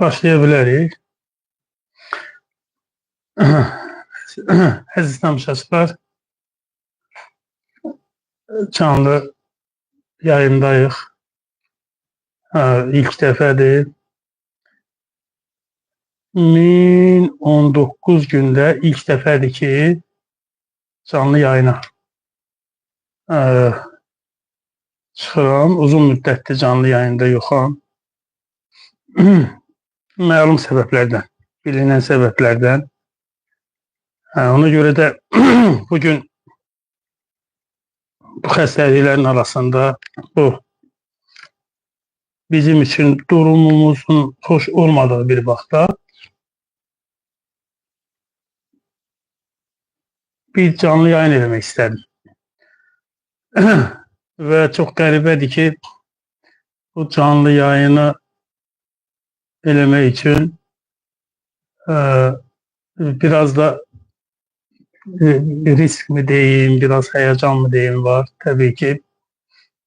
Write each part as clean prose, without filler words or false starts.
başlaya bilərik. Əziz tamaşaçılar, canlı yayındayıq. İlk dəfədir. 1019 gündə ilk dəfədir ki, canlı yayına çıxıram. Uzun müddətdir canlı yayında yoxam. Məlum səbəblərdən, bilinən səbəblərdən. Ona görə də bugün bu xəstəliklərin arasında bu bizim üçün durumumuzun xoş olmadığı bir vaxtda bir canlı yayın eləmək istədim. Və çox qəribədir ki, bu canlı yayını eləmək üçün biraz da risk mi deyim, biraz həyəcan mı deyim var. Təbii ki,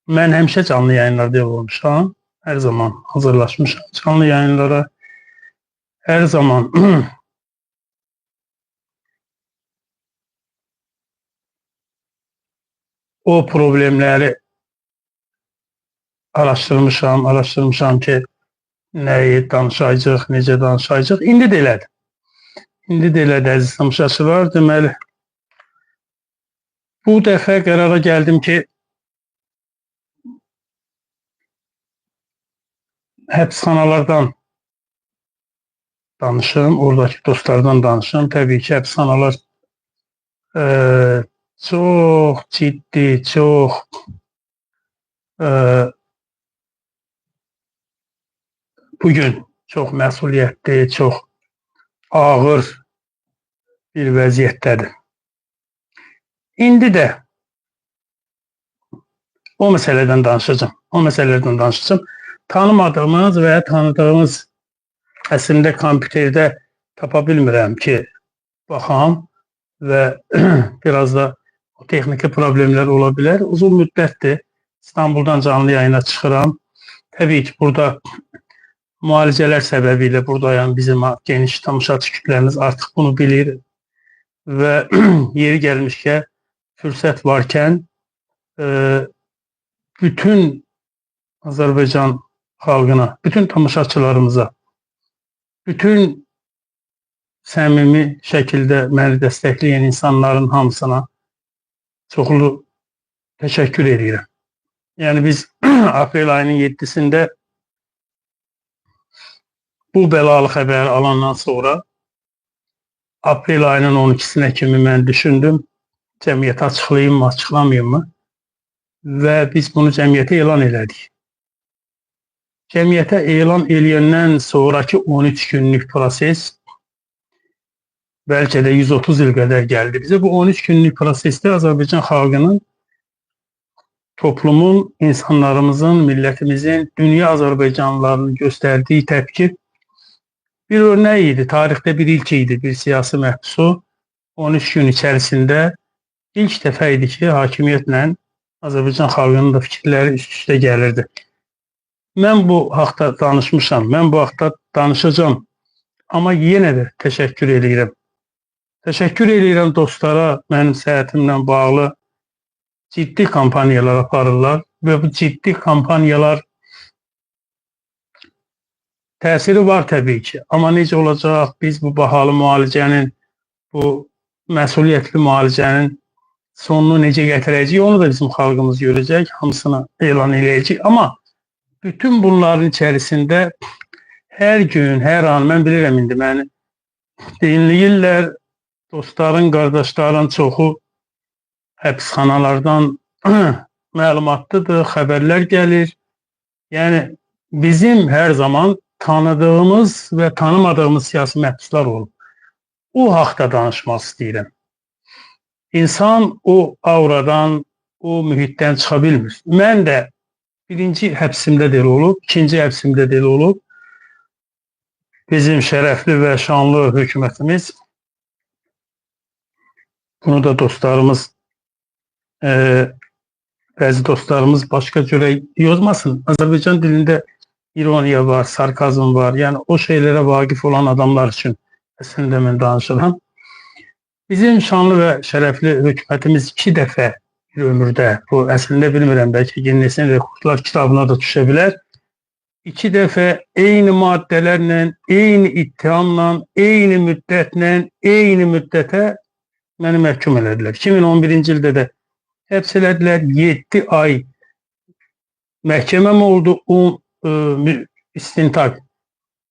mən həmişə canlı yayınlarda olmuşam, hər zaman hazırlaşmışam canlı yayınlara, hər zaman o problemləri araşdırmışam ki, nəyi danışacaq, necə danışacaq. İndi də elədim. İndi də elədi əziz tamaşaçılar. Deməli, bu dəfə qərara gəldim ki, həbsxanalardan danışım, oradakı dostlardan danışım. Təbii ki, həbsxanalar çox ciddi, çox bugün çox məsuliyyətli, çox ağır bir vəziyyətdədir. İndi də o məsələdən danışacağım. Tanımadığımız və tanıdığımız, əslində kompüterdə tapa bilmirəm ki, baxam və biraz da texniki problemlər ola bilər. Uzun müddətdir İstanbuldan canlı yayına çıxıram. Təbii ki, burada müalicələr səbəbilə buradayam. Bizim geniş tamaşaçı kütləmiz artıq bunu bilir və yeri gəlmişkən, fürsət varkən bütün Azərbaycan xalqına, bütün tamaşaçılarımıza, bütün səmimi şəkildə məni dəstəkləyən insanların hamısına çoxlu təşəkkür edirəm. Yəni biz aprel ayının 7-sində bu bəlalı xəbəri alandan sonra aprel ayının 12-sinə kimi mən düşündüm, cəmiyyətə açıqlayayım mı, açıqlamayayım mı? Və biz bunu cəmiyyətə elan elədik. Cəmiyyətə elan eləyəndən sonraki 13 günlük proses bəlkə də 130 il qədər gəldi bizə. Bu 13 günlük prosesdə Azərbaycan xalqının, toplumun, insanlarımızın, millətimizin, dünya Azərbaycanlılarının göstərdiyi təpki bir örnək idi. Tarixdə bir ilk idi. Bir siyasi məhbusu 13 gün içərisində ilk dəfə idi ki, hakimiyyətlə Azərbaycan xalqının da fikirləri üst-üstə gəlirdi. Mən bu haqda danışmışam, mən bu haqda danışacağım. Amma yenə də təşəkkür edirəm. Təşəkkür edirəm dostlara, mənim səhhətimlə bağlı ciddi kampaniyalar aparırlar və bu ciddi kampaniyalar təsiri var təbii ki. Amma necə olacaq, biz bu bahalı müalicənin, bu məsuliyyətli müalicənin sonunu necə gətirəcəyik, onu da bizim xalqımız görəcək, hamısını elan eləyəcək. Amma bütün bunların içərisində hər gün, hər an, mən bilirəm indi məni dinləyirlər, dostların, qardaşların çoxu həbsxanalardan məlumatlıdır, xəbərlər gəlir. Yəni, bizim hər zaman tanıdığımız və tanımadığımız siyasi məhbuslar olub. O haqda danışmaq istəyirəm. İnsan o auradan, o mühitdən çıxa bilmir. Mən də birinci həbsimdə də elə olub, ikinci həbsimdə də elə olub. Bizim şərəfli və şanlı hökumətimiz, bunu da dostlarımız, bəzi dostlarımız başqa cürə yozmasın. Azərbaycan dilində ironiya var, sarkazm var. Yani o şeylere vakıf olan adamlar için aslında ben danışıram. Bizim şanlı ve şərəfli hökumətimiz 2 dəfə bir ömürdə, bu əslində bilmirəm, bəlkə Ginnesin Rekordlar kitabına da düşə bilər. 2 dəfə eyni maddələrlə, eyni ittihamla, eyni müddətə məni məhkum elədilər. 2011-ci ildə də həbs elədilər. 7 ay məhkəməm oldu, istintaq.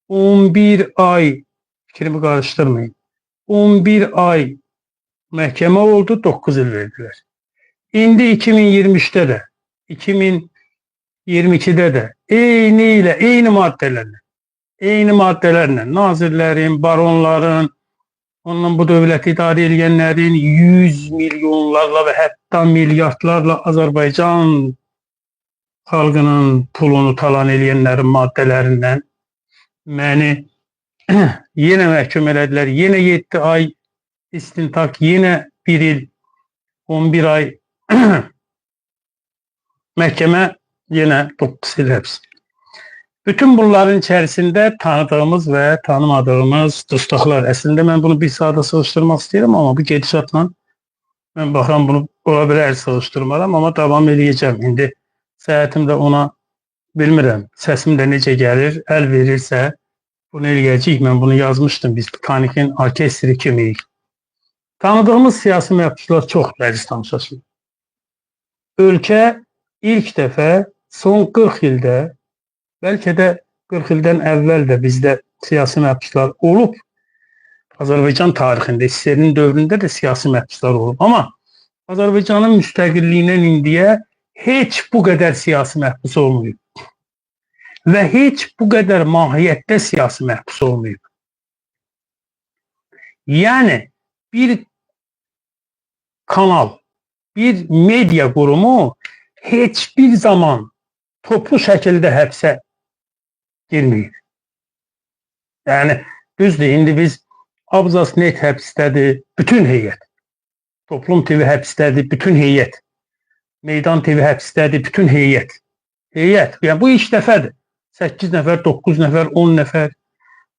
11 ay, fikrimi qarışdırmayın. 11 ay məhkəmə oldu, 9 il verdilər. İndi 2023-də də, 2022-də də eyni maddələrlə nazirlərin, baronların, ondan bu dövləti idarə edənlərin 100 milyonlarla və hətta milyardlarla Azərbaycan xalqının pulunu talan edənlərin maddələrindən məni yenə məhkum elədilər. Yenə 7 ay istintaq, yenə 1 il, 11 ay məhkəmə, yenə 9 il həbs. Bütün bunların içərisində tanıdığımız və tanımadığımız dustaqlar. Əslində mən bunu bir saata sığışdırmaq istəyirəm, amma bu gedişatla mən baxıram, bunu ola bilər sığışdırmaram, amma davam edəcəm. İndi səhətim də ona bilmirəm, səsim də necə gəlir, əl verirsə bunu eləyəcəyik. Mən bunu yazmışdım, biz Panikin orkestri kimiyik. Tanıdığımız siyasi məhbuslar çoxdur, əziz tamaşaçılar. Ölkə ilk dəfə son 40 ildə, bəlkə də 40 ildən əvvəl də bizdə siyasi məhbuslar olub. Azərbaycan tarixində, SSR-nin dövründə də siyasi məhbuslar olub. Amma Azərbaycanın müstəqilliyindən indiyə heç bu qədər siyasi məhbus olmayıb. Və heç bu qədər mahiyyətdə siyasi məhbus olmayıb. Yəni, bir kanal, bir media qurumu heç bir zaman toplu şəkildə həbsə girməyib. Yəni, düzdür, indi biz Abzas.net həbsdədir, bütün heyət. Toplum TV həbsdədir, bütün heyət. Meydan TV həbsdədir, bütün heyət. Heyət, yəni bu ilk dəfədir. 8 nəfər, 9 nəfər, 10 nəfər.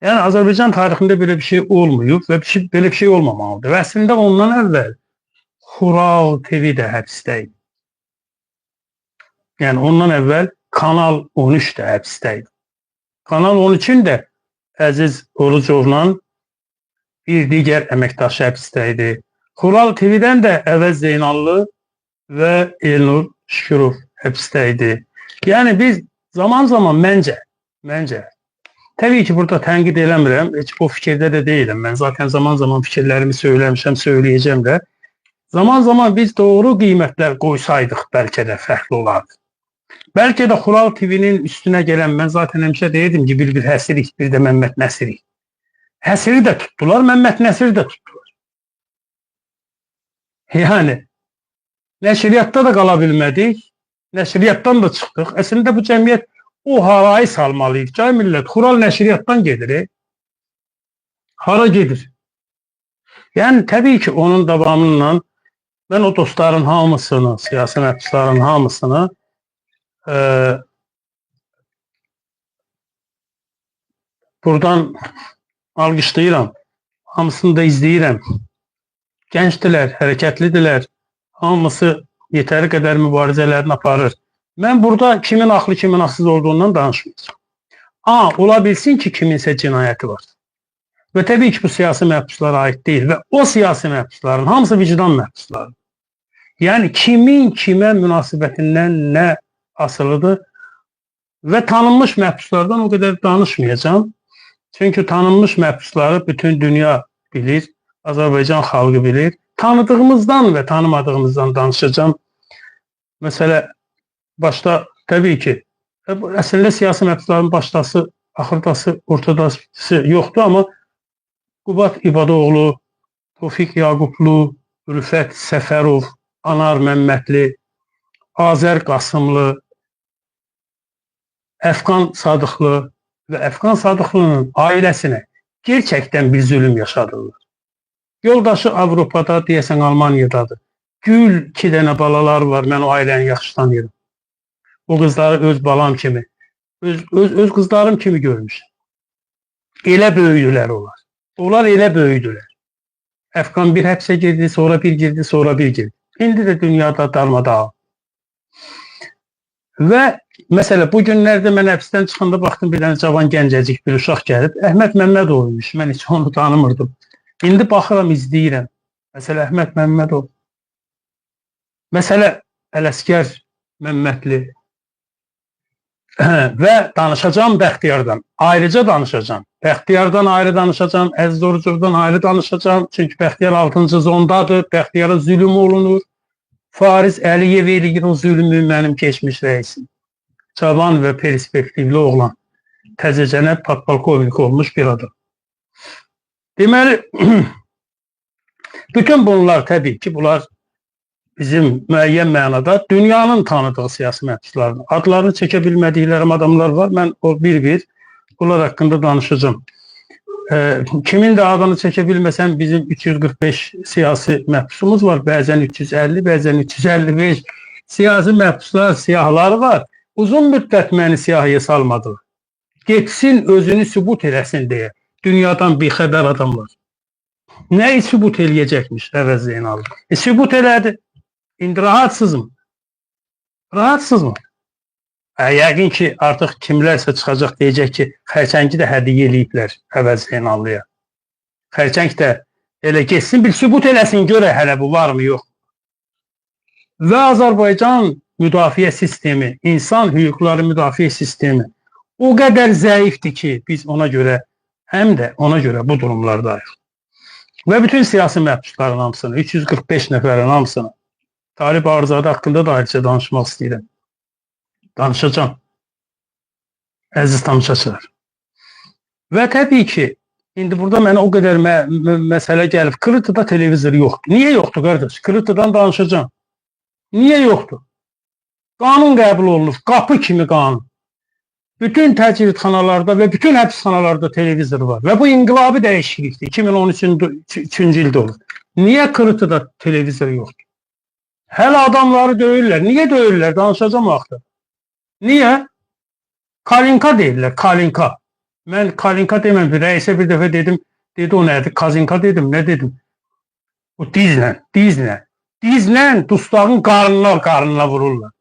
Yəni, Azərbaycan tarixində belə bir şey olmayıb və belə bir şey olmamalıdır. Və əslində ondan əvvəl Xural TV də həbsdəydi. Yəni, ondan əvvəl Kanal 13 də həbsdəydi. Kanal 13-ün də Əziz Orucovla bir digər əməkdaşı həbsdəydi. Xural TV-dən də Əvəz Zeynallı və Elnur Şükürov həbsdəydi. Yəni, biz zaman-zaman məncə, təbii ki, burada tənqid eləmirəm, heç o fikirdə də deyiləm. Mən zaten zaman-zaman fikirlərimi söyləmişəm, söyləyəcəm də. Zaman-zaman biz doğru qiymətlər qoysaydıq, bəlkə də fərqli olardı. Bəlkə də Xural TV-nin üstünə gələn, mən zaten həmişə deyirdim ki, bir Həsirik, bir də Məmməd Nəsirik. Həsiri də tutdular, Məmməd Nəsiri də tutdular. Yəni, nəşriyyatda da qala bilmədik, nəşriyyatdan da çıxdıq. Əslində bu cəmiyyət o havayı salmalıyıq. Cay millət, Xural nəşriyyatdan gedir. Hara gedir? Yəni, təbii ki, onun davamıyla mən o dostların hamısını, siyasi məhbusların hamısını buradan alqışlayıram. Hamısını da izləyirəm. Gəncdilər, hərəkətlidirlər. Hamısı yetəri qədər mübarizələrini aparır. Mən burada kimin haqlı, kimin haqsız olduğundan danışmayacağım. Ola bilsin ki, kiminsə cinayəti var. Və təbii ki, bu siyasi məhbuslara aid deyil. Və o siyasi məhbusların hamısı vicdan məhbusları. Yəni, kimin kimə münasibətindən nə asılıdır və tanınmış məhbuslardan o qədər danışmayacağım. Çünki tanınmış məhbusları bütün dünya bilir, Azərbaycan xalqı bilir. Tanıdığımızdan və tanımadığımızdan danışacağım. Məsələ, başda təbii ki, əslində siyasi məhbusların başdası, axırdası, ortadası yoxdur, amma Qubat İbadoğlu, Tofiq Yaqublu, Rüfət Səfərov, Anar Məmmədli, Azər Qasımlı, Əfqan Sadıqlı və Əfqan Sadıqlının ailəsinə gerçəkdən bir zülüm yaşadırlar. Yoldaşı Avropada, deyəsən Almaniyadadır. Gül 2 dənə balalar var, mən o ailəni yaxşı tanıyırım. O qızları öz balam kimi Öz qızlarım kimi görmüşəm. Elə böyüdülər onlar. Onlar elə böyüdülər. Əfqan bir həbsə girdi, sonra bir girdi, sonra bir girdi. İndi də dünyada darmadağın. Və məsələ bu günlərdə mən həbsdən çıxanda baxdım bir dənə cavan gəncəcik bir uşaq gəlib. Əhməd Məmmədovmuş. Mən heç onu tanımırdım. İndi baxıram, izləyirəm. Məsələ Əhməd Məmmədov. Məsələ Ələsgər Məmmədli. Və danışacağım Bəxtiyardan. Ayrıca danışacağım. Bəxtiyardan ayrı danışacağım. Əziz Orucovdan ayrı danışacağım. Çünki Bəxtiyar 6-cı zondadır. Bəxtiyara zülüm olunur. Fariz Əliyev eləyir o zülmü, mənim keçmiş rəisim. Cavan və perspektivli oğlan. Təzəcənə podpolkovnik olmuş bir adam. Deməli, bütün bunlar təbii ki, bunlar bizim müəyyən mənada dünyanın tanıdığı siyasi məhbuslardır. Adlarını çəkə bilmədiklərim adamlar var. Mən o bir-bir bunlar haqqında danışacağım. Kimin də adını çəkə bilməsəm bizim 345 siyasi məhbusumuz var. Bəzən 350, bəzən 355 siyasi məhbuslar, siyahları var. Uzun müddət məni siyahıya salmadı. Getsin, özünü sübut eləsin deyə. Dünyadan bir xəbər adam var. Nəyi sübut eləyəcəkmiş Əvəz Zeynalov? Sübut elədi. İndi rahatsızmı? Rahatsızmı? Yəqin ki, artıq kimlərsə çıxacaq deyəcək ki, xərçəngi də hədiyyə eləyiblər Əvəz Zeynallıya. Xərçəng də elə geçsin, bir sübut eləsin, görə hələ bu varmı, yox. Və Azərbaycan müdafiə sistemi, insan hüquqları müdafiə sistemi o qədər zəifdir ki, biz ona görə, həm də ona görə bu durumlardayıq. Və bütün siyasi məhbusların hamısını, 345 nəfərin hamısını, Talib Arzadə haqqında da ayrıca danışmaq istəyirəm. Danışacağım. Əziz tamaşaçılar. Və təbii ki, indi burada mənə o qədər məsələ gəlib. Kırıtıda televizor yoxdur. Niyə yoxdur, qardaş? Kırıtıdan danışacağım. Niyə yoxdur? Qanun qəbul olunur. Qapı kimi qanun. Bütün təcridxanalarda və bütün həbsxanalarda televizor var. Və bu inqilabi dəyişiklikdir. 2013-cü ildə olur. Niyə Kırıtıda televizor yoxdur? Hələ adamları döyürlər. Niyə döyürlər? Danışacağım vaxtı. Niyə? Kalinka deyirlər, Kalinka. Mən Kalinka deməm, rəisə bir dəfə dedim, dedi o nədir? Kazinka dedim, nə dedim? O dizlə dustağın qarnına vururlar.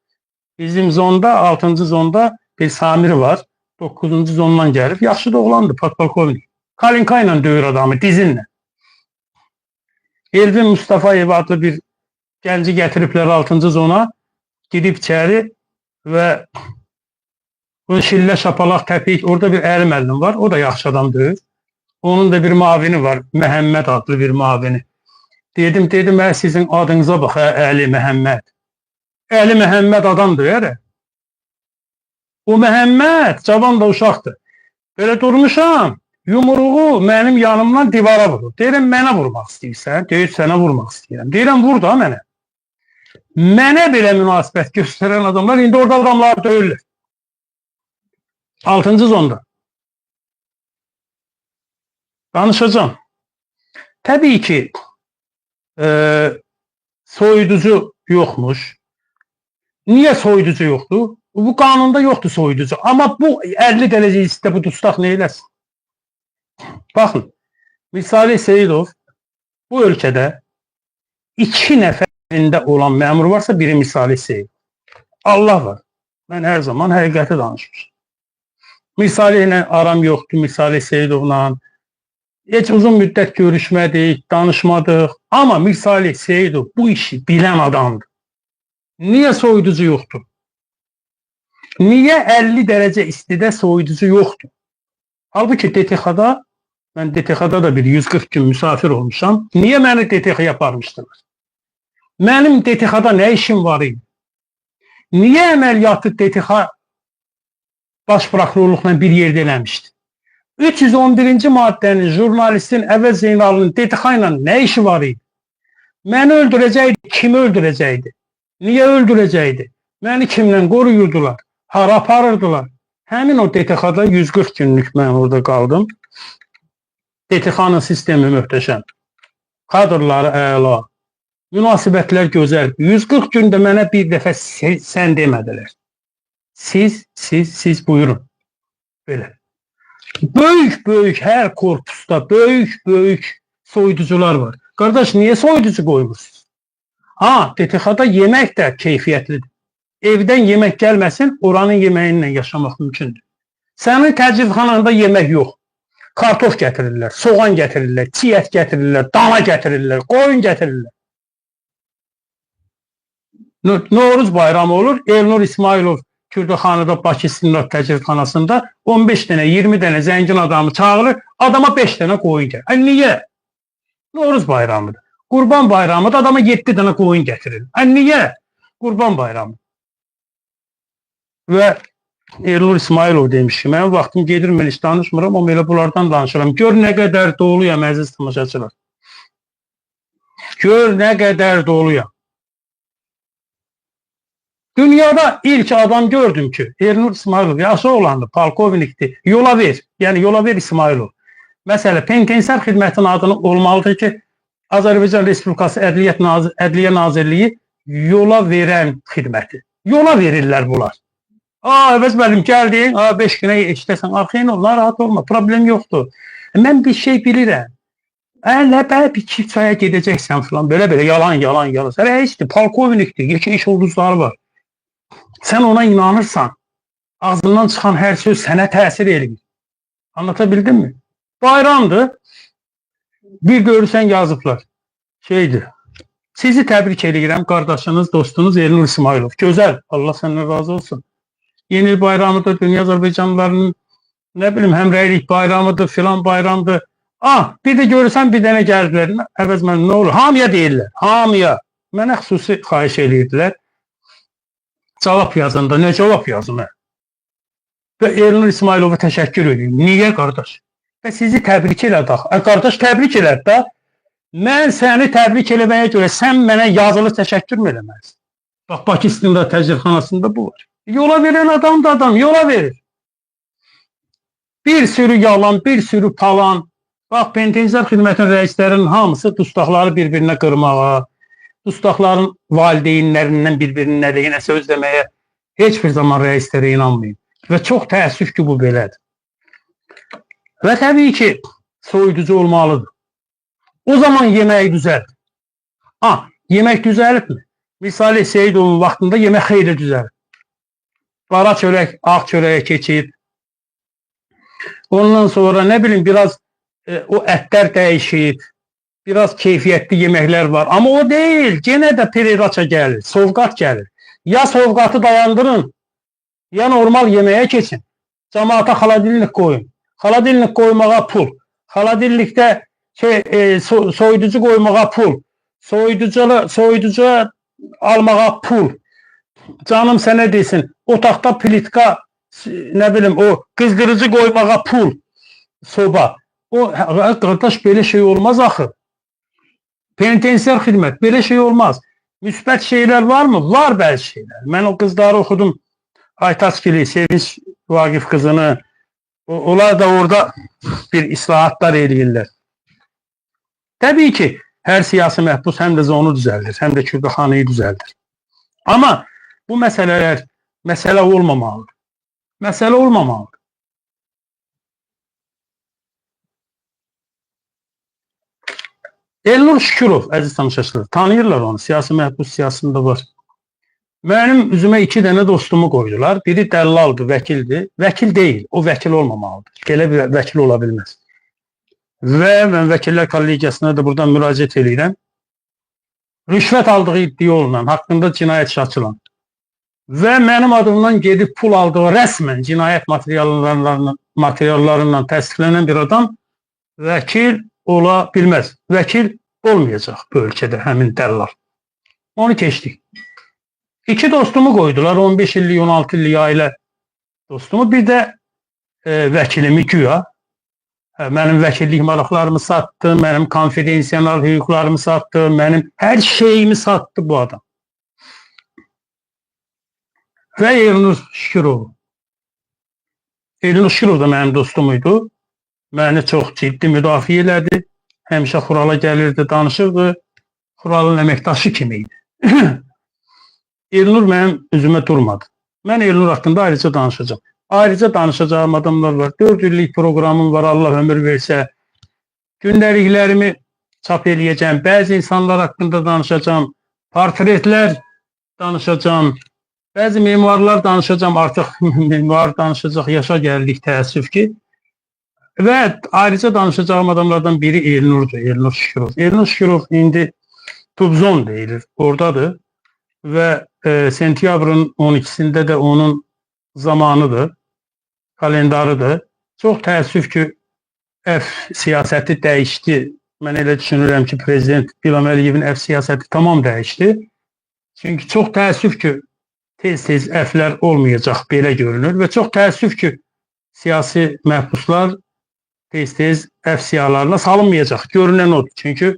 Bizim zonda, 6-cı zonda bir Samir var, 9-cu zondan gəlib, yaxşı da oğlandır, podpolkovnik. Kalinka ilə döyür adamı, dizinlə. Elvin Mustafayev adlı bir gənci gətiriblər 6-cı zona, gidib içəri və bunun şillə, şapalaq, təpik, orada bir Əli müəllim var, o da yaxşı adam döyür. Onun da bir mavini var, Məhəmməd adlı bir mavini. Dedim, sizin adınıza bax, Əli Məhəmməd. Əli Məhəmməd adam döyər. O Məhəmməd, cavan da uşaqdır. Belə durmuşam, yumruğu mənim yanımdan divara vurur. Deyirəm, mənə vurmaq istəyirsən? Deyir, sənə vurmaq istəyirəm. Deyirəm, vur da mənə. Mənə belə münasibət göstərən adamlar indi orada adamları döyürlər. 6-cı zonda. Danışacağım. Təbii ki, soyuducu yoxmuş. Niyə soyuducu yoxdur? Bu qanunda yoxdur soyuducu. Amma bu 50 dərəcə istidə bu dustaq nə eləsin? Baxın, Misali Seyidov bu ölkədə 2 nəfərində olan məmur varsa biri Misali Seyidov. Allah var. Mən hər zaman həqiqəti danışmışım. Misali ilə aram yoxdur, Misali Seyidovla. Heç uzun müddət görüşmədik, danışmadıq. Amma Misali Seyidov bu işi bilən adamdır. Niyə soyuducu yoxdur? Niyə 50 dərəcə istidə soyuducu yoxdur? Halbuki DTX-da, mən DTX-da da bir 140 gün misafir olmuşam. Niyə məni DTX-ya aparmışdılar? Mənim DTX-da nə işim var idi? Niyə əməliyyatı DTX baş prokurorluqla bir yerdə eləmişdi? 311-ci maddənin, jurnalistin Əvəz Zeynalının DTX ilə nə işi var idi? Məni öldürəcəkdi, kimi öldürəcəkdi? Niyə öldürəcəkdi? Məni kimlə qoruyurdular? Hara aparırdılar? Həmin o DTX-da 140 günlük mən orada qaldım. DTX-nın sistemi möhtəşəm. Kadrları əla. Münasibətlər gözəl. 140 gündə mənə bir dəfə sən demədilər. Siz buyurun. Belə. Böyük hər korpusda böyük soyuducular var. Qardaş, niyə soyuducu qoymursunuz? Ha, DTX-da yemək də keyfiyyətlidir. Evdən yemək gəlməsin, oranın yeməyi yaşamaq mümkündür. Sənin təcrübxananda yemək yox. Kartof gətirirlər, soğan gətirirlər, çiğ ət gətirirlər, dana gətirirlər, qoyun gətirirlər. Novruz bayramı olur, Elnur İsmailov Kürdəxanada Bakı İstinad Təcrübxanasında 15 dənə, 20 dənə zəngin adamı çağırır, adama 5 dənə qoyun gətirir. Niyə? Novruz bayramıdır. Qurban bayramıdır, adama 7 dənə qoyun gətirir. Niyə? Qurban bayramı. Və Elnur İsmailov demiş ki, mənim vaxtım gedir, mən heç danışmıram, amma elə bunlardan danışıram. Gör nə qədər doluyam, əziz tamaşaçılar. Gör nə qədər doluyam. Dünyada ilk adam gördüm ki, Elnur İsmailov, yaşı olandı, polkovnikdi, yola ver, yəni yola ver İsmailov. Məsələ, penitensiar xidmətin adını olmalıdır ki, Azərbaycan Respublikası Ədliyyə Nazirliyi yola verən xidməti. Yola verirlər bunlar. Əvəz mənim gəldin, 5 günə işləsən, arxayın ol, narahat olma, problem yoxdur. Mən bir şey bilirəm. Belə bir çift çaya gedəcəksən filan, belə yalan. Rəisdir, polkovnikdir, yekə iş ulduzları var. Sən ona inanırsan, ağzından çıxan hər söz sənə təsir edir. Anlatabildim mi? Bayramdır. Bir görürsən yazıblar. Şeydir. Sizi təbrik edirəm, qardaşınız, dostunuz Elnur İsmailov. Gözəl, Allah səndən razı olsun. Yeni il bayramıdır, dünya Azərbaycanlılarının nə bilim həmrəylik bayramıdır, filan bayramdır. Bir də görürsən bir dənə gəldilər. Əvəz mən nə olur? Hamıya deyirlər. Hamıya. Mənə xüsusi xahiş edirdilər. Cavab yazında, nə cavab yazın? Və Elnur İsmailova təşəkkür edeyim. Niyə qardaş? Və sizi təbrik elədik. Qardaş, təbrik elədik da. Mən səni təbrik eləməyə görə sən mənə yazılı təşəkkür mü eləməlisin? Bax, Bakı İstinad Təcrübxanasında bu var. Yola verən adam da adam, yola verir. Bir sürü yalan, bir sürü palan. Bax, penitensiar xidmətin rəislərinin hamısı dustaqları bir-birinə qırmağa, dustaqların valideynlərindən bir-birinin əleyhinə söz deməyə heç bir zaman rəislərə inanmayın. Və çox təəssüf ki, bu belədir. Və təbii ki, soyuducu olmalıdır. O zaman yemək düzəlir. Yemək düzəlib mi? Misali Seyidovun vaxtında yemək xeyli düzəlib. Qara çörək, ağ çörəyə keçib. Ondan sonra nə bilim biraz o ətlər dəyişib. Biraz keyfiyyətli yeməklər var. Amma o deyil. Genə də periraça gəlir. Sovqat gəlir. Ya sovqatı dayandırın, ya normal yeməyə keçin. Cəmaata xaladilnik qoyun. Xaladilnik qoymağa pul. Xaladilnikdə soyuducu qoymağa pul. Soyuducu almağa pul. Canım sənə desin. Otaqda plitka, nə bilim, o qızdırıcı qoymağa pul. Soba. O, qardaş, belə şey olmaz axı. Penitensiar xidmət, belə şey olmaz. Müsbət şeylər var mı? Var bəzi şeylər. Mən o qızları oxudum. Aytaçgili, Sevinç Vaqif qızını. Onlar da orada bir islahatlar eləyirlər. Təbii ki, hər siyasi məhbus həm də onu düzəldir, həm də Kürdəxanayı düzəldir. Amma bu məsələlər məsələ olmamalıdır. Məsələ olmamalıdır. Elnur Şükürov, əziz tamaşaçılar, tanıyırlar onu, siyasi məhbus siyasında var. Mənim üzümə 2 dənə dostumu qoydular. Biri dəllaldır, vəkildir. Vəkil deyil, o vəkil olmamalıdır. Belə bir vəkil ola bilməz. Və mən Vəkillər Kollegiyasına da buradan müraciət edirəm. Rüşvət aldığı iddia olunan, haqqında cinayət işi açılan və mənim adımdan gedib pul aldığı rəsmən cinayət materiallarından təsdiqlənən bir adam vəkil ola bilməz. Vəkil olmayacaq bu ölkədə həmin dəllal. Onu keçdik. 2 dostumu qoydular, 15 illik, 16 illik ailə dostumu. Bir də vəkilimi güya. Mənim vəkillik maraqlarımı satdı, mənim konfidensiyanal hüquqlarımı satdı, mənim hər şeyimi satdı bu adam. Və Elnur Şükürov. Elnur Şükürov da mənim dostumuydu. Məni çox ciddi müdafiə elədi. Həmişə Xurala gəlirdi, danışırdı. Xuralın əməkdaşı kimi idi. Elnur mənim üzümə durmadı. Mən Elnur haqqında ayrıca danışacağım. Ayrıca danışacağım adamlar var. 4 illik programım var, Allah ömür versə. Gündəliklərimi çap eləyəcəm. Bəzi insanlar haqqında danışacağım. Portretlər danışacağım. Bəzi memuarlar danışacağım. Artıq memuar danışacaq yaşa gəldik təəssüf ki. Və ayrıca danışacağım adamlardan biri Elnurdur. Elnur Şükürov. Elnur Şükürov indi Tubzon deyilir. Oradadır. Və sentyabrın 12'sində də onun zamanıdır. Kalendarıdır. Çox təəssüf ki, siyasəti dəyişdi. Mən elə düşünürəm ki, Prezident İlham Əliyevin siyasəti tamam dəyişdi. Çünki çox təəssüf ki, tez-tez əflər olmayacaq, belə görünür. Və çox təəssüf ki, siyasi məhbuslar tez-tez siyalarına salınmayacaq. Görünən odur. Çünki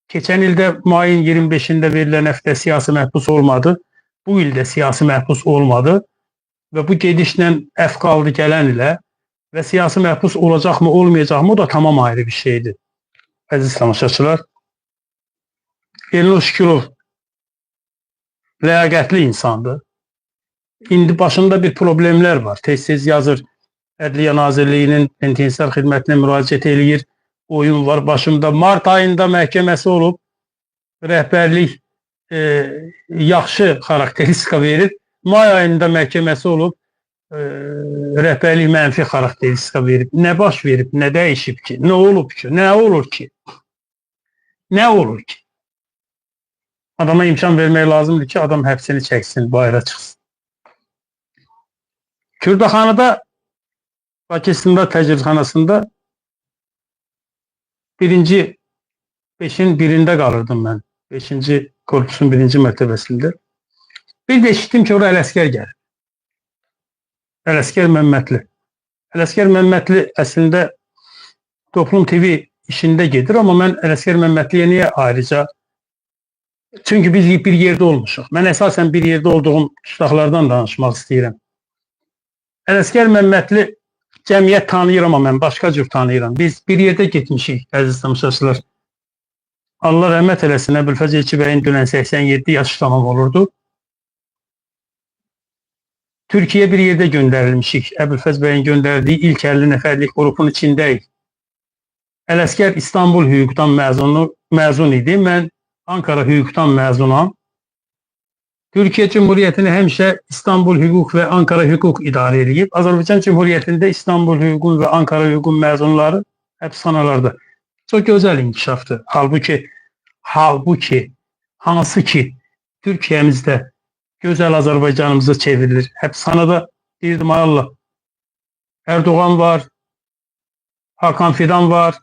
keçən ildə mayın 25'ində verilən əfdə siyasi məhbus olmadı. Bu ildə siyasi məhbus olmadı. Və bu gedişlə qaldı gələn ilə və siyasi məhbus olacaqmı, olmayacaqmı o da tamam ayrı bir şeydir. Əziz tamaşaçılar, Elnur Şükürov ləyaqətli insandır. İndi başında bir problemlər var. Tez-tez yazır, Ədliyyə Nazirliyinin penitensiar xidmətinə müraciət eləyir. Oyun var başımda. Mart ayında məhkəməsi olub, rəhbərlik yaxşı xarakteristika verir. May ayında məhkəməsi olub, rəhbərlik mənfi xarakteristika verib. Nə baş verib, nə dəyişib ki, nə olub ki, nə olur ki? Nə olur ki? Adama imkan vermək lazımdır ki, adam həbsini çəksin, bayıra çıxsın. Kürdaxanıda, Bakı İstintaq Təcridxanasında 5'in birində qalırdım mən. 5-ci korpusun 1-ci mərtəbəsində. Bir də eşitdim ki, oraya Ələsgər gəlir. Ələsgər Məmmədli. Ələsgər Məmmədli əslində Toplum TV işində gedir, amma mən Ələsgər Məmmədliyə niyə ayrıca? Çünki biz bir yerdə olmuşuq. Mən əsasən bir yerdə olduğum tutaqlardan danışmaq istəyirəm. Ələsgər Məmmədli cəmiyyət tanıyıram, amma mən başqa cür tanıyıram. Biz bir yerdə getmişik, əziz tamaşaçılar. Allah rəhmət eləsin, Əbülfəz Elçi bəyin dünən 87 yaş tamam olurdu. Türkiye bir yerde gönderilmişik. Əbülfəz bəyin gönderdiği ilk 50 nəfərlik qrupun içindəyik. Ələsgər İstanbul hüquqdan məzun idi. Mən Ankara hüquqdan məzunam. Türkiye Cumhuriyeti'ni həmişə İstanbul hüquq və Ankara hüquq idarə edib. Azərbaycan Cumhuriyeti'ndə İstanbul hüququn və Ankara hüququn məzunları həbsxanalarda. Çox gözəl inkişafdır. Halbuki hansı ki Türkiyəmizdə gözəl Azərbaycanımıza çevrilir. Həbsxanada deyirdim, ay Allah, Erdoğan var, Hakan Fidan var,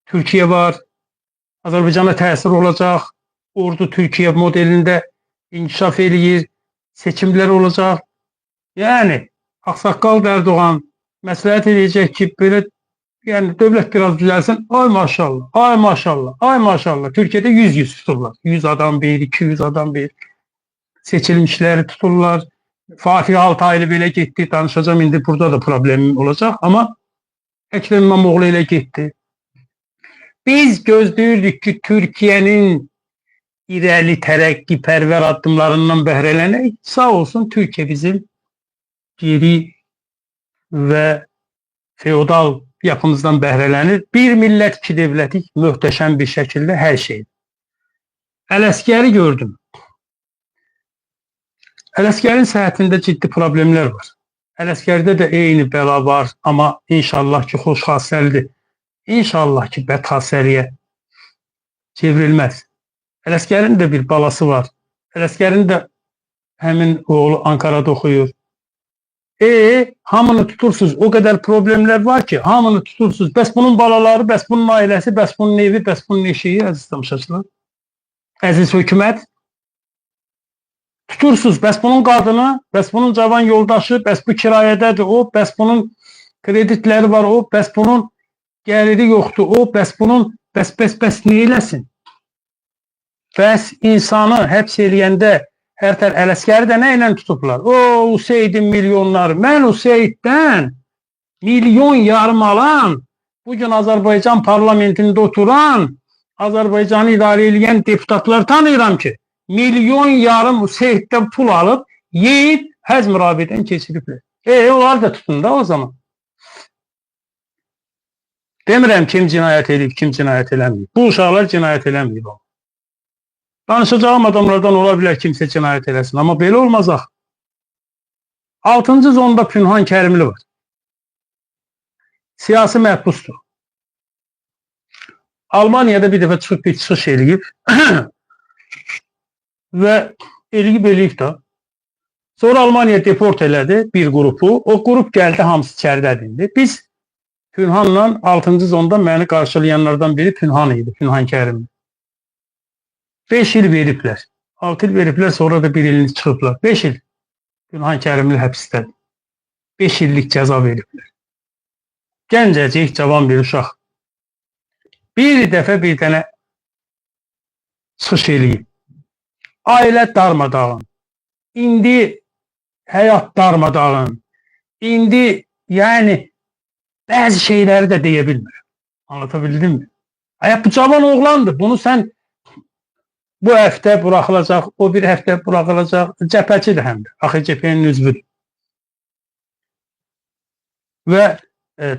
Türkiye var, Azərbaycana təsir olacaq, ordu Türkiye modelində inkişaf eləyir, seçimlər olacaq. Yəni, Ağsaqqal Erdoğan məsləhət edəcək ki, belə yəni dövlət biraz düzəlsin. Ay maşallah, ay maşallah, ay maşallah. Türkiye'de 100 tuturlar. 100 adam bir, 200 adam bir. Seçilmişleri tuturlar. Fatih Altaylı belə getdi. Danışacağım, indi burada da problemim olacaq. Ama Ekrem İmamoğlu ilə getdi. Biz gözləyirdik ki, Türkiye'nin irəli tərəqqi pərvər addımlarından bəhrələnək. Sağ olsun Türkiye bizim geri ve feodal yapımızdan bəhrələnir. Bir millət, iki devlətik möhtəşəm bir şəkildə hər şey. Ələsgəri gördüm. Ələsgərin səhhətində ciddi problemlər var. Ələsgərdə də eyni bəla var, amma inşallah ki, xoş xassəlidir. İnşallah ki, bəd xassəliyə çevrilməz. Ələsgərin də bir balası var. Ələsgərin də həmin oğlu Ankara'da oxuyur. Hamını tutursuz, o kadar problemler var ki, hamını tutursuz. Bəs bunun balaları, bəs bunun ailəsi, bəs bunun evi, bəs bunun eşiği, əziz tamaşaçılar. Əziz hökumət. Tutursuz, bəs bunun qadını, bəs bunun cavan yoldaşı, bəs bu kirayədədir o, bəs bunun kreditləri var o, bəs bunun gəliri yoxdur o, bəs bunun, bəs nə eləsin? Bəs insanı həbs eləyəndə Hər Ələsgəri də nə ilə tutublar? Hüseydin milyonları. Mən Hüseyddən milyon yarım alan, bugün Azərbaycan parlamentində oturan, Azərbaycanı idarə edən deputatlar tanıyıram ki, milyon yarım Hüseyddən pul alıb, yeyib, həz mürabiətdən keçiriblər. Onlar da tutun da o zaman. Demirəm kim cinayət edib, kim cinayət eləməyib. Bu uşaqlar cinayət eləməyib. Danışacağım adamlardan ola bilər kimsə cinayət eləsin. Amma belə olmaz axı. 6-cı zonda Pünhan Kərimli var. Siyasi məhbusdur. Almaniyada bir dəfə çıxıb bir çıxış eləyib və eləyib da. Sonra Almaniya deport elədi bir qrupu. O qrup gəldi, hamısı içəridədir. Biz Pünhanla 6-cı zonda məni qarşılayanlardan biri Pünhan idi, Pünhan Kərim. 5 il veriblər. 6 il veriblər, sonra da 1 ilini çıxıblar. 5 il Pünhan Kərimli həbsdədir. 5 illik cəza veriblər. Gəncəcik, cavan bir uşaq. Bir dəfə bir dənə çıxış eləyib. Ailə darmadağın. İndi həyat darmadağın. İndi yəni bəzi şeyləri də deyə bilmir. Anlatabildim mi? Bu cavan oğlandır. Bunu sən bu həftə buraxılacaq, o bir həftə buraxılacaq. Cəbhəçidir həm də. AXCP-nin üzvüdür. Və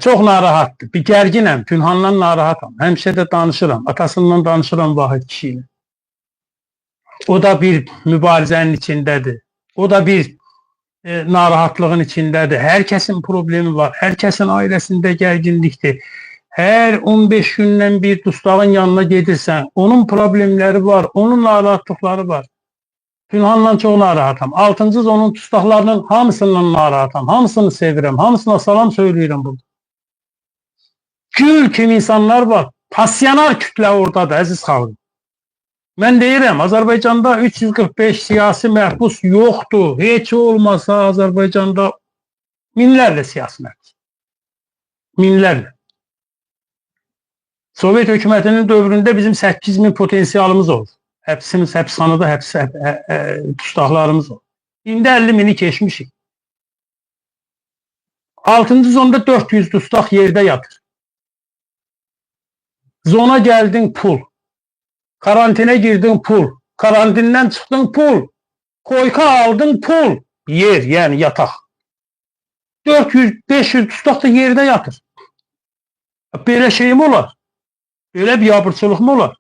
çox narahatdır. Bir gərginəm, Pünhandan narahatam. Həmişə də danışıram. Atasından danışıram Vahid kişi ilə. O da bir mübarizənin içindədir. O da bir narahatlığın içindədir. Hər kəsin problemi var. Hər kəsin ailəsində gərginlikdir. Hər 15 gündən bir dustağın yanına gedirsən, onun problemləri var, onun narahatlıqları var. Pünhanla çox narahatam. 6-cı zonun dustaqlarının hamısından narahatam. Hamısını sevirəm. Hamısına salam söyləyirəm burada. Gül kimi insanlar var. Pasyanar kütlə oradadır, əziz xalqım. Mən deyirəm, Azərbaycanda 345 siyasi məhbus yoxdur. Heç olmasa Azərbaycanda minlərlə siyasi məhbus. Minlərlə. Sovet hökumətinin dövründə bizim 8000 potensialımız oldu. Həbsimiz, həbsxanada dustaqlarımız oldu. İndi 50.000'i keçmişik. 6-cı zonda 400 dustaq yerdə yatır. Zona gəldin pul. Karantinə girdin pul. Karantindən çıxdın pul. Koyka aldın pul. Yer, yəni yataq. 400-500 dustaq da yerdə yatır. Belə şey mi olar? Belə bir abırçılıq mı olar?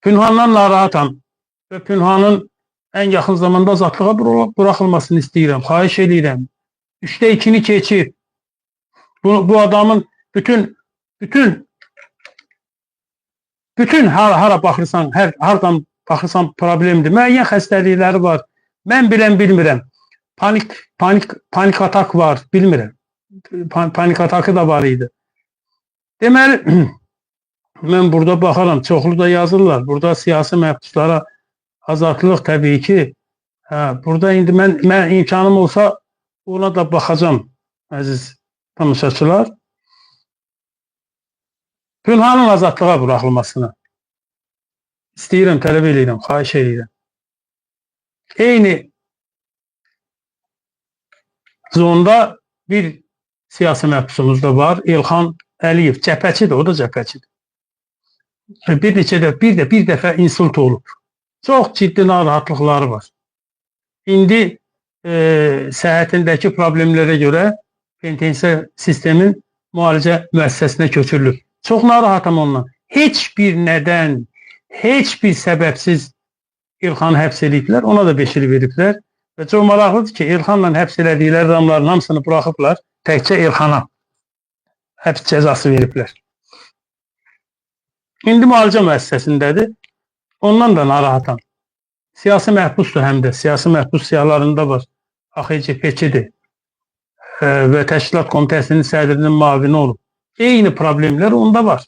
Pünhandan narahatam və Pünhanın ən yaxın zamanda azadlığa buraxılmasını istəyirəm, xahiş edirəm. 3'te 2'ni keçib. Bu adamın bütün hara baxırsan, hardan baxırsan problemdir. Müəyyən xəstəlikləri var. Mən bilmirəm. Panik atak var, bilmirəm. Panik atakı da var idi. Deməli, mən burada baxaram, çoxlu da yazırlar. Burada siyasi məhbuslara azadlıq təbii ki. Burada indi mən imkanım olsa ona da baxacağım, əziz tamaşaçılar. Pünhanın azadlığa buraxılmasını istəyirəm, tələb edirəm, xahiş edirəm. Eyni zonda bir siyasi məhbusumuz da var, İlxan Əliyev, cəbhəçidir, o da cəbhəçidir. Bir dəfə insult olub. Çox ciddi narahatlıqları var. İndi səhhətindəki problemlərə görə penitensiar sistemin müalicə müəssisəsinə köçürülüb. Çox narahatam ondan. Heç bir nədən, heç bir səbəbsiz İlxanı həbs ediblər, ona da 5 il veriblər. Və çox maraqlıdır ki, İlxanla həbs elədikləri adamların hamısını buraxıblar, təkcə İlxana həbs cəzası veriblər. İndi müalicə müəssisəsindədir. Ondan da narahatam. Siyasi məhbusdur həm də. Siyasi məhbus siyahılarında var. AXCP-çidir. Və Təşkilat Komitəsinin sədrinin mavini olub. Eyni problemlər onda var.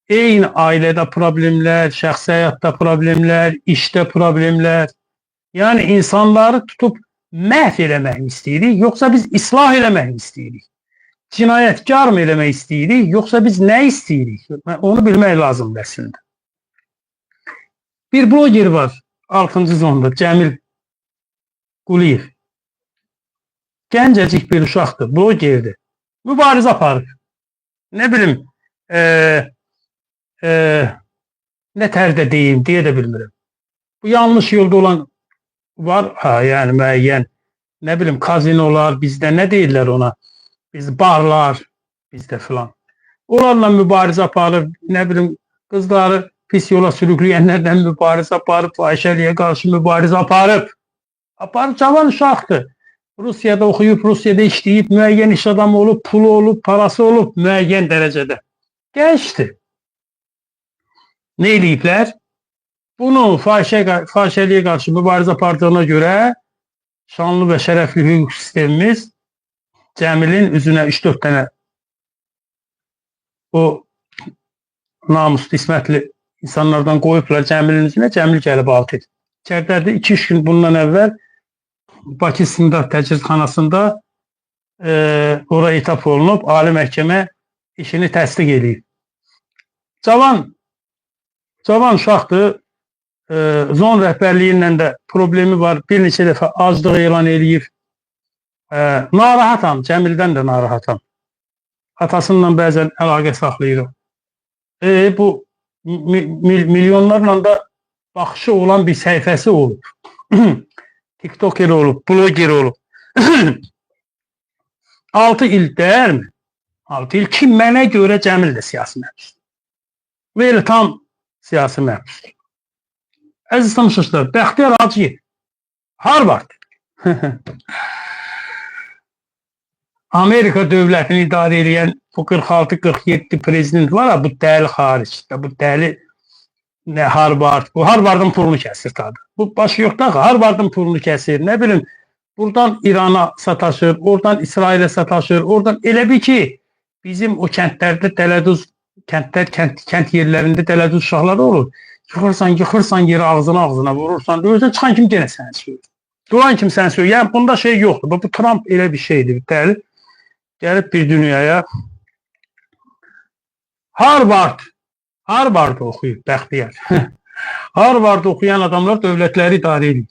Eyni ailədə problemlər, şəxsi həyatda problemlər, işdə problemlər. Yəni insanları tutub məhv eləmək istəyirik, yoxsa biz islah eləmək istəyirik? Cinayətkar mı eləmək istəyirik, yoxsa biz nə istəyirik? Onu bilmək lazımdır əslində. Bir bloger var 6-cı zonda, Cəmil Quliyev. Gəncəcik bir uşaqdır, blogerdir. Mübarizə aparır. Nə bilim, nə tərdə deyim, deyə də bilmirəm. Bu yanlış yolda olan var, yəni müəyyən ne bileyim kazinolar, bizdə nə deyirlər ona? Biz barlar, bizdə filan. Onlarla mübarizə aparır, nə bilim qızları pis yola sürükləyənlərdən mübarizə aparıb, fahişəliyə qarşı mübarizə aparıb. Aparıb cavan uşaqdır. Rusiyada oxuyub, Rusiyada işləyib, müəyyən iş adamı olub, pulu olub, parası olub müəyyən dərəcədə. Gəncdir. Ne eləyiblər? Bunu fahişəliyə qarşı mübarizə apardığına görə şanlı və şərəfli hüquq sistemimiz Cəmilin üzünə 3-4 dənə o namuslu, ismətli insanlardan qoyublar Cəmilin üzünə, Cəmil gəlib alt edib. İçəridədir 2-3 gün bundan əvvəl Bakı İstintaq Təcridxanasında oraya itaf olunub, ali məhkəmə işini təsdiq edib. Cavan uşaqdır, zon rəhbərliyindən də problemi var, bir neçə dəfə aclıq elan edib. Narahatam, Cəmildən də narahatam. Atasından bəzən əlaqə saxlayırıq. Bu milyonlarla da baxışı olan bir səhifəsi olub. TikToker olub, bloger olub. 6 il dəyər mi? 6 il ki, mənə görə Cəmil də siyasi məhbus. Belə tam siyasi məhbus. Əziz tanışlar, Bəxtiyar Hacıyev, Harvard. Amerika dövlətini idarə edən bu 46-47 prezident var, bu dəli xaricdə, bu dəli Harvard, bu Harvardın pulunu kəsir tadı. Bu başı yox da, Harvardın pulunu kəsir, nə bilim, buradan İrana sataşır, oradan İsrailə sataşır, oradan elə bir ki, bizim o kəndlərdə dələduz, kənd yerlərində dələduz uşaqları olur. Yıxırsan yeri ağzına vurursan, özdən çıxan kim genə səni söylüyor. Duran kim səni söylüyor. Yəni bunda şey yoxdur. Bu Trump elə bir şeydir, bir dəli. Gəlib bir dünyaya Harvard oxuyub Bəxtiyar. Harvard oxuyan adamlar dövlətləri idarə edir.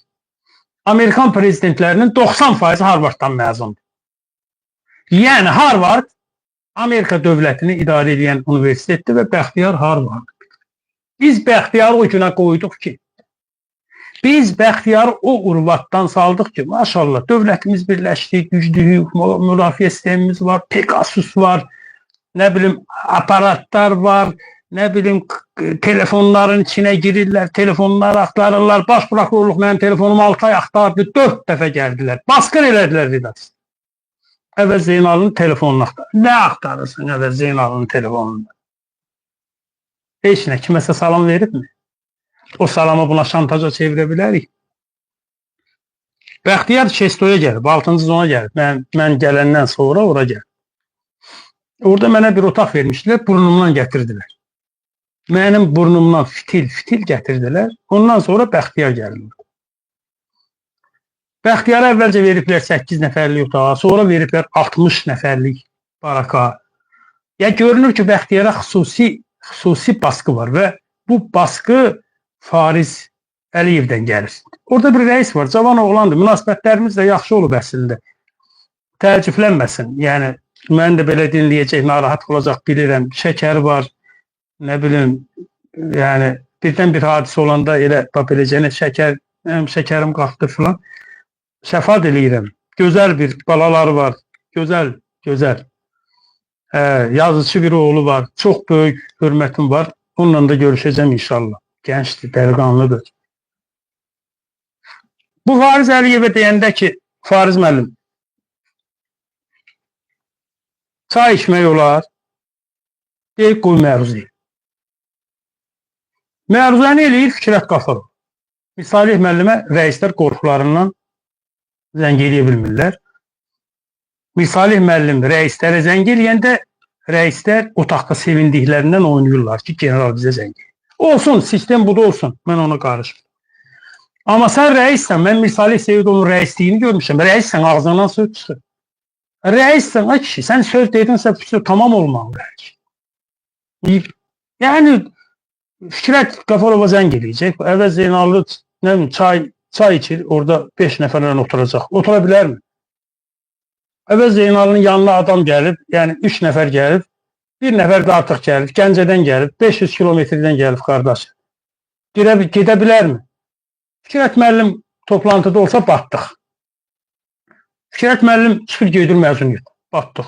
Amerikan prezidentlərinin 90% Harvarddan məzundur. Yəni Harvard Amerika dövlətini idarə edən universitetdir və Bəxtiyar Harvard. Biz Bəxtiyarı o günə qoyduq ki, biz Bəxtiyarı o urvatdan saldıq ki, maşallah, dövlətimiz birləşdi, güclü müdafiə sistemimiz var, Pegasus var, nə bilim, aparatlar var, nə bilim, telefonların içinə girirlər, telefonları axtarırlar, baş prokurorluq mənim telefonumu 6 ay axtardı, 4 dəfə gəldilər, baskın elədilər redaksiya. Əvəz Zeynalının telefonunu axtarır. Nə axtarırsan Əvəz Zeynalının telefonunda? Heç nə, kiməsə salam veribmi? O salamı buna şantaja çevirə bilərik. Bəxtiyar Şestoya gəlib, 6-cı zona gəlib. Mən gələndən sonra ora gəlib. Orada mənə bir otaq vermişdilər, burnumdan gətirdilər. Mənim burnumdan fitil gətirdilər. Ondan sonra Bəxtiyar gəlib. Bəxtiyara əvvəlcə veriblər 8 nəfərlik otağa, sonra veriblər 60 nəfərlik baraka. Ya görünür ki, Bəxtiyara xüsusi baskı var və bu baskı Fariz Əliyevdən gəlir. Orada bir rəis var, cavan oğlandır, münasibətlərimiz də yaxşı olub əslində. Təəccüblənməsin, yəni mən də belə dinləyəcək, narahat olacaq bilirəm, şəkəri var, nə bilim, yəni birdən bir hadisə olanda elə beləcənə şəkərim qalxdı filan, şəfaat eləyirəm. Gözəl bir balaları var, gözəl. Yazıcı bir oğlu var, çox böyük hörmətim var, onunla da görüşəcəm inşallah. Gəncdir, dəliqanlıdır. Bu Fariz Əliyevə deyəndə ki, Fariz müəllim, çay içmək olar, deyib qoy məruzayı. Məruzanı eləyir Fikrət Qafarov. Salih müəllimə rəislər qorxularından zəng eləyə bilmirlər. Salih müəllim rəislərə zəng eləyəndə rəislər otaqda sevindiklərindən oynayırlar ki, general bizə zəng eləyir. Olsun, sistem bu da olsun, mən ona qarışım. Amma sən rəissən, mən Salih Seyidovun rəisliyini görmüşəm, rəissən, ağzından söz çıxır. Rəissən, ay kişi, sən söz dedinsə, tamam olmalı. Yəni, Fikrət Qafarova zəng eləyəcək, Əvəz Zeynallı çay içir, orada 5 nəfərlə oturacaq. Otura bilərmi? Əvəz Zeynalının yanına adam gəlib, yəni 3 nəfər gəlib, 1 nəfər də artıq gəlib, Gəncədən gəlib, 500 kilometrdən gəlib qardaş. Gedə bilərmi? Fikrət müəllim toplantıda olsa batdıq. Fikrət müəllim çıxır gedir məzuniyyət. Batdıq.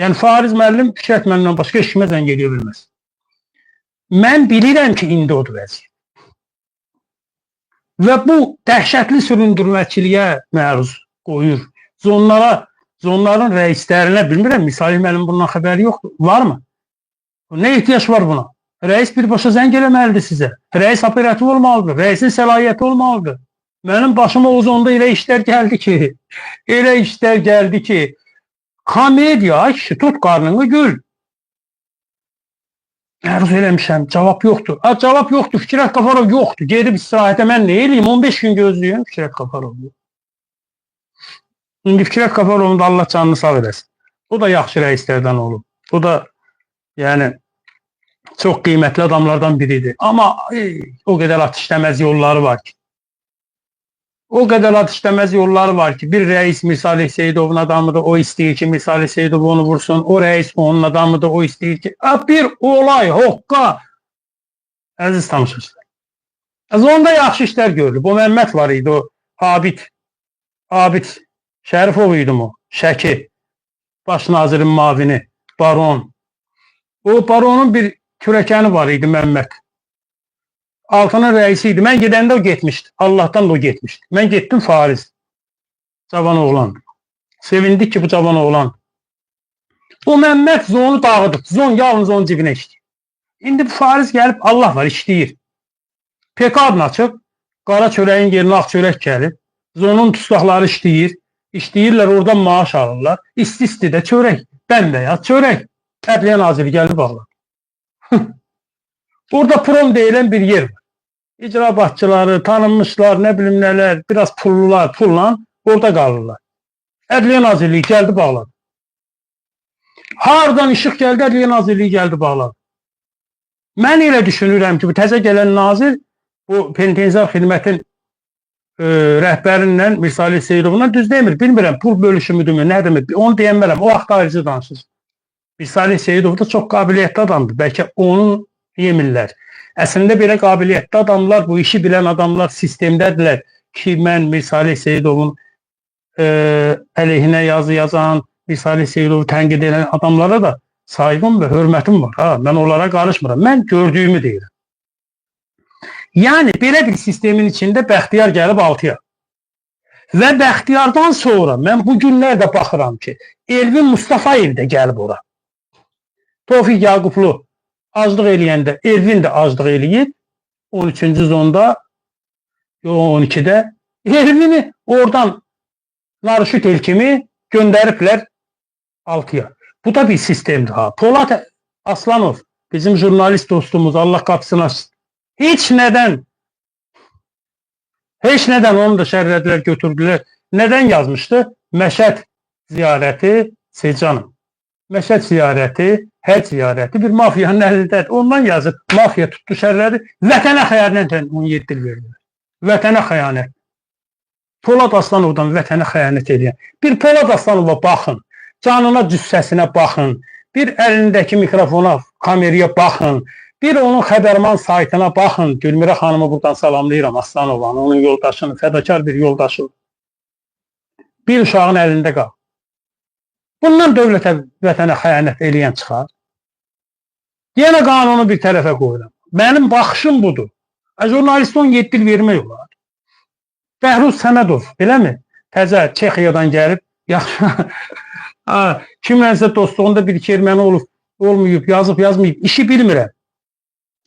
Yəni Fariz müəllim Fikrət müəllimdən başqa heç kimə zəng edə bilməz. Mən bilirəm ki, indi odur vəziyyət. Və bu dəhşətli süründürməkçiliyə məruz qoyur. Zonların rəislərinə bilmirəm, Salih müəllim bundan xəbəri yoxdur. Varmı? Nə ehtiyac var buna? Rəis birbaşa zəng eləməlidir sizə. Rəis operativ olmalıdır. Rəisin səlahiyyəti olmalıdır. Mənim başıma o zonda elə işlər gəldi ki, komediya, kişi tut qarnını gül. Ərz eləmişəm, cavab yoxdur. Cavab yoxdur, Fikrət Qafarov yoxdur. Gedib istirahətə mən nə eləyim? 15 gün gözləyim Fikrət Qafarov. İndi Fikrət Qafarovun da Allah canını sağ eləsin. O da yaxşı rəislərdən olub. O da yəni çox qiymətli adamlardan biridir. Amma o qədər atışləməz yolları var ki. Bir rəis Mirsalih Seyidovun adamıdır, o istəyir ki, Mirsalih Seyidov onu vursun. O rəis onun adamıdır, o istəyir ki, bir olay, hoqqa. Əziz tanışırsınız. Onda yaxşı işlər görülür. O Məmməd var idi, o Abid Şərifov idi o, Şəki, baş nazirin mavini, baron. O baronun bir kürəkəni var idi, Məmməd. Altının rəisi idi. Mən gedəndə o getmişdi. Allahdan da o getmişdi. Mən getdim Fariz. Cavan oğlan. Sevindik ki, bu cavan oğlan. O Məmməd zonu dağıdıb. Zon yalnız onun cibinə işləyir. İndi bu Fariz gəlib, Allah var, işləyir. PK adını açıb, qara çörəyin yerinə ağ çörək gəlib. Zonun tustaqları işləyir. İşləyirlər, oradan maaş alırlar. İsti-isti də çörək. Bəmbəyaz çörək. Ədliyyə naziri gəlib bağlar. Orada prom deyilən bir yer var. İcrabatçıları, tanınmışlar, nə bilim nələr, biraz pullular, pulla orada qalırlar. Ədliyyə Nazirliyi gəldi bağladı. Hardan işıq gəldi, Ədliyyə Nazirliyi gəldi bağladı. Mən elə düşünürəm ki, bu təzə gələn nazir, bu penitensiar xidmətin rəhbərindən, Mirsalih Seyidovundan düz demir. Bilmirəm, pul bölüşümüdür mü, nədir mi? Onu deyənmərəm, o axtarıcı danışır. Mirsalih Seyidov da çox qabiliyyətli adamdır. Bəlkə onu yemirlər. Əslində belə qabiliyyətli adamlar, bu işi bilən adamlar sistemdədirlər ki, mən Mirsalih Seyidovun əleyhinə yazı yazan, Mirsalih Seyidovu tənqid edən adamlara da saygım və hörmətim var. Mən onlara qarışmıram. Mən gördüyümü deyirəm. Yəni, belə bir sistemin içində Bəxtiyar gəlib 6-ya. Və Bəxtiyardan sonra mən bu günlər də baxıram ki, Elvin Mustafayev də gəlib ora. Tofiq Yaqublu aclıq eləyəndə Elvin də aclıq eləyib 13-cü zonda 12-də Elvini oradan Narışütel kimi göndəriblər 6-ya. Bu da bir sistemdir. Polat Aslanov, bizim jurnalist dostumuz, Allah qapısını açsın. Heç nədən onu da şərrədilər, götürdülər. Nədən yazmışdı? Məşəd ziyarəti Secanım. Məşəd ziyarəti, həc ziyarəti bir mafiyanın əlindədir. Ondan yazıb, mafiya tutdu şərrədi. Vətənə xəyanətlə 17 il verdiler. Vətənə xəyanət. Polad Aslanovdan vətənə xəyanət edən. Bir Polad Aslanova baxın, canına, cüssəsinə baxın, bir əlindəki mikrofona, kameraya baxın, bir onun Xəbərman saytına baxın. Gülmirə xanımı buradan salamlayıram, Aslanovanı, onun yoldaşını, fədakar bir yoldaşı. Bir uşağın əlində qal. Bundan dövlətə, vətənə xəyanət eləyən çıxar. Yenə qanunu bir tərəfə qoyuram. Mənim baxışım budur. Jurnalist 17 il vermək olar. Bəhruz Səmədov, beləmi? Təzə Çexiyadan gəlib, yaxşı. Kimlənsə dostluğunda bir-iki erməni olub, olmayıb, yazıb, yazmayıb, işi bilmirəm.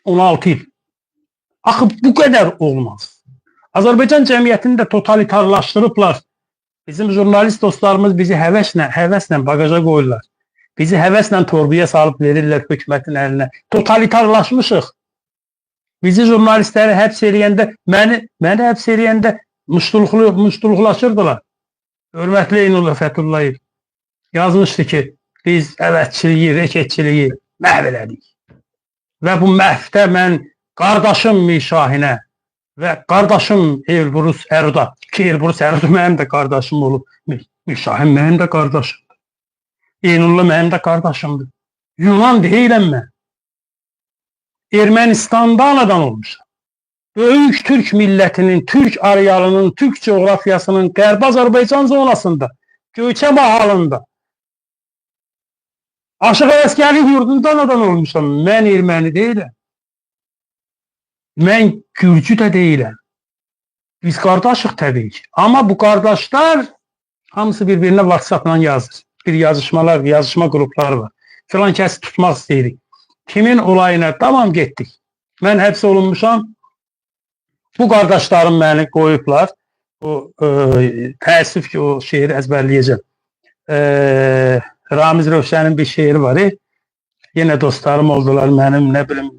16 il. Axı bu qədər olmaz. Azərbaycan cəmiyyətini də totalitarlaşdırıblar. Bizim jurnalist dostlarımız bizi həvəslə bagaja qoyurlar. Bizi həvəslə torbaya salıb verirlər hökumətin əlinə. Totalitarlaşmışıq. Bizi jurnalistləri həbs eləyəndə, məni həbs eləyəndə muştuluqlaşırdılar. Hörmətli Eynullah Fəthullayev yazmışdı ki, biz əvətçiliyi, reketçiliyi məhv elədik. Və bu məhvdə mən qardaşım Mişahinə və qardaşım Elbrus Əruda, ki Elbrus Əruda mənim də qardaşım olub, Mişahin mənim də qardaşımdır, Eynullah mənim də qardaşımdır. Yunan deyiləm mən. Ermənistanda anadan olmuşam. Böyük Türk millətinin, Türk arealının, Türk coğrafiyasının Qərb Azərbaycan zonasında Göyçə mahalında. Aşıq Ələsgərin yurdundan adam olmuşam. Mən erməni deyiləm. Mən gürcü də deyiləm. Biz qardaşıq təbii ki. Amma bu qardaşlar hamısı bir-birinə WhatsApp-la yazır. Bir yazışma qrupları var. Filan kəsi tutmaq istəyirik. Kimin olayına tamam getdik. Mən həbs olunmuşam. Bu qardaşlarım məni qoyublar. Təəssüf ki, o şeiri əzbərləyəcəm. Ramiz Rövşənin bir şeiri var. Yenə dostlarım oldular mənim, nə bilim,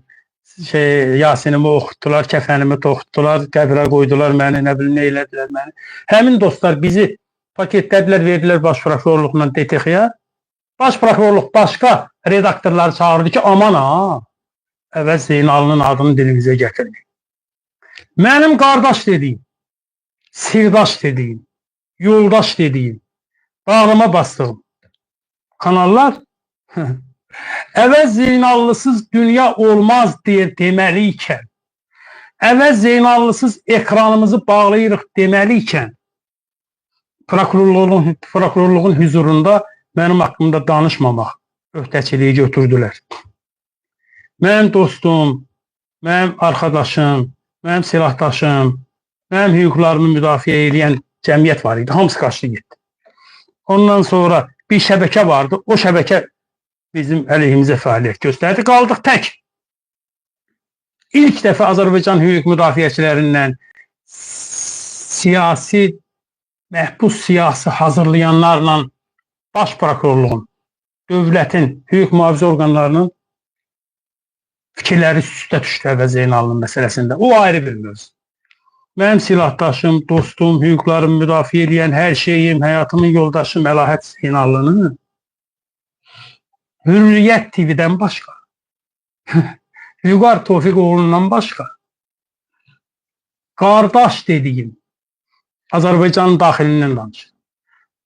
Yasinimi oxutdular, kəfənimi toxutdular, qəbrə qoydular məni, nə bilim, nə elədilər məni. Həmin dostlar bizi paketlədilər, verdilər baş prokurorluqla DTX-yə. Baş prokurorluq başqa redaktorları çağırdı ki, aman ha, əvvəz Zeynalının adını dilimizə gətirdik. Mənim qardaş dediyim, sirdaş dediyim, yoldaş dediyim, bağrıma bastığım kanallar əvvəz Zeynallısız dünya olmaz deyə deməliyikən, əvvəz Zeynallısız ekranımızı bağlayırıq deməliyikən, prokurorluğun huzurunda mənim haqqımda danışmamaq öhdəçiliyi götürdülər. Mənim dostum, mənim arkadaşım, mənim silahdaşım, mənim hüquqlarımı müdafiə edən cəmiyyət var idi. Hamısı qaçdı getdi. Ondan sonra bir şəbəkə vardı. O şəbəkə bizim əleyhimizə fəaliyyət göstərdi. Qaldıq tək. İlk dəfə Azərbaycan hüquq müdafiəçilərindən siyasi, məhbus siyasi hazırlayanlarla baş prokurorluğun, dövlətin, hüquq mühafizə orqanlarının fikirləri üstə düşdü əvvəz Zeynalının məsələsində. O ayrı bir mövzu. Mənim silahdaşım, dostum, hüquqlarımı müdafiə edən hər şeyim, həyatımın yoldaşı Məlahət Zeynallının Hürriyyət TV-dən başqa, Vüqar Tofiq oğlundan başqa, qardaş dediyim Azərbaycanın daxilindən danışır.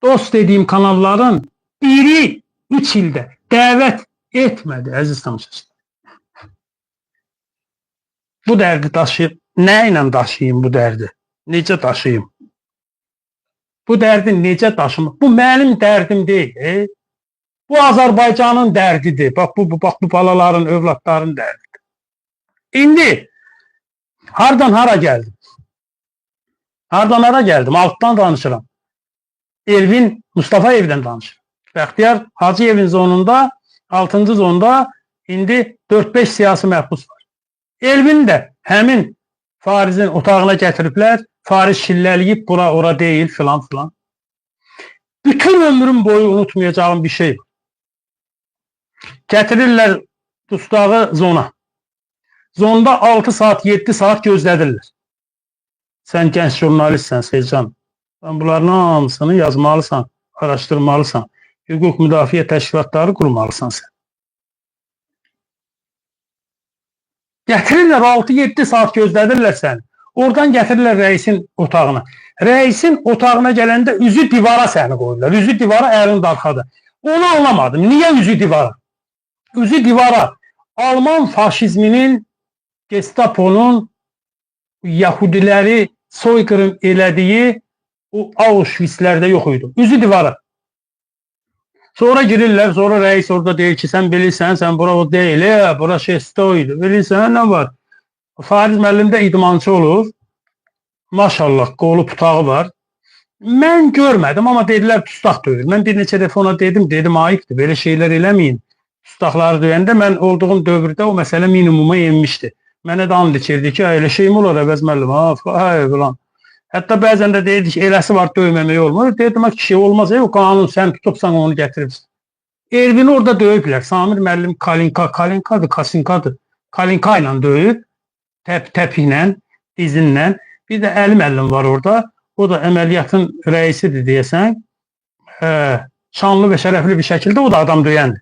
Dost dediyim kanalların biri 3 ildə dəvət etmədi, əziz tamaşaçılar. Bu dərdi daşıyıb, nə ilə daşıyım bu dərdi? Necə daşıyım? Bu dərdi necə daşımaq? Bu mənim dərdim deyil. Bu Azərbaycanın dərdidir. Bax bu balaların, övladların dərdidir. İndi hardan hara gəldim? Hardan hara gəldim? Altdan danışıram. Elvin Mustafayevdən danışıram. Bəxtiyar Hacıyevin zonunda, 6-cı zonda indi 4-5 siyasi məhbus var. Elvin də həmin Farizin otağına gətiriblər. Fariz şilləliyib, bura ora deyil, filan filan. Bütün ömrüm boyu unutmayacağım bir şey var. Gətirirlər dustağı zona. Zonda 6 saat, 7 saat gözlədirlər. Sən gənc jurnalistsən Seycan. Sən bunların hamısını yazmalısan, araşdırmalısan. Hüquq müdafiə təşkilatları qurmalısan sən. Gətirirlər 6-7 saat gözlədirlər səni. Oradan gətirirlər rəisin otağına. Rəisin otağına gələndə üzü divara səni qoyurlar. Üzü divara, əlin arxada. Onu anlamadım. Niyə üzü divara? Üzü divara Alman faşizminin, Gestapo'nun Yahudiləri soyqırım elədiyi o Auschwitzlərdə yox idi. Üzü divara. Sonra girirlər, sonra rəis orada deyir ki, sən bilirsən, sən bura o deyil, bura şesto idi. Bilirsən, nə var? Fariz müəllim də idmançı olur. Maşallah, qolu putağı var. Mən görmədim, amma dedilər tustaq döyür. Mən bir neçə dəfə ona dedim ayıbdır, belə şeylər eləməyin. Tustaqları döyəndə mən olduğum dövrdə o məsələ minimuma enmişdi. Mənə də and içirdi ki, elə şey mi olur əvəz müəllim? Falan. Hətta bəzən də deyirdi ki, eləsi var, döyməmək olmur. Dedim ki, şey olmaz, o qanun sən tutubsan onu gətiribsən. Elvini orada döyüblər. Samir müəllim Kalinkadır. Kalinka ilə döyüb, təpiklə, dizinlə. Bir də Əli müəllim var orada. O da əməliyyatın rəisidir deyəsən. Şanlı və şərəfli bir şəkildə o da adam döyəndir.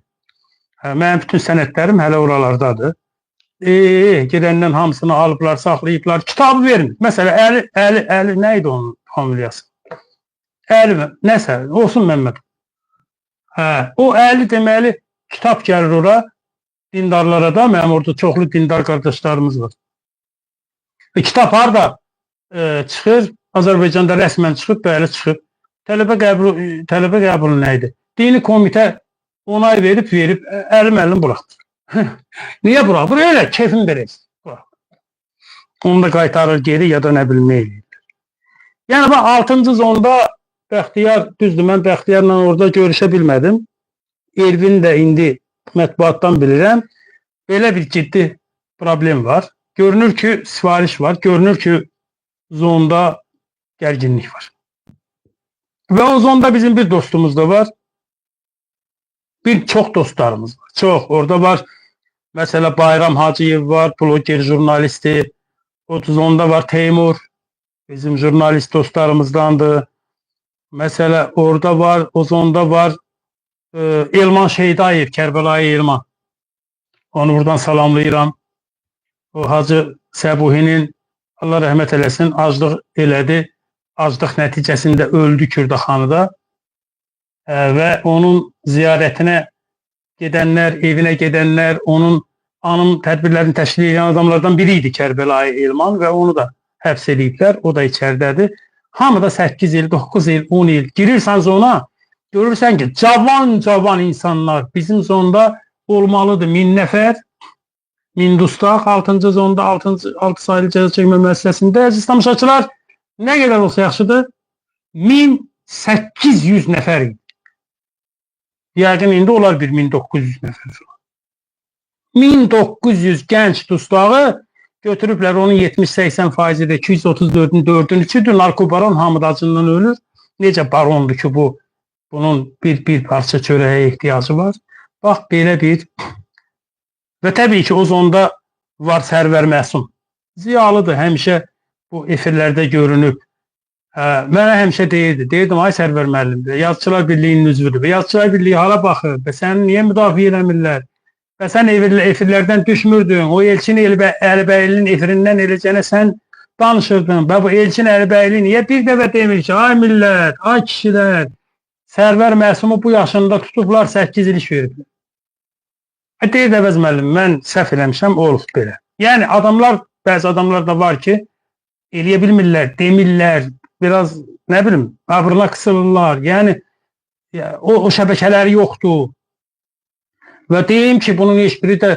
Mənim bütün sənədlərim hələ oralardadır. Gedəndən hamısını alıblar, saxlayıblar. Kitabı verin. Məsələ, Əli nə idi onun familiyası? Əli, nəsə, olsun Məmməd. O Əli deməli, kitab gəlir ora, dindarlara da, mənim orada çoxlu dindar qardaşlarımız var. Kitab harada çıxır? Azərbaycanda rəsmən çıxıb, bəli çıxıb. tələbə qəbulu nə idi? Dini komitə onay verib əlim buraxdı. Niyə buraxır? Elə keyfin verəcək. Onu da qaytarır geri ya da nə bilim nə edir. Yəni bax 6-cı zonda Bəxtiyar, düzdür, mən Bəxtiyarla orada görüşə bilmədim. Elvin də indi mətbuatdan bilirəm. Belə bir ciddi problem var. Görünür ki, sifariş var. Görünür ki, zonda gərginlik var. Və o zonda bizim bir dostumuz da var. Çox dostlarımız var. Çox. Orada var. Mesela Bayram Hacıyev var. Bloger, jurnalisti. O zonda var Teymur. Bizim jurnalist dostlarımızdandır. Mesela orada var. O zonda var. Elman Şeydayev. Kərbəlayı Elman. Onu buradan salamlayıram. O Hacı Səbuhinin Allah rəhmət eləsin aclıq elədi. Aclıq nəticəsində öldü Kürdəxanıda. Və onun ziyarətinə gedənlər, evinə gedənlər, onun anım tədbirlərini təşkil edən adamlardan biri idi Kərbəlayı Elman və onu da həbs ediblər. O da içəridədir. Hamı da 8 il, 9 il, 10 il girirsən zona, görürsən ki, cavan insanlar bizim zonda olmalıdır. 1000 nəfər, 1000 dustaq, 6-cı zonda, 6 sayılı cəza çəkmə müəssisəsində. Əziz tamaşaçılar, nə qədər olsa yaxşıdır? 1800 nəfər idi. Yəqin indi olar bir 1900 nəfər. 1900 gənc dustağı götürüblər, onun 70-80% də 234-ün 4-3-üdür. Narkobaron hamıdacından ölür. Necə barondur ki bu? Bunun bir parça çörəyə ehtiyacı var. Bax, belə bir. Və təbii ki, o zonda var Sərvər Məsum. Ziyalıdır, həmişə bu efirlərdə görünüb. Mənə həmişə deyirdim, ay Sərvər müəllim, Yazıçılar Birliyinin üzvüdür. Yazıçılar Birliyi hala baxır, səni niyə müdafiə eləmirlər? Və sən efirlərdən düşmürdün, o Elçin Əlibəylinin efirindən eləcənə sən danışırdın. Və bu Elçin Əlibəyli niyə bir dəfə demir ki, ay millət, ay kişilər, Sərvər Məsumu bu yaşında tutublar, 8 il iş veriblər. Deyir Əvəz müəllim, mən səhv eləmişəm, olub belə. Yəni adamlar, bəzi adamlar da var ki, eləyə bilmirlər, demirlər, biraz nə bilim, abrına qısılırlar. Yəni o şəbəkələri yoxdur. Və deyim ki, bunun heç biri də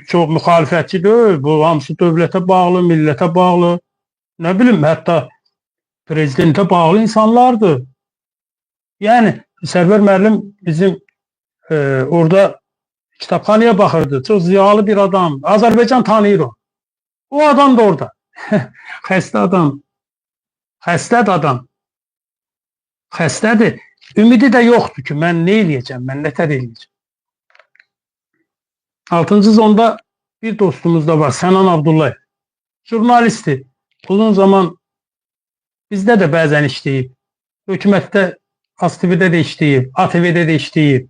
çox müxalifətçi deyil. Bu hamısı dövlətə bağlı, millətə bağlı. Nə bilim, hətta prezidentə bağlı insanlardır. Yəni Sərvər müəllim bizim orada kitabxanaya baxırdı. Çox ziyalı bir adam. Azərbaycan tanıyır o. O adam da orada. Xəstə adam. Xəstədir adam. Xəstədir. Ümidi də yoxdur ki, mən nə eləyəcəm, mən nətər eləyəcəm. 6-cı zonda bir dostumuz da var, Sənan Abdullayev. Jurnalisti. Uzun zaman bizdə də bəzən işləyib. Hökumətdə, ASTV-də də işləyib, ATV-də də işləyib.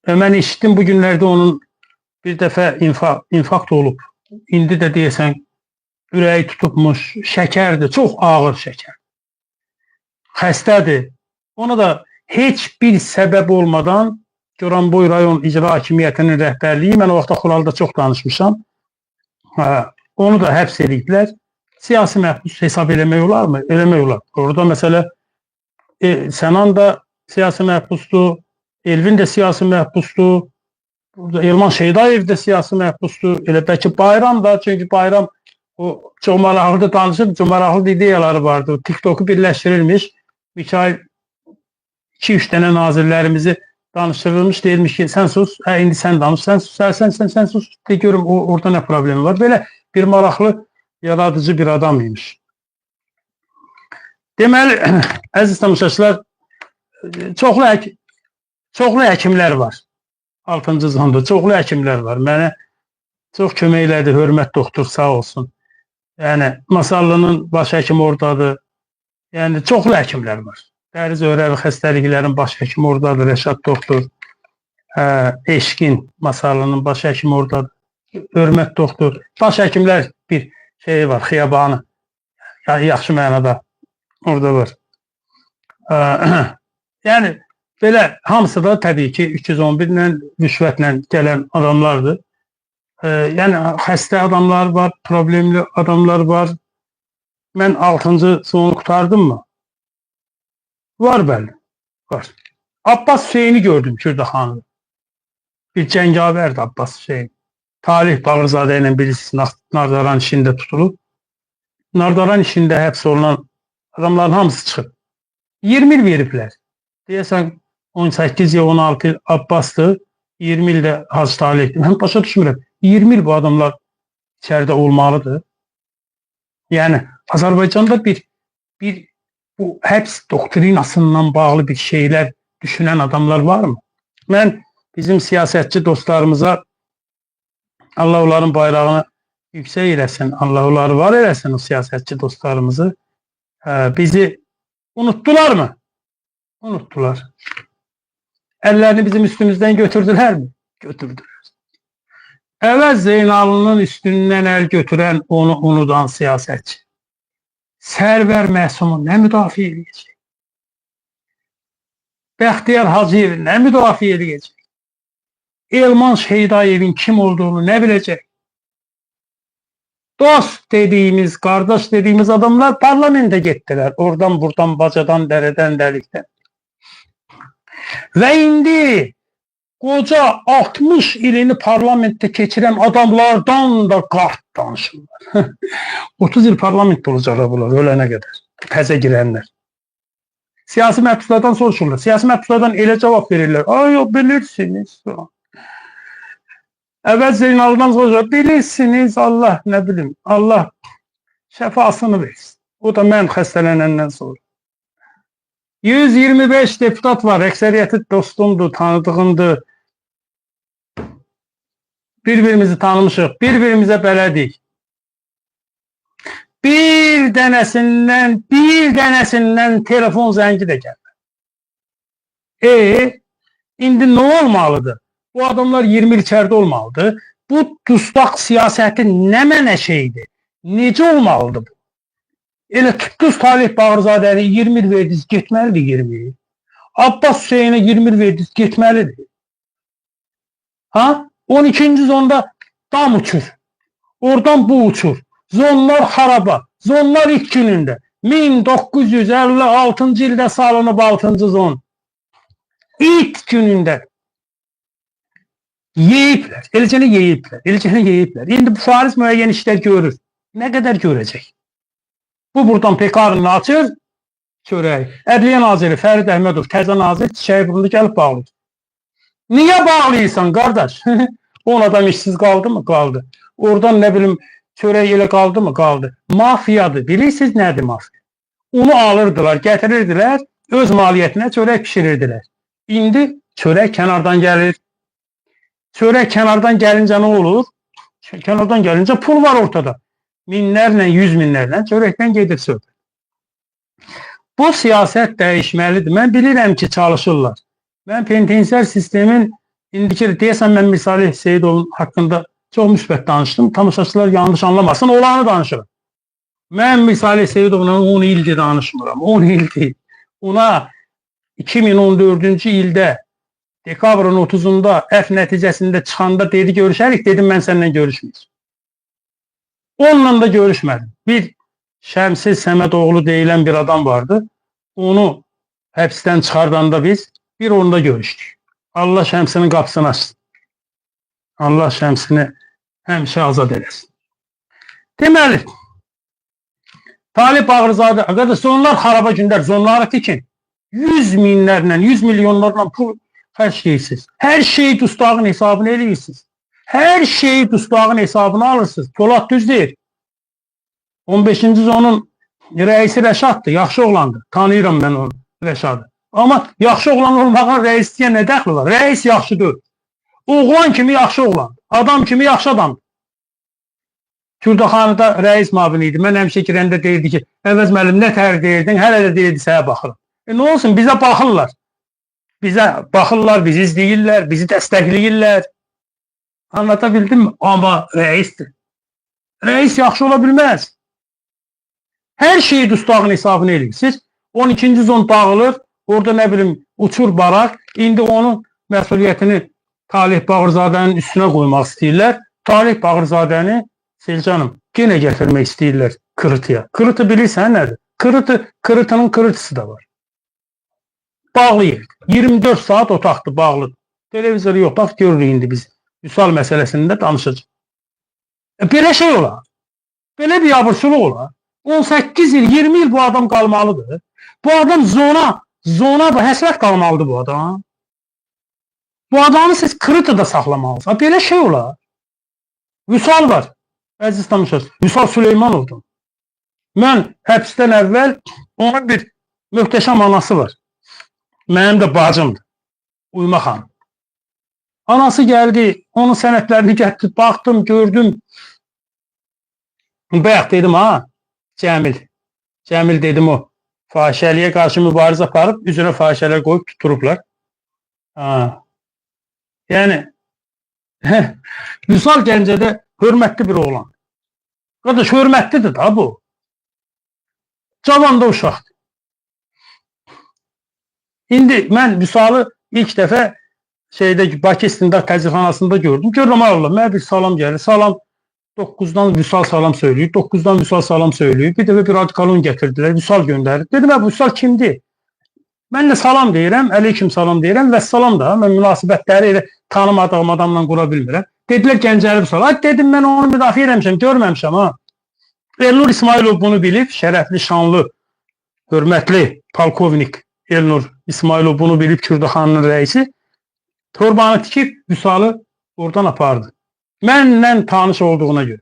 Mən eşitdim bu günlərdə onun bir dəfə infarkt olub. İndi də deyəsən ürəyi tutubmuş, şəkərdir, çox ağır şəkər. Xəstədir. Ona da heç bir səbəb olmadan Goranboy rayon icra hakimiyyətinin rəhbərliyi, mən o vaxtda Xuralıda çox danışmışam. Onu da həbs ediblər. Siyasi məhbus hesab eləmək olar mı? Eləmək olar. Orada məsələ Sənan da siyasi məhbusdur, Elvin də siyasi məhbusdur, Elman Şeydayev də siyasi məhbusdur. Elə bəlkə Bayram da, çünki Bayram o çox maraqlı danışır, çox maraqlı ideyaları vardı. TikTok'u birləşdirilmiş, Mikail 2-3 dənə nazirlərimizi danışdırılmış, deyilmiş ki, sən sus, indi sən danış, sən sus, de görüm orada nə problemi var. Belə bir maraqlı, yaradıcı bir adam imiş. Deməli, əziz tamaşaçılar, çoxlu həkimlər var. 6-cı zonda çoxlu həkimlər var. Mənə çox kömək elədi, hörmət doktor, sağ olsun. Yəni, Masallının baş həkimi oradadır. Yəni, çoxlu həkimlər var. Dəri zöhrəvi xəstəliklərin baş həkimi oradadır, Rəşad doktor. Eşqin Masallının baş həkimi oradadır. Hörmət doktor. Baş həkimlər bir şey var, xiyabanı. Yaxşı mənada orada var. Yəni, belə hamısı da təbii ki 311-lə, rüşvətlə gələn adamlardır. Yəni, xəstə adamlar var, problemli adamlar var. Mən 6-cı zonu qutardım mı? Var bəli, var. Abbas Hüseyni gördüm Kürdəxanlı. Bir cəngavərdir Abbas Hüseyni. Talih Bağırzadə ilə birisi Nardaran işində tutulub. Nardaran işində həbs olunan adamların hamısı çıxıb. 20 il veriblər. Deyəsən 18 ya 16 il Abbasdır, 20 il də Hacı Talihdir. Mən başa düşmürəm. 20 il bu adamlar içəridə olmalıdır. Yəni Azərbaycanda bir bu həbs doktrinasından bağlı bir şeylər düşünən adamlar varmı? Mən bizim siyasətçi dostlarımıza Allah onların bayrağını yüksək eləsin, Allah onları var eləsin o siyasətçi dostlarımızı. Bizi unuttular mı? Unuttular. Əllərini bizim üstümüzdən götürdülər mi? Götürdülər. Əvəz Zeynalının üstündən əl götürən, onu unudan siyasətçi. Sərvər Məsumu nə müdafiə edəcək? Bəxtiyar Hacıyev nə müdafiə edəcək? Elman Şeydayevin kim olduğunu nə biləcək? Dost dediğimiz, kardeş dediğimiz adamlar parlamente gittiler. Oradan buradan, bacadan, dereden, delikten. Ve indi koca 60 ilini parlamente geçiren adamlardan da kart danışırlar. 30 yıl parlament olacaklar bunlar ölene kadar. Təzə girenler. Siyasi məhbuslardan soruşurlar. Siyasi məhbuslardan elə cevap verirler. Ay o bilirsiniz. Əvvəl Zeynal'dan soruşurlar. Bilirsiniz Allah ne bileyim. Allah şəfasını versin. O da mən xəstələnəndən sonra. 125 deputat var. Əksəriyyəti dostumdur, tanıdığımdır. Bir-birimizi tanımışıq. Bir-birimizə bələdik. Bir dənəsindən telefon zəngi də gəldi. İndi nə olmalıdır? Bu adamlar 20 il içərdə olmalıdır. Bu dustaq siyasəti nə mənə şeydir? Necə olmalıdır bu? Elə tutduz Talih Bağırzadəni 20 il verdiniz, getməlidir 20 il. Abbas Hüseynə 20 il verdiniz, getməlidir. 12-ci zonda dam uçur. Oradan bu uçur. Zonlar haraba. Zonlar ilk günündə. 1956-cı ildə salınıb 6-cı zon. İlk günündə. Yeyiblər. Eləcəni yeyiblər. İndi bu fariz müəyyən işlər görür. Nə qədər görəcək? Bu buradan pekarını açır, çörək. Ədliyyə Naziri Fərid Əhmədov, təzə nazir çiçəyi burunda gəlib bağlayır. Niyə bağlayırsan qardaş? 10 adam işsiz qaldı mı? Qaldı. Oradan nə bilim çörək elə qaldı mı? Qaldı. Mafiyadır. Bilirsiniz nədir mafiya? Onu alırdılar, gətirirdilər, öz maliyyətinə çörək pişirirdilər. İndi çörək kənardan gəlir. Çörək kənardan gəlincə nə olur? Kənardan gəlincə pul var ortada. Minlərlə, 100 minlərlə çörəkdən gedir söhbət. Bu siyasət dəyişməlidir. Mən bilirəm ki, çalışırlar. Mən penitensiar sistemin indiki deyəsən mən Mirsalih Seyidovun haqqında çox müsbət danışdım. Tamaşaçılar yanlış anlamasın, olanı danışırım. Mən Mirsalih Seyidovla 10 ildir danışmıram. 10 ildir. Ona 2014-cü ildə dekabrın 30-unda F nəticəsində çıxanda dedi görüşərik. Dedim mən səninlə görüşməyəcəm. Onunla da görüşmədim. Bir Şəmsi Səmədoğlu deyilən bir adam vardı. Onu həbsdən çıxardanda biz bir onda görüşdük. Allah Şəmsinin qapısını açsın. Allah Şəmsini həmişə azad eləsin. Deməli, Talih Bağırzadə, arkadaş zonlar haraba gündər, zonları tikin. 100 minlərlə, 100 milyonlarla pul xərcləyirsiniz. Hər şeyi dustağın hesabını eləyirsiniz. Hər şeyi dustağın hesabını alırsınız. Polat düz deyir. 15-ci zonun rəisi Rəşaddır, yaxşı oğlandır. Tanıyıram mən onu, Rəşadı. Amma yaxşı oğlan olmağa rəisliyə nə dəxli var? Rəis yaxşıdır. Oğlan kimi yaxşı oğlan. Adam kimi yaxşı adam. Kürdəxanıda rəis mabini idi. Mən həmişə girəndə deyirdi ki, Əvəz müəllim nə təhər deyirdin? Hələ də deyirdi sənə baxırım. Nə olsun? Bizə baxırlar. Bizə baxırlar, bizi izləyirlər, bizi dəstəkləyirlər. Anlatabildim mi? Amma rəisdir. Rəis yaxşı ola bilməz. Hər şeyi dustağın hesabını eləyirsiniz. 12-ci zon dağılır. Orada nə bilim uçur barak. İndi onun məsuliyyətini Talih Bağırzadənin üstünə qoymaq istəyirlər. Talih Bağırzadəni Selcanım yenə gətirmək istəyirlər Kırıtıya. Kırıtı bilirsən nədir? Kırıtının kırıtısı da var. Bağlı yer. 24 saat otaqdır, bağlı. Televizoru yox, bax görürük indi biz. Vüsal məsələsində danışacaq. Belə şey olar. Belə bir abırsılıq olar. 18 il, 20 il bu adam qalmalıdır. Bu adam zona həsrət qalmalıdır bu adam. Bu adamı siz Kırıtıda saxlamalısınız. Belə şey olar. Vüsal var. Əziz tanışlar. Vüsal Süleymanovdur. Mən həbsdən əvvəl onun bir möhtəşəm anası var. Mənim də bacımdır. Uyma xanım. Anası gəldi, onun sənədlərini gətirdi, baxdım, gördüm. Bayaq dedim ha, Cəmil dedim o. Fahişəliyə qarşı mübarizə aparıb, üzünə fahişələr qoyub tuturublar. Yəni, Vüsal Gəncədə hörmətli bir oğlan. Qardaş, hörmətlidir da bu. Cavanda uşaqdır. İndi mən Vüsalı ilk dəfə Bakı İstintaq Təcridxanasında gördüm. Görürüm Allah, mənə bir salam gəlir. Salam 9-dan Vüsal salam söylüyor. 9-dan Vüsal salam söylüyor. Bir dəfə bir radikalon gətirdilər. Vüsal göndərir. Dedim, Vüsal kimdir? Mən də salam deyirəm, aleyküm salam deyirəm və salam da. Mən münasibətləri elə tanımadığım adamla qura bilmirəm. Dedilər Gəncəli Vüsal. Dedim, mən onu müdafiə eləmişəm, görməmişəm ha. Elnur İsmailov bunu bilib, şərəfli, şanlı, hörmətli polkovnik Elnur İsmailov bunu bilib, Kürdaxanın rəisi. Torbanı tikib Vüsalı oradan apardı. Mənlə tanış olduğuna görə.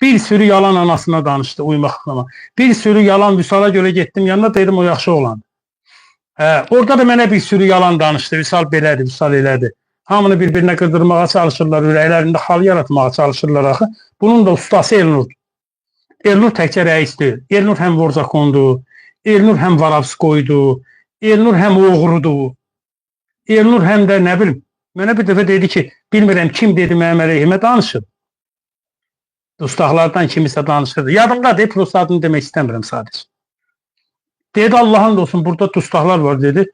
Bir sürü yalan anasına danışdı, uymaq. Bir sürü yalan Vüsala görə getdim yanına, dedim o yaxşı olandı. Orada da mənə bir sürü yalan danışdı. Vüsal belədir, Vüsal elədir. Hamını bir-birinə qırdırmağa çalışırlar, ürəklərində hal yaratmağa çalışırlar axı. Bunun da ustası Elnurdur. Elnur təkcə rəisdir. Elnur həm Vorzakondur, Elnur həm Varavskoydur, Elnur həm oğrudur. Elnur həm də nə bilim, mənə bir dəfə dedi ki, bilmirəm kim dedi mənim əleyhimə danışır. Dustaqlardan kimisə danışırdı. Yadımda deyib, prostatını demək istəmirəm sadəcə. Dedi, Allah'ın olsun, burada dustaqlar var, dedi.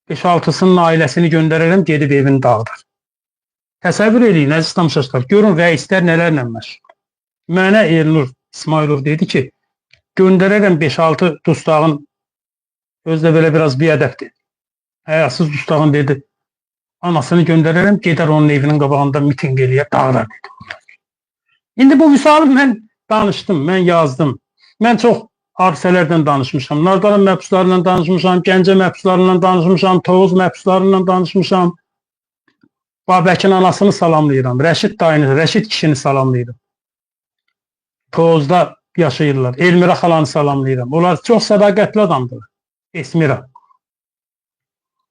5-6'sının ailəsini göndərərəm, gedib evini dağıdır. Təsəvvür edin, əziz tamaşaçılar, görün rəislər nələrlə məşğul. Mənə Elnur İsmailov dedi ki, göndərərəm 5-6 dustağın, özdə belə biraz biədəbdir. Həyasız dustağın dedi, anasını göndərərəm, gedər onun evinin qabağında miting eləyər, dağılar dedi. İndi bu Vüsalı mən danışdım, mən yazdım. Mən çox hadisələrdən danışmışam. Nardaran məhbuslarla danışmışam, Gəncə məhbuslarla danışmışam, Tovuz məhbuslarla danışmışam. Babəkin anasını salamlayıram, Rəşid dayını, Rəşid kişini salamlayıram. Tovuzda yaşayırlar. Elmira xalanı salamlayıram. Onlar çox sədaqətli adamdır. Esmira.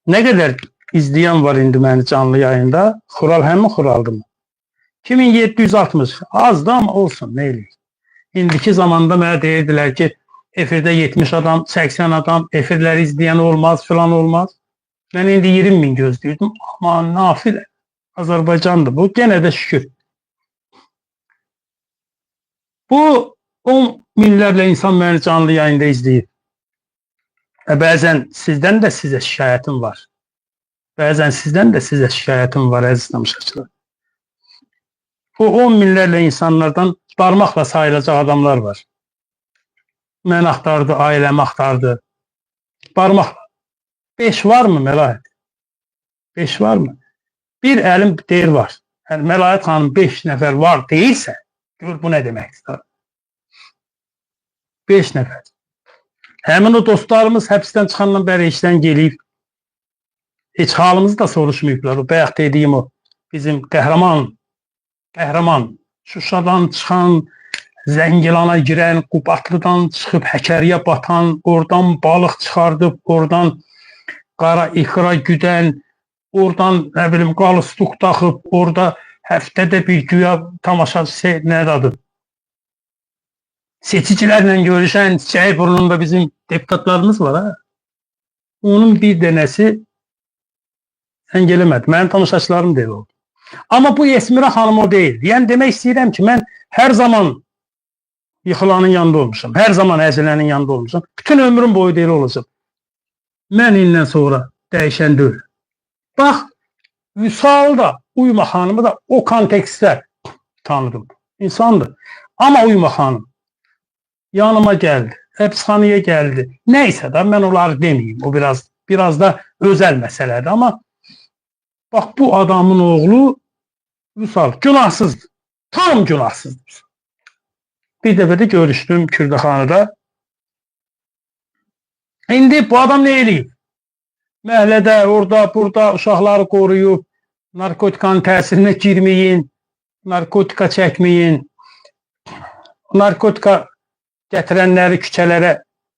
Nə qədər izləyən var indi məni canlı yayında? Xural həmin xuraldır mı? 2760. Az da ama olsun, nə eləyir? İndiki zamanda mənə deyirdilər ki, efirdə 70 adam, 80 adam, efirləri izləyən olmaz, filan olmaz. Mən indi 20.000 gözləyirdim. Ama nafilə. Azərbaycandır bu. Genə də şükür. Bu 10 minlərlə insan məni canlı yayında izləyir. Bəzən sizdən də sizə şikayətim var. Bəzən sizdən də sizə şikayətim var, əziz tamaşaçılar. Bu 10 minlərlə insanlardan barmaqla sayılacaq adamlar var. Mən axtardı, ailəm axtardı. Barmaqla. 5 var mı Məlahət? 5 var mı? Bir əlim deyir var. Yəni, Məlahət xanım 5 nəfər var deyirsə, gör bu nə deməkdir? 5 nəfər. Həmin o dostlarımız həbsdən çıxandan bəri işdən gelib. Heç halımızı da soruşmayıblar. O bayaq dediyim o bizim qəhrəman, Şuşadan çıxan, Zəngilana girən, Qubadlıdan çıxıb Həkəriyə batan, oradan balıq çıxardıb, oradan qara ixra güdən, oradan nə bilim qalustuk taxıb, orada həftədə bir güya tamaşa nədir? Seçicilərlə görüşən çiçəyi burnunda bizim deputatlarımız var ha. Onun bir dənəsi sən gələmədi. Mənim tamaşaçılarım deyil oldu. Amma bu Esmira xanım o deyil. Yəni demək istəyirəm ki, mən hər zaman yıxılanın yanında olmuşam. Hər zaman əzilənin yanında olmuşam. Bütün ömrüm boyu deyil olacaq. Mən indən sonra dəyişən deyil. Bax, Vüsal da, Uyma xanımı da o kontekstdə tanıdım. İnsandır. Amma Uyma xanım yanıma gəldi. Həbsxanaya gəldi. Nəysə də mən onları deməyim. O biraz biraz da özel məsələdir. Amma bax bu adamın oğlu Vüsal günahsızdır. Tam günahsızdır. Bir dəfə də görüşdüm Kürdəxanada. İndi bu adam nə eləyib? Məhəllədə, orada, burada uşaqları qoruyub, narkotikanın təsirinə girməyin, narkotika çəkməyin, narkotika gətirənləri küçələrə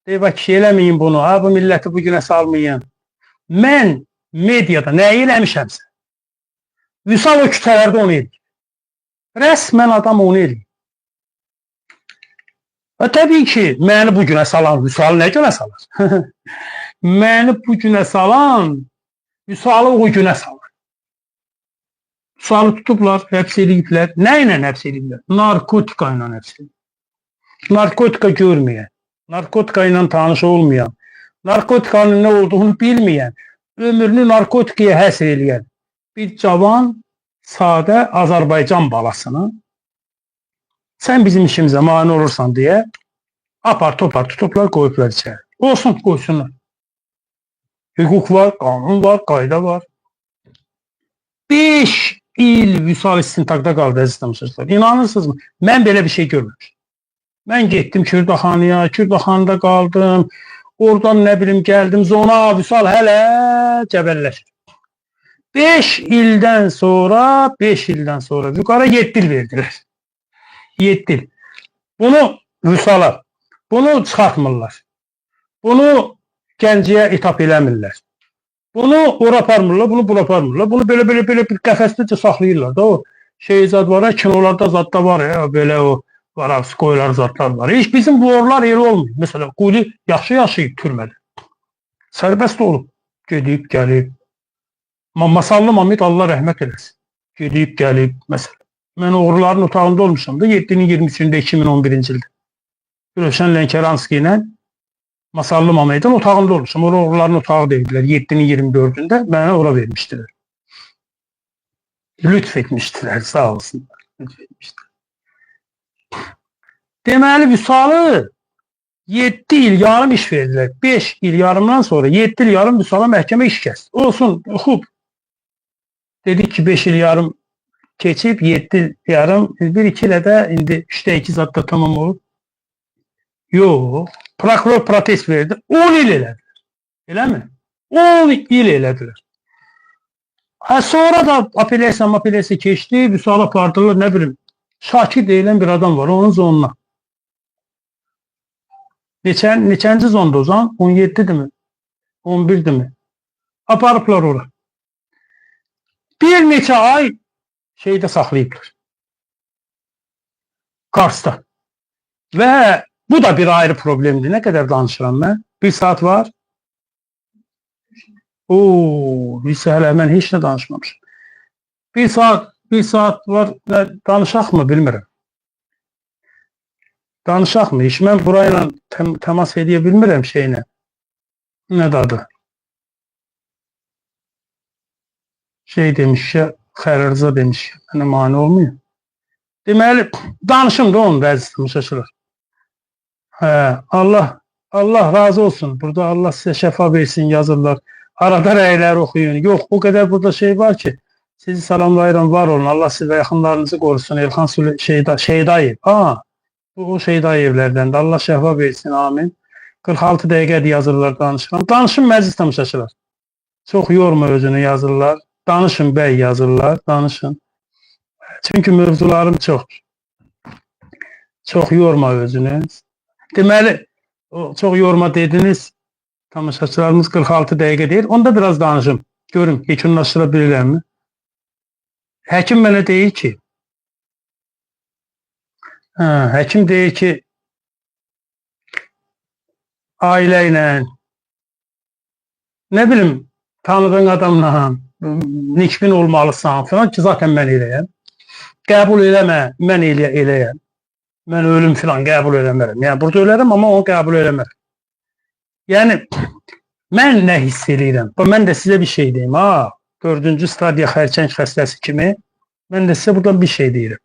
deyib ki, eləməyin bunu, bu milləti bu günə salmayın. Mən mediada nəyi eləmişəmsə, Vüsal o küçələrdə onu edir. Rəsmən adam onu edir. Təbii ki, məni bu günə salan Vüsalı nə günə salar? Məni bu günə salan Vüsalı o günə salar. Vüsalı tutublar, həbs ediblər. Nə ilə həbs ediblər? Narkotika ilə həbs ediblər. Narkotika görməyən, narkotika ilə tanış olmayan, narkotikanın nə olduğunu bilməyən, ömrünü narkotikaya həsr eləyən bir cavan, sadə Azərbaycan balasını sən bizim işimizə mane olursan deyə apar topar tutublar, qoyublar içəri. Olsun, qoysunlar. Hüquq var, qanun var, qayda var. 5 il Vüsal istintaqda qaldı, əziz tamaşaçılar. İnanırsınızmı? Mən belə bir şey görməmişdim. Mən getdim Kürdəxanaya, Kürdəxanada qaldım. Oradan nə bilim gəldim zona, Vüsal hələ cəbəlləşir. 5 ildən sonra yuqara 7 il verdilər. 7 il. Bunu Vüsala, bunu çıxartmırlar. Bunu Gəncəyə itap eləmirlər. Bunu ora aparmırlar, bunu bura aparmırlar. Bunu belə bir qəfəsdəcə saxlayırlar da o şey zad var, kinolarda zad da var ya, belə o Varavskoylar zatlar var. Hiç bizim bu oralar yeri olmuyor. Mesela Quli yaxşı yaşayıb türmədə. Sərbəst olub. Gedib, gəlib. Masallı Mamid Allah rəhmət eləsin. Gedib, gəlib. Mesela. Mən oğruların otağında olmuşam da 7-nin 23-də 2011-ci ildə. Rövşən Lənkəranski ilə Masallı Mamidin otağında olmuşam. Oğruların otağı deyildilər. 7-nin 24-də mənə ora vermişdilər. Lütf etmişdilər. Sağ olsunlar. Lütf etmişdilər. Deməli Vüsalı 7 il yarım iş verdilər. 5 il yarımdan sonra 7 il yarım Vüsala məhkəmə iş kəsdi. Olsun, xub. Dedik ki 5 il yarım keçib, 7 il yarım, 1-2 ilə də indi 3-də 2 zadda tamam olub. Yox, prokuror protest verdi. 10 il elədilər. Elə mi? 10 il elədilər. Sonra da apellyasiya keçdi, Vüsala apardılar, nə bilim, Şakir deyilən bir adam var, onun zonuna. Neçənci zonda o zaman? 17'dir mi? 11'dir mi? Aparıblar ora. Bir neçə ay şeydə saxlayıblar. Kars'ta. Və bu da bir ayrı problemdir. Ne kadar danışıram mən? 1 saat var. Biz hələ mən heç nə danışmamışım. 1 saat var. Danışaq mı bilmirəm. Danışaq mı? Hiç mən burayla təmas edə bilmirəm şeyinə. Nədir adı? Şey demiş ya, Xərirza demiş ya, mənə mane olmuyor. Deməli, danışım da onun əziz tamaşaçılar. Allah razı olsun. Burada Allah sizə şəfa versin yazırlar. Arada rəylər oxuyun. Yox, o qədər burada şey var ki, sizi salamlayıram, var olun. Allah sizi və yaxınlarınızı qorusun. Elxan Şeydayev. Bu Şeydayevlərdən də Allah şəfa versin, amin. 46 dəqiqədir yazırlar, danışıram. Danışın məziz tamaşaçılar. Çox yorma özünü yazırlar. Danışın bəy yazırlar, danışın. Çünki mövzularım çox. Çox yorma özünü. Deməli, çox yorma dediniz. Tamaşaçılarımız 46 dəqiqə deyir. Onda biraz danışım. Görün, yekunlaşdıra bilirlərmi? Həkim mənə deyir ki, həkim deyir ki, ailə ilə, nə bilim, tanıdığın adamla nikbin olmalısan falan ki, zaten mən eləyəm. Qəbul eləmə, mən eləyəm. Mən ölüm filan qəbul eləmərəm. Yəni, burada ölərəm, amma onu qəbul eləmərəm. Yəni, mən nə hiss edirəm? Mən də sizə bir şey deyim. 4-cü stadiya xərçəng xəstəsi kimi mən də sizə buradan bir şey deyirəm.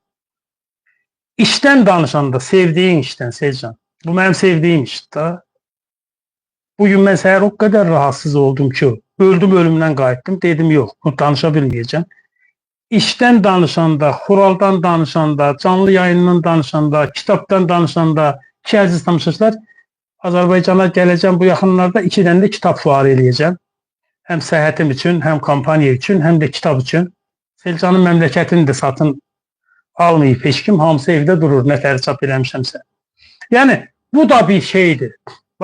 İşdən danışanda, sevdiyin işdən, Seycan. Bu mənim sevdiyim işdir. Bugün mən səhər o qədər rahatsız oldum ki, öldüm ölümdən qayıtdım. Dedim yox, danışa bilməyəcəm. İşdən danışanda, xuraldan danışanda, canlı yayından danışanda, kitabdan danışanda, ki əziz tamaşaçılar, Azərbaycana gələcəm bu yaxınlarda 2 dənə də kitab fuarı eləyəcəm. Həm səhhətim üçün, həm kampaniya üçün, həm də kitab üçün. Selcanın məmləkətini də satın almayıb heç kim, hamısı evdə durur, nətər çap eləmişəmsə. Yəni, bu da bir şeydir.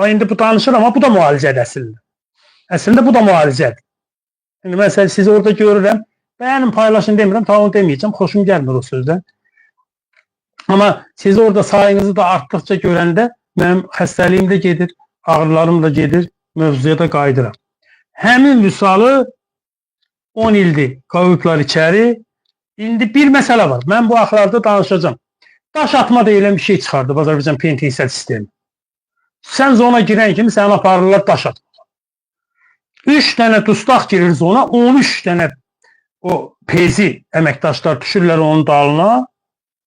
İndi bu danışır, amma bu da müalicədir əslində. Əslində bu da müalicədir. Şimdi mən sizi orada görürəm, bəyənin paylaşın demirəm, tamam deməyəcəm, xoşum gəlmir o sözdən. Amma siz orada sayınızı da artdıqca görəndə, mənim xəstəliyim də gedir, ağrılarım da gedir, mövzuya da qayıdıram. Həmin vüsalı 10 ildir qavublar içəri. İndi bir məsələ var. Mən bu axlarda danışacağım. Daş atma deyilən bir şey çıxardı Azərbaycan pensiya sistemi. Sən zona girən kimi səni aparırlar daş atma. 3 dənə dustaq girir zona, 13 dənə o pezi əməkdaşlar düşürlər onun dalına,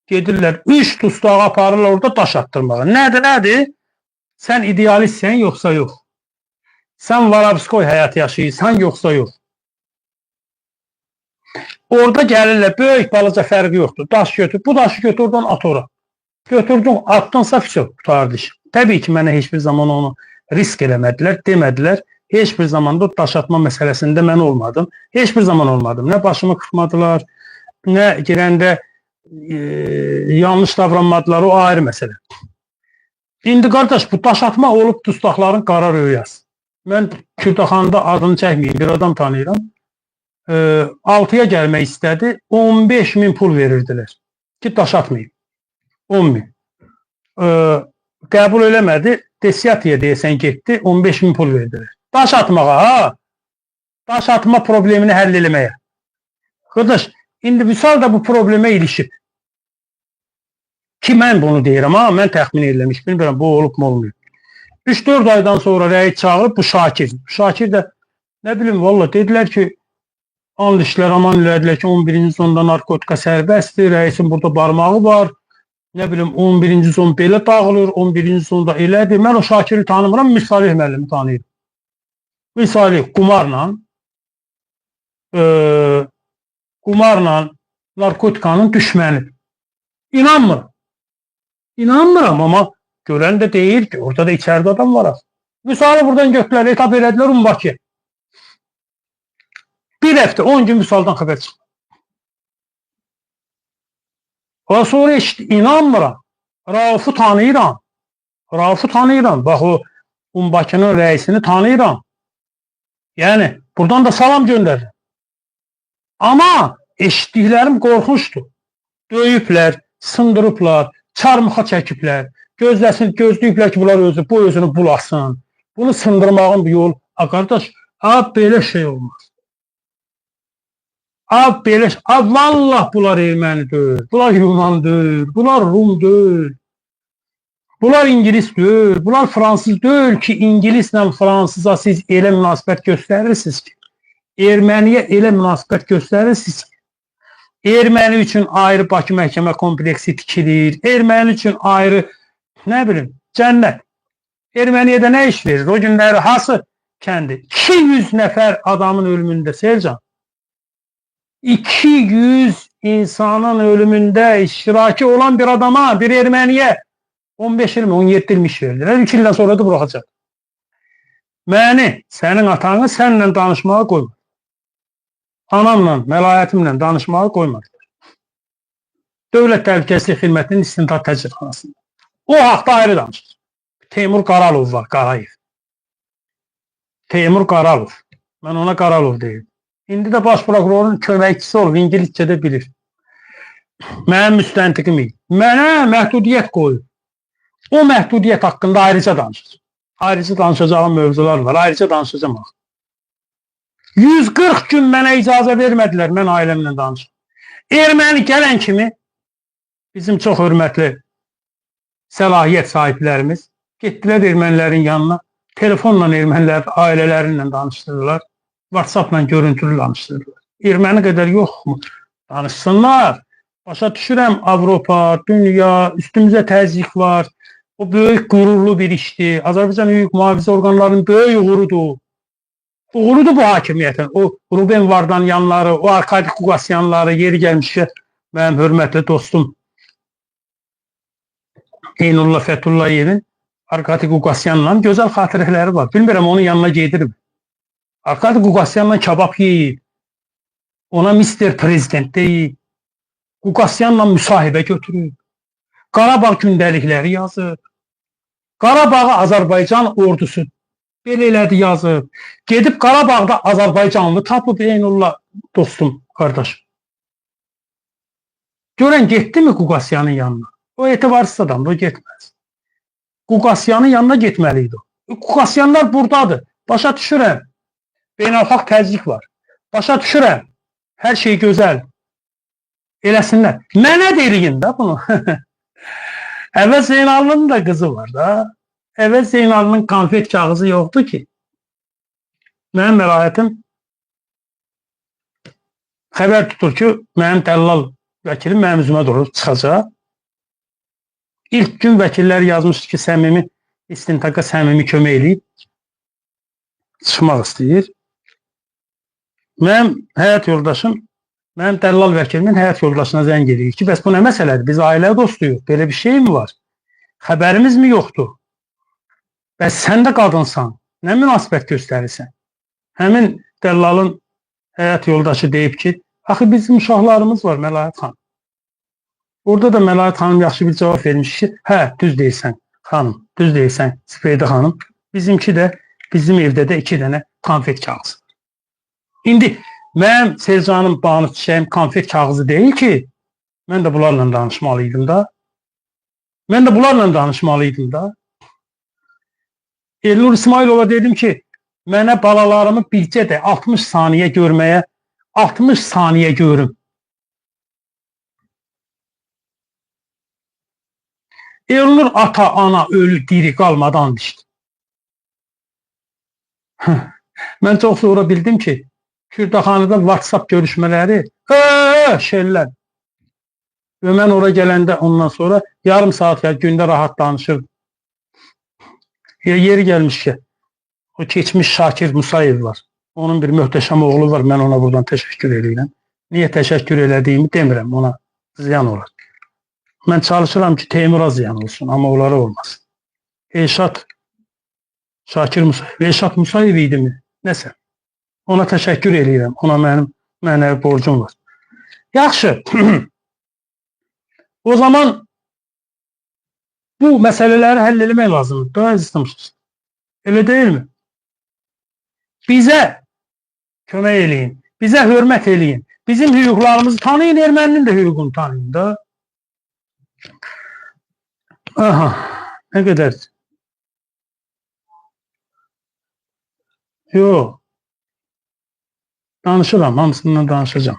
gedirlər 3 dustağı aparırlar orada daş attırmağa. Nədir? Sən idealistsən yoxsa yox? Sən Varavskoy həyat yaşayırsan yoxsa yox? Orada gəlirlər, böyük balaca fərqi yoxdur. Daş götür, bu daşı götür, oradan at ora. Götürdün, attınsa fişo, tutardı iş. Təbii ki, mənə heç bir zaman onu risk eləmədilər, demədilər. Heç bir zaman da daş atma məsələsində mən olmadım. Heç bir zaman olmadım. Nə başımı qırpmadılar, nə girəndə yanlış davranmadılar, o ayrı məsələ. İndi qardaş, bu daş atma olub dustaqların qara röyası. Mən Kürdaxanda adını çəkməyim, bir adam tanıyıram. 6'ya gəlmək istədi, 15.000 pul verirdilər ki, daş atmayayım. 10.000. Qəbul eləmədi, Desiatiyə deyəsən getdi, 15.000 pul verdilər. Daş atmağa, ha? Daş atma problemini həll eləməyə. Qardaş, indi Vüsal da bu problemə ilişib. Ki, mən bunu deyirəm, ha? Mən təxmin eləmiş, bilmirəm, bu olub mu olmuyor. 3-4 aydan sonra rəyi çağırıb bu Şakir. Şakir də, nə bilim, valla dedilər ki, and işlər aman elədilər ki, 11-ci zonda narkotika sərbəstdir, rəisin burada barmağı var, nə bilim, 11-ci zon belə dağılır, 11-ci zonda elədir. Mən o Şakiri tanımıram, Mirsalih müəllimi tanıyırım. Mirsalih qumarla narkotikanın düşməni. İnanmıram. İnanmıram, amma görən də deyir ki, orada da içərdə adam var. Mirsalih buradan götürlər, etap elədilər, Bakıya. Bir həftə, 10 gün Vüsaldan xəbər çıxdı. O sonra işte, inanmıram. Rauf'u tanıyıram. Rauf'u tanıyıram. Bax o Bakının rəisini tanıyıram. Yəni, buradan da salam göndərirəm. Amma eşitdiklərim qorxunçdur. Döyüblər, sındırıblar, çarmıxa çəkiblər, gözləyiblər ki, bunlar bu özünü bulasın. Bunu sındırmağın bir yol. Qardaş, belə şey olmaz. Vallah bunlar erməni deyil, bunlar Yunan deyil, bunlar Rum deyil, bunlar İngilis deyil, bunlar Fransız deyil ki, İngilislə Fransıza siz elə münasibət göstərirsiniz ki, erməniyə elə münasibət göstərirsiniz ki, erməni üçün ayrı Bakı məhkəmə kompleksi tikilir, erməni üçün ayrı, nə bilim, cənnət. Erməniyə də nə iş verir? O günləri hası kəndi? 200 nəfər adamın ölümündə, Selcan. 200 insanın ölümündə iştiraki olan bir adama, bir erməniyə 15 il mi, 17 il mi iş verdilər. 2 ildən sonra da buraxacaq. Məni, sənin atanı sənlə danışmağa qoymur. Anamla, məlayyətimlə danışmağa qoymadılar. Dövlət Təhlükəsizlik Xidmətinin İstintaq Təcridxanasında. O haqda ayrı danışır. Teymur Qaralov var, Qarayev. Teymur Qaralov. Mən ona Qaralov deyim. İndi də baş prokurorun köməkçisi olub, İngiliscə də bilir. Mənim müstəntiqim idi. Mənə məhdudiyyət qoyub. O məhdudiyyət haqqında ayrıca danışır. Ayrıca danışacağım mövzular var, ayrıca danışacağım. 140 gün mənə icazə vermədilər, mən ailəmlə danışım. Erməni gələn kimi bizim çox hörmətli səlahiyyət sahiblərimiz getdilər ermənilərin yanına, telefonla ermənilərin ailələrinlə danışdırırlar. WhatsApp-la görüntülü danışdırırlar. Erməni qədər yoxmu? Danışsınlar. Başa düşürəm, Avropa, dünya, üstümüzə təzyiq var. O böyük gururlu bir işti. Azərbaycan hüquq mühafizə orqanlarının böyük uğurudur. Uğurudur bu hakimiyyətin. O Ruben Vardanyanları, o Arkadi Qukasyanları, yeri gəlmişkə mənim hörmətli dostum Eynullah Fəthullayevin Arkadi Qukasyanla gözəl xatirələri var. Bilmirəm onun yanına gedirəm. Arkadi Qukasyanla kabab yeyib. Ona Mister Prezident deyib. Qukasyanla müsahibə götürüb. Qarabağ gündəlikləri yazıb. Qarabağı Azərbaycan ordusu belə elədi yazıb. Gedib Qarabağda Azərbaycanlı tapıb Eynullah dostum, qardaşım. Görən getdi mi Qukasyanın yanına? O etibarsız adamdır, o getməz. Qukasyanın yanına getməliydi o. Qukasyanlar buradadır. Başa düşürəm. Beynəlxalq təzyiq var. Başa düşürəm. Hər şey gözəl. Eləsinlər. Mənə deyin də bunu. Əvəz Zeynalının da qızı var da. Əvəz Zeynalının konfet kağızı yoxdur ki. Mənim məlahətim xəbər tutur ki, mənim dəllal vəkilim mənim üzümə doğru çıxacaq. İlk gün vəkillər yazmışdı ki, səmimi istintaqa səmimi kömək eləyib çıxmaq istəyir. Mənim həyat yoldaşım, mənim dəllal vəkilimin həyat yoldaşına zəng edir ki, bəs bu nə məsələdir? Biz ailə dostuyuq. Belə bir şey mi var? Xəbərimiz mi yoxdur? Bəs sən də qadınsan. Nə münasibət göstərirsən? Həmin dəllalın həyat yoldaşı deyib ki, axı bizim uşaqlarımız var Məlahət xanım. Orada da Məlahət xanım yaxşı bir cavab vermiş ki, hə, düz deyirsən xanım, düz deyirsən Sipeydə xanım. Bizimki də, bizim evdə də 2 dənə konfet kağızı. İndi mənim Selcanım, Banu Çiçəyim konfet kağızı deyil ki, mən də bunlarla danışmalıydım da. Mən də bunlarla danışmalıydım da. Elnur İsmailova dedim ki, mənə balalarımı bircə də 60 saniyə görməyə, 60 saniyə görüm. Elnur ata, ana, ölü, diri qalmadan düşdü. Mən çox sonra bildim ki, Kürdaxanıda WhatsApp görüşmələri, şeylər. Və mən ora gələndə ondan sonra yarım saat ya gündə rahat danışırdım. Yeri gəlmiş ki, o keçmiş Şakir Musayev var. Onun bir möhtəşəm oğlu var. Mən ona buradan təşəkkür edirəm. Niyə təşəkkür elədiyimi demirəm, ona ziyan olar. Mən çalışıram ki, Teymura ziyan olsun, amma onlara olmasın. Elşad Şakir Musayev, Elşad Musayev idi mi? Nəsə. Ona təşəkkür edirəm. Ona mənim mənəvi borcum var. Yaxşı. O zaman bu məsələləri həll etmək lazımdır. Daha istəmişsiniz. Elə deyilmi? Bizə kömək eləyin. Bizə hörmət eləyin. Bizim hüquqlarımızı tanıyın, erməninin də hüququnu tanıyın da. Aha, nə qədər? Yox. Danışıram, hamısından danışacağım.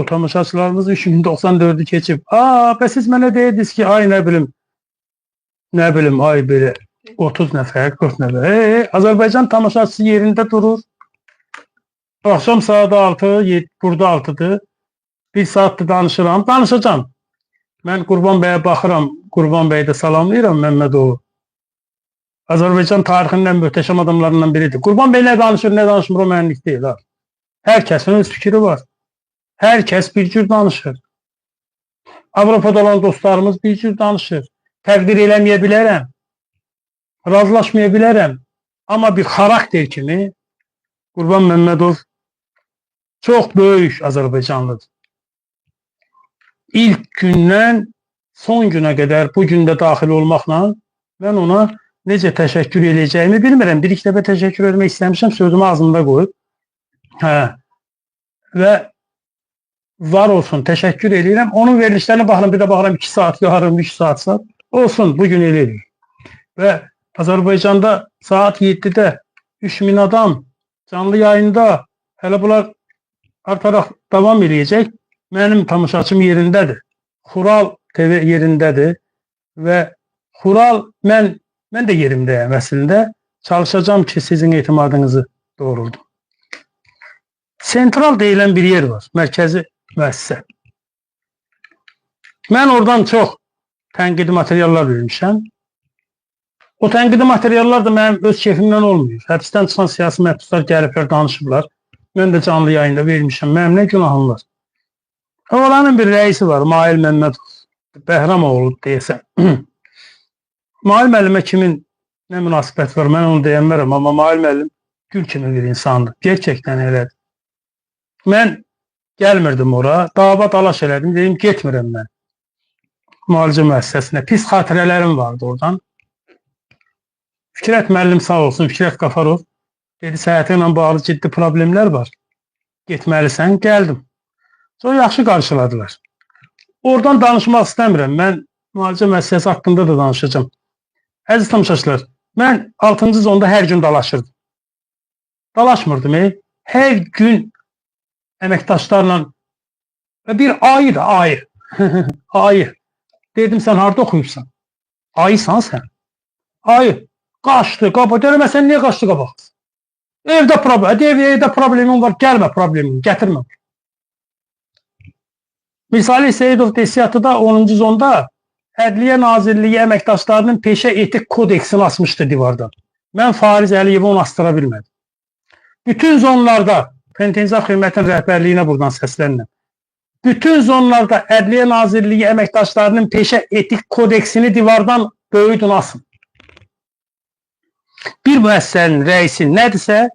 Tamaşaçılarımız 3094'ü keçib. Bəs siz mənə deyirdiniz ki, ay nə bilim, ay belə 30 nəfər, 40 nəfər. Azərbaycan tamaşaçısı yerində durur. Axşam saat 6, burada 6'dır. 1 saatdir danışıram, danışacağım. Mən Qurban bəyə baxıram, Qurban bəyi də salamlayıram, Məmmədoğlu. Azərbaycan tarixinin ən möhtəşəm adamlarından biridir. Qurban bəy nə danışır, nə danışmır, o mənlik deyil. Hər kəsin öz fikri var. Hər kəs bir cür danışır. Avropada olan dostlarımız bir cür danışır. Təqdir eləməyə bilərəm. Razılaşmaya bilərəm. Amma bir xarakter kimi Qurban Məmmədov çox böyük Azərbaycanlıdır. İlk gündən son günə qədər bu gündə daxil olmaqla mən ona necə təşəkkür edəcəyimi bilmirəm. Bir-iki dəfə təşəkkür etmək istəmişəm, sözümü ağzımda qoyub. Və var olsun, təşəkkür edirəm. Onun verilişlərinə baxıram, bir də baxıram 2 saat, yarım 3 saat. Olsun, bugün elə edirik. Və Azərbaycanda saat 7'də 3000 adam canlı yayında, hələ bunlar artaraq davam edəcək. Mənim tamaşaçım yerindədir. Xural TV yerindədir. Və Xural, mən də yerimdəyəm əslində. Çalışacağım ki, sizin etimadınızı doğruldum. Sentral deyilən bir yer var, mərkəzi müəssisə. Mən oradan çox tənqidi materiallar vermişəm. O tənqidi materiallar da mənim öz keyfimdən olmuyor. Həbsdən çıxan siyasi məhbuslar gəliblər, danışıblar. Mən də canlı yayında vermişəm. Mənim nə günahım var? Oranın bir rəisi var, Mail Məmmədov. Bəhramoğlu deyəsən. Mail müəllimə kimin nə münasibət var, mən onu deyənmərəm, amma Mail müəllim gül kimi bir insandır. Gerçəkdən elədir. Mən gəlmirdim ora, dava dalaş elədim, dedim getmirəm mən. Müalicə müəssisəsinə. Pis xatirələrim vardı oradan. Fikrət müəllim sağ olsun, Fikrət Qafarov dedi, səhhəti ilə bağlı ciddi problemlər var. Getməlisən, gəldim. Sonra yaxşı qarşıladılar. Oradan danışmaq istəmirəm. Mən müalicə müəssisəsi haqqında da danışacağım. Əziz tamaşaçılar, mən 6-cı zonda hər gün dalaşırdım. Dalaşmırdım. Hər gün əməkdaşlarla və bir ayı da ayı. Ayı. Dedim, sən harada oxuyursan? Ayısan sən. Ayı. Qaçdı, qaba. Deyirəm, sən niyə qaçdı qabaq? Evdə problemim var, gəlmə problemini, gətirmə. Misali Seyidov Desiyatıda 10-cu zonda Ədliyyə Nazirliyi əməkdaşlarının peşə etik kodeksini asmışdı divardan. Mən Fariz Əliyevi onu astıra bilmədim. Bütün zonlarda, Penitenciar Xidmətinin rəhbərliyinə buradan səslənirəm. Bütün zonlarda Ədliyyə Nazirliyi əməkdaşlarının peşə etik kodeksini divardan böyüdün asın. Bir müəssisənin rəisi nədirsə,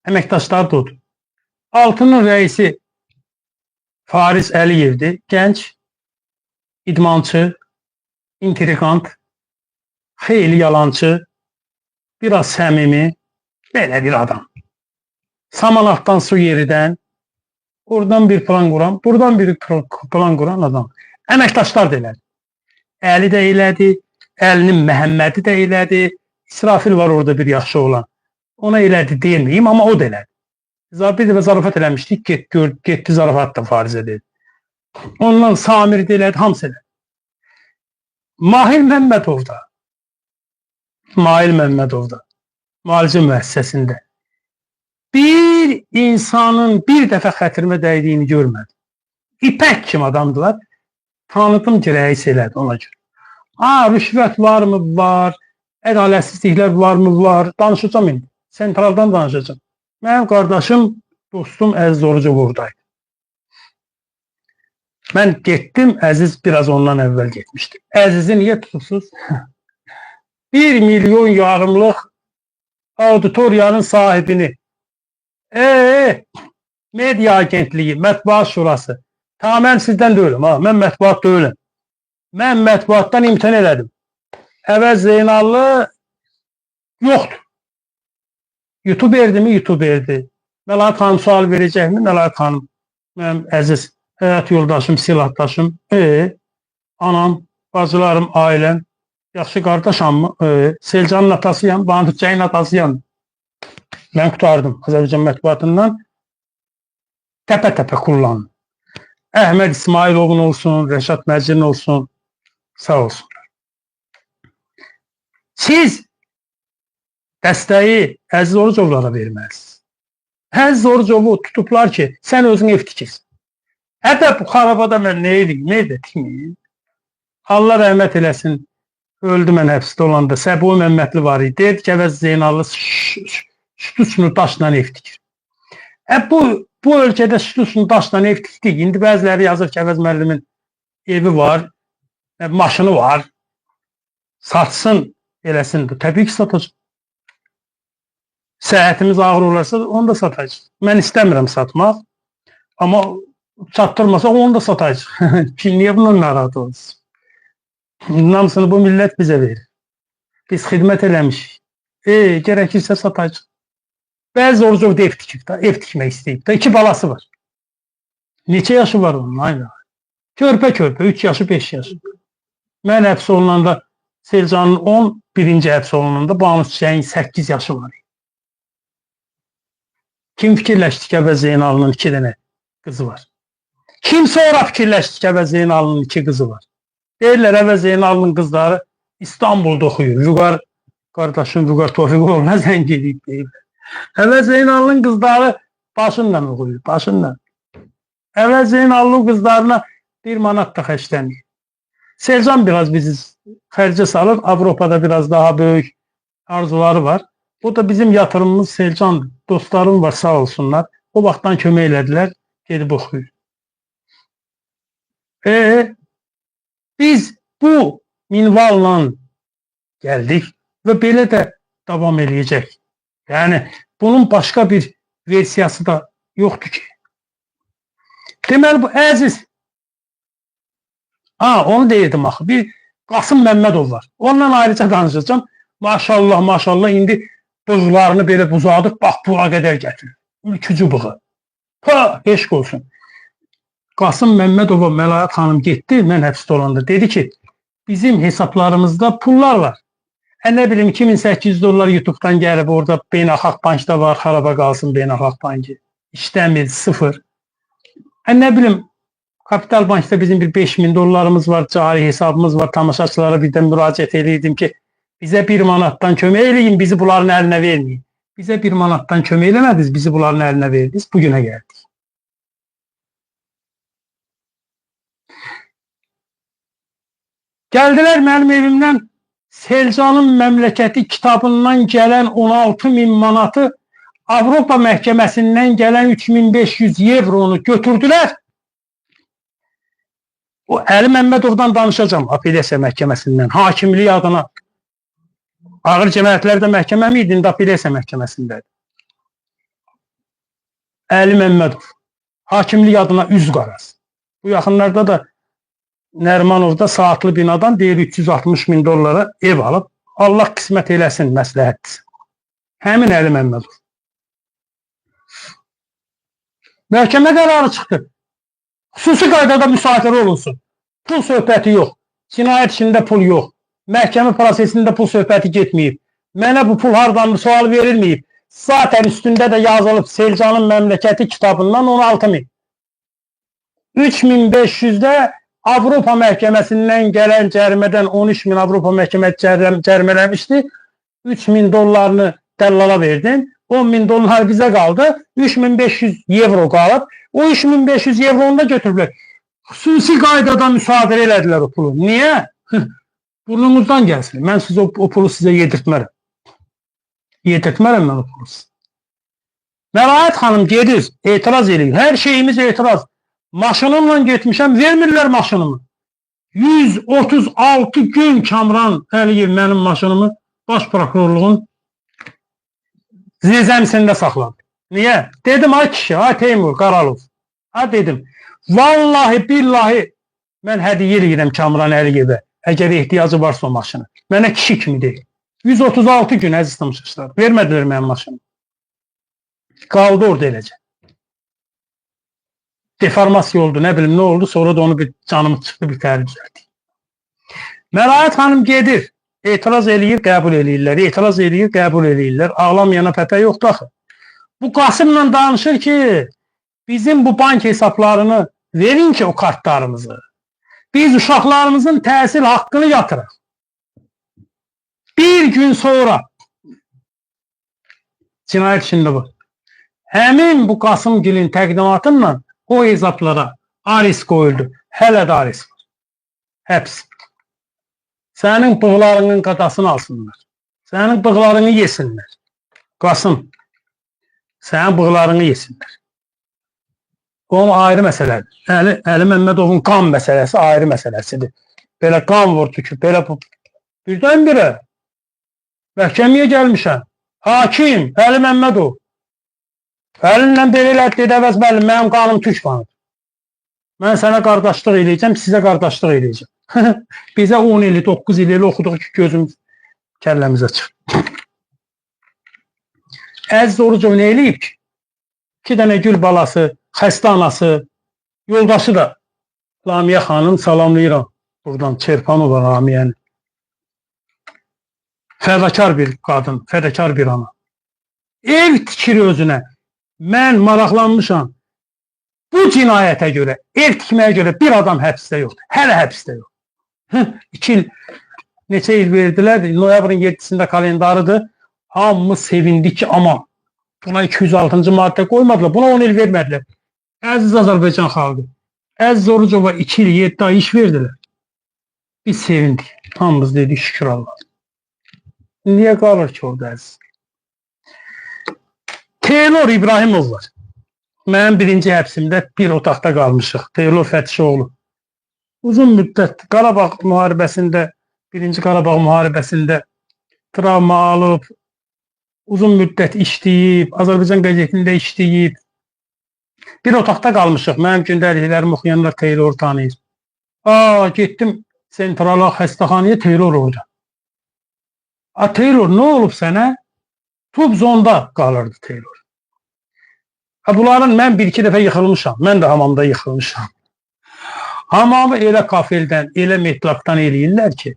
əməkdaşları da odur. 6-nın rəisi Fariz Əliyevdir. Gənc, idmançı, intrigant, xeyli yalancı, biraz səmimi, belə bir adam. Samanatdan su yeridən, oradan bir plan quran, buradan bir plan quran adam. Əməkdaşlar da elədi. Əli də elədi, Əlinin Məhəmmədi də elədi. İsrafil var orada bir yaxşı olan. Ona elədi deyilməyim, amma o da elədi. Bir dəfə zarafat eləmişdik, getdi zarafat da Farizə dedi. Ondan Samir də elədi, hamısı elədi. Mail Məmmədovda, müalicə müəssisəsində bir insanın bir dəfə xətrimə dəydiyini görmədim. İpək kimi adamdılar. Tanıdım ki, rəis elədi ona görə. Rüşvət var mı? Var. Ədalətsizliklər var mı? Var. Danışacağım indi. Sentraldan danışacağım. Mənim qardaşım, dostum Əziz Orucov oradaydı. Mən getdim, Əziz biraz ondan əvvəl getmişdi. Əzizi niyə tutursuz? 1 milyon yarımlıq auditoriyanın sahibini, media agentliyi, mətbuat şurası. Mən sizdən deyiləm, mən mətbuat deyiləm. Mən mətbuatdan imtina elədim. Əvəz Zeynallı yoxdur. YouTuber'di mi? YouTuber'di. Məlahət xanım sual verəcəkmi? Məlahət xanım, mənim əziz həyat yoldaşım, silahdaşım, anam, bacılarım, ailəm, yaxşı qardaşam mı? Selcanın atasıyam, Bandıqçayın atasıyam. Mən qutardım Azərbaycan mətbuatından. Təpə-təpə kullandım. Əhməd İsmailovun olsun, Rəşad Məcrin olsun, sağ olsun. Siz dəstəyi Əziz Orucovlara verməlisiniz. Əziz Orucovu tutublar ki, sən özün ev tikirsən. Hətta bu xarabada mən nə edim? Allah rəhmət eləsin. Öldü mən həbsdə olanda. Səbuhi Məmmədli var idi. Deyirdi ki, Əvəz Zeynallı sütusunu daşla ev tikir. Bu ölkədə sütusunu daşla ev tikdik. İndi bəziləri yazır ki, Əvəz müəllimin evi var, maşını var. Satsın, eləsin. Təbii ki, satacaq. Səhhətimiz ağır olarsa onu da satacaq. Mən istəmirəm satmaq. Amma çatdırmasaq onu da satacaq. Kim niyə bundan narahat olsun? Namısını bu millət bizə verir. Biz xidmət eləmişik. Gərəkirsə satacaq. Bəzi Orucov da ev tikmək istəyib. 2 balası var. Neçə yaşı var onun? Aynen. Körpə, 3 yaşı, 5 yaşı. Mən həbs olunanda, Selcanın 11-ci həbs olunanda Banu Çiçəyin 8 yaşı var. Kim fikirləşdi ki, Əvəz Zeynalının 2 dənə qızı var? Kim sonra fikirləşdi ki, Əvəz Zeynalının 2 qızı var? Deyirlər, Əvəz Zeynalının qızları İstanbul'da oxuyur. Vüqar, qardaşım Vüqar Tofiqoğlu'na zəng edib deyirlər. Əvəz Zeynalının qızları başınla oxuyur, başınla. Əvəz Zeynalının qızlarına 1 manat da xərclənir. Selcan biraz bizi xərcə salır. Avropada biraz daha böyük arzuları var. O da bizim yatırımımız Selcandır. Dostlarım var, sağ olsunlar. O vaxtdan kömək elədilər. Gedib oxuyur. Biz bu minvalla geldik ve belə də davam eləyəcək. Yəni bunun başqa bir versiyası da yoxdur ki. Deməli bu əziz. Onu deyirdim axı. Bir Qasım Məmmədov var. Ondan ayrıca danışacağım. Maşallah, maşallah indi bığlarını belə buzadıb bax buna qədər gətirir. Ülkücü bığı. Eşq olsun. Qasım Məmmədova Məlahət xanım getdi, mən həbsdə olanda. Dedi ki, bizim hesaplarımızda pullar var. Ne bileyim $2800 YouTube'dan gelip orada Beynəlxalq Bank'da var, xaraba qalsın Beynəlxalq Bankı. İşləmir, sıfır. Ne bileyim Kapital Bank'da bizim bir $5000 var, cari hesabımız var. Tamaşaçılara birden müraciət edirdim ki, bize 1 manattan kömək eləyin, bizi bunların eline vermeyin. Bize 1 manattan kömək eləmədiniz, bizi bunların eline verdiniz. Bugüne geldik. Geldiler mənim evimdən Selcanın Məmləkəti kitabından gələn 16.000 manatı Avropa Məhkəməsindən gələn 3500 evronu götürdülər. O Əli Məmmədovdan danışacağım Apellyasiya Məhkəməsindən. Hakimlik adına ağır cinayətlərdə məhkəmə mi idi? İndi Apellyasiya Məhkəməsindədir. Əli Məmmədov hakimlik adına üz qaraz. Bu yaxınlarda da Nərmanovda saatlı binadan deyir $360.000 ev alıb. Allah qismət eləsin, məsləhətdir. Həmin Əli Məmmədov. Məhkəmə qərarı çıxdı. Xüsusi qaydada müsadirə olunsun. Pul söhbəti yox. Cinayət işində pul yox. Məhkəmə prosesində pul söhbəti getməyib. Mənə bu pul hardan sual verilməyib. Zaten üstündə də yazılıb Selcanın Məmləkəti kitabından 16.000. 3500'də Avropa Məhkəməsindən gələn cərimədən 13.000 Avropa Məhkəməsi cərimələmişdi. $3.000'ını dəllala verdim. $10.000 bizə qaldı. 3500 euro qalıb. O 3500 euronu da götürüblər. Xüsusi qaydada müsadirə elədilər o pulu. Niyə? Burnunuzdan gəlsin. Mən siz o pulu sizə yedirtmərəm. Yedirtmərəm mən o pulu sizə. Məlahət xanım gedir, etiraz edir. Hər şeyimiz etiraz. Maşınımla getmişəm, vermirlər maşınımı. 136 gün Kamran Əliyev mənim maşınımı baş prokurorluğun zəmsində saxladı. Niyə? Dedim ay kişi, ay Teymur Qaralov. Dedim, vallahi billahi mən hədiyyə edirəm Kamran Əliyevə. Əgər ehtiyacı varsa o maşını. Mənə kişi kimi deyil. 136 gün əziz tamaşaçılar. Vermədilər mənim maşınımı. Qaldı orada eləcə. Deformasiya oldu, ne bileyim ne oldu, sonra da onu bir canımı çıxdı, bir təhər düzəldi. Məlahət xanım gedir, etiraz eləyir, qəbul eləyirlər, etiraz eləyir, qəbul eləyirlər. Ağlamayana pəpə yoxdur axı. Bu Qasımla danışır ki, bizim bu bank hesaplarını verin ki o kartlarımızı. Biz uşaqlarımızın təhsil haqqını yatıraq. Bir gün sonra cinayət işində bu. Həmin bu Qasımgilin təqdimatınla o hesaplara aris koyuldu. Hələ də aris var. Həbs. Sənin bığlarının qadasını alsınlar. Sənin bığlarını yesinlər. Qasım. Sənin bığlarını yesinlər. O ayrı məsələdir. Əli Məmmədovun qan məsələsi ayrı məsələsidir. Belə qan vurdu ki, belə bu. Birdən-birə məhkəməyə gəlmişəm. Hakim Əli Məmmədov. Əlindən belə elədi, əvəz müəllim, mənim qanım türk qanıdır. Mən sənə qardaşlıq eləyəcəm, sizə qardaşlıq eləyəcəm. Bizə 10 ili, 9 ili oxuduq ki, gözümüz kəlləmizə çıxdı. Əziz Orucov nə eləyib ki? 2 dənə gül balası, xəstə anası, yoldaşı da Lamiyə xanım, salamlayıram. Buradan Çerpanova Lamiyəni. Fədakar bir qadın, fədakar bir ana. Ev tikir özünə. Mən maraqlanmışam. Bu cinayətə görə, ev tikməyə görə bir adam həbsdə yoxdur. Hələ həbsdə yox. 2 il, neçə il verdilər. Noyabrın 7-sində kalendarıdır. Hamımız sevindi ki, aman. Buna 206-cı maddə qoymadılar. Buna 10 il vermədilər. Əziz Azərbaycan xalqı. Əziz Orucova 2 il 7 ay iş verdilər. Biz sevindik. Hamımız dedik şükür Allah. Niye qalır ki orada əziz? Teylor İbrahimov var. Mənim birinci həbsimdə bir otaqda qalmışıq. Teylor Fətişoğlu. Uzun müddət Qarabağ müharibəsində, birinci Qarabağ müharibəsində travma alıb, uzun müddət işləyib, Azərbaycan qəzetində işləyib. Bir otaqda qalmışıq. Mənim gündəliklərimi oxuyanlar Teylor tanıyır. Getdim sentrala xəstəxanaya, Teylor orada. Teylor, nə olub sənə? Tubzonda qalırdı Teylor. Bunların mən bir-iki dəfə yıxılmışam. Mən də hamamda yıxılmışam. Hamamı elə kafeldən, elə metlaqdan eləyirlər ki,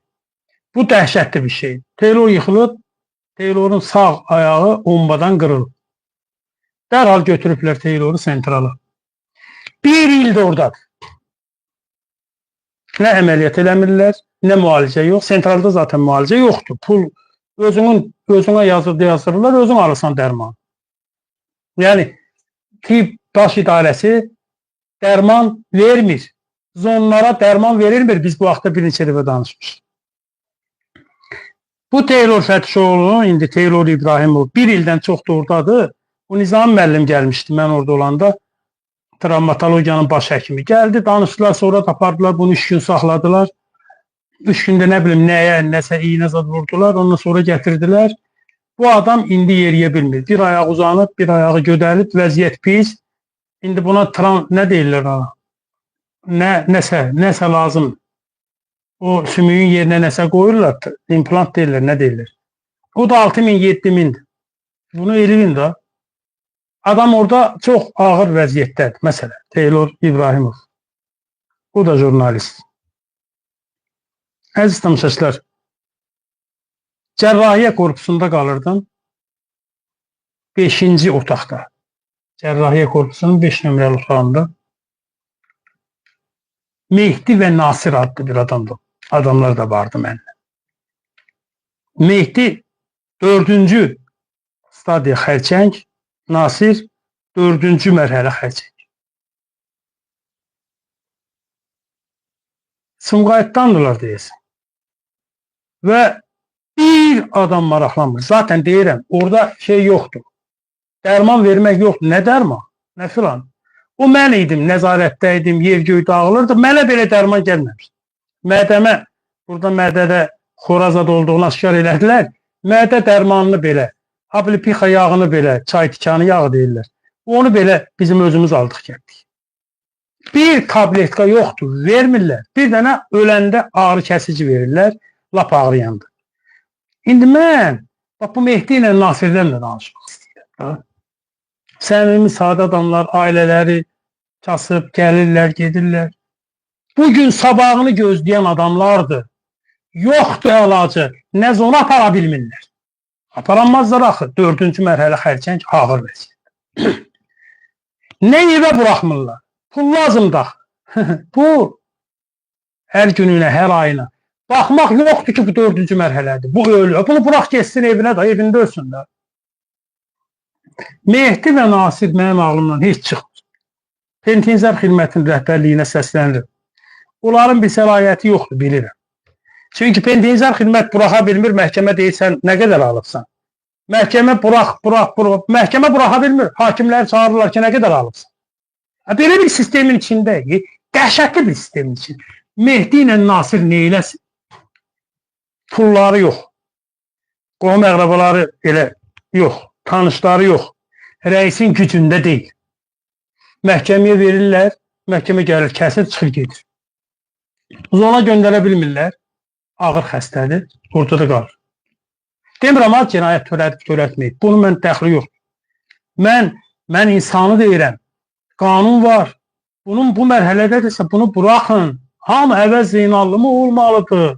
bu dəhşətli bir şey. Teylor yıxılıb, Teylorun sağ ayağı ombadan qırılıb. Dərhal götürüblər Teyloru sentrala. Bir ildir oradadır. Nə əməliyyat eləmirlər, nə müalicə yox. Sentralda zaten müalicə yoxdur. Pul özünə yazırlar, özün alırsan dərman. Yəni, tibb baş idarəsi dərman vermir. Zonlara dərman verilmir. Biz bu vaxtda bir neçə dəfə danışmışıq. Bu Teylor Fətişoğlu, indi Teylor İbrahimov bir ildən çoxdur oradadır. Bu Nizami müəllim gəlmişdi mən orada olanda. Travmatologiyanın baş həkimi gəldi, danışdılar, sonra tapardılar, bunu 3 gün saxladılar. 3 gündə nə bilim nəyə, nəsə iynə zad vurdular, ondan sonra gətirdilər. Bu adam indi yeriyə bilmir. Bir ayağı uzanıb, bir ayağı gödərib, vəziyyət pis. İndi buna nə deyirlər ona? Nəsə lazım. O sümüyün yerinə nəsə qoyurlar, implant deyirlər, nə deyirlər. O da 6.000-7.000'dir. Bunu eləyin də. Adam orada çox ağır vəziyyətdədir. Məsələn, Teylor İbrahimov. O da jurnalist. Əziz tamaşaçılar, cərrahiyyə korpusunda qalırdım. 5-ci otaqda. Cərrahiyyə korpusunun 5 nömrəli otağında. Mehdi və Nasir adlı bir adamlar da vardı mənimlə. Mehdi 4-cü stadiya xərçəng, Nasir 4-cü mərhələ xərçəng. Sumqayıtdandırlar deyəsən. Və bir adam maraqlanmır. Zaten deyirəm, orada şey yoxdur. Dərman vermək yoxdur. Nə dərman? Nə filan? O mən idim, nəzarətdə idim, yer göy dağılırdı. Mənə belə dərman gəlməmiş. Mədəmə, burada mədədə xorazad olduğunu aşkar elədilər. Mədə dərmanını belə, ablipika yağını belə, çay tikanı yağı deyirlər. Onu belə bizim özümüz aldıq gəldik. Bir tabletka yoxdur, vermirlər. Bir dənə öləndə ağrı kəsici verirlər, lap ağrıyandı. İndi mən, bu Mehdi ilə Nasirdən də danışmaq istəyirəm. Səmimi sadə adamlar, ailələri kasıb, gəlirlər, gedirlər. Bugün sabahını gözləyən adamlardır. Yoxdur əlacı, nə zona apara bilmirlər. Aparanmazlar axı, 4-cü mərhələ xərçəng ağır vəziyyət. Nə evə buraxmırlar? Pul lazımdır. Bu, hər gününə, hər ayına. Baxmaq yoxdur ki, bu 4-cü mərhələdir. Bu ölür. Bunu burax geçsin evinə də, evində ölsün də. Mehdi və Nasir mənim ağlımdan heç çıxmır. Penitensiyar xidmətinin rəhbərliyinə səslənir. Onların bir səlahiyyəti yoxdur, bilirəm. Çünki penitensiyar xidmət buraxa bilmir, məhkəmə deyirsən, nə qədər alıbsan? Məhkəmə burax. Məhkəmə buraxa bilmir, hakimləri çağırırlar ki, nə qədər alıbsan? Belə bir sistemin içindəyik, dəhşətli bir sistemin için. Mehdi ilə Nasir neyləsin? Pulları yox. Qohum əqrabaları elə yox. Tanışları yox. Rəisin gücündə deyil. Məhkəməyə verirlər, məhkəmə gəlir, kəsir, çıxır, gedir. Zona göndərə bilmirlər, ağır xəstədir, ortada qalır. Demirəm, cinayət törətməyib. Bunun mən dəxli yoxdur. Mən insanı deyirəm, qanun var. Bunun bu mərhələdədirsə bunu buraxın. Hamı Əvəz Zeynallı mı olmalıdır?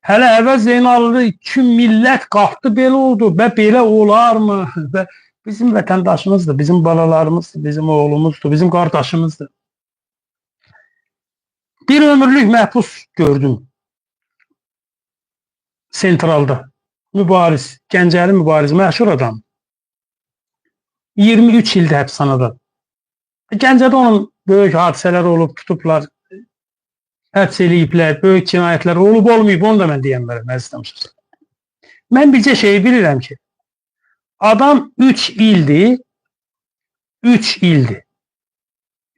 Hələ Əvəz Zeynallı iki millət qalxdı, belə oldu və belə olarmı? Və bizim vətəndaşımızdır, bizim balalarımızdır, bizim oğlumuzdur, bizim qardaşımızdır. Bir ömürlük məhbus gördüm. Sentralda. Mübariz, Gəncəli mübariz, məşhur adam. 23 ildə həbsxanada. Gəncədə onun böyük hadisələr olub, tutublar. həbs eləyiblər, böyük cinayətlər olub olmayıb, onu da mən deyənlərəm, əziz tamaşaçılar. Mən bircə şeyi bilirəm ki, adam 3 ildir, 3 ildir,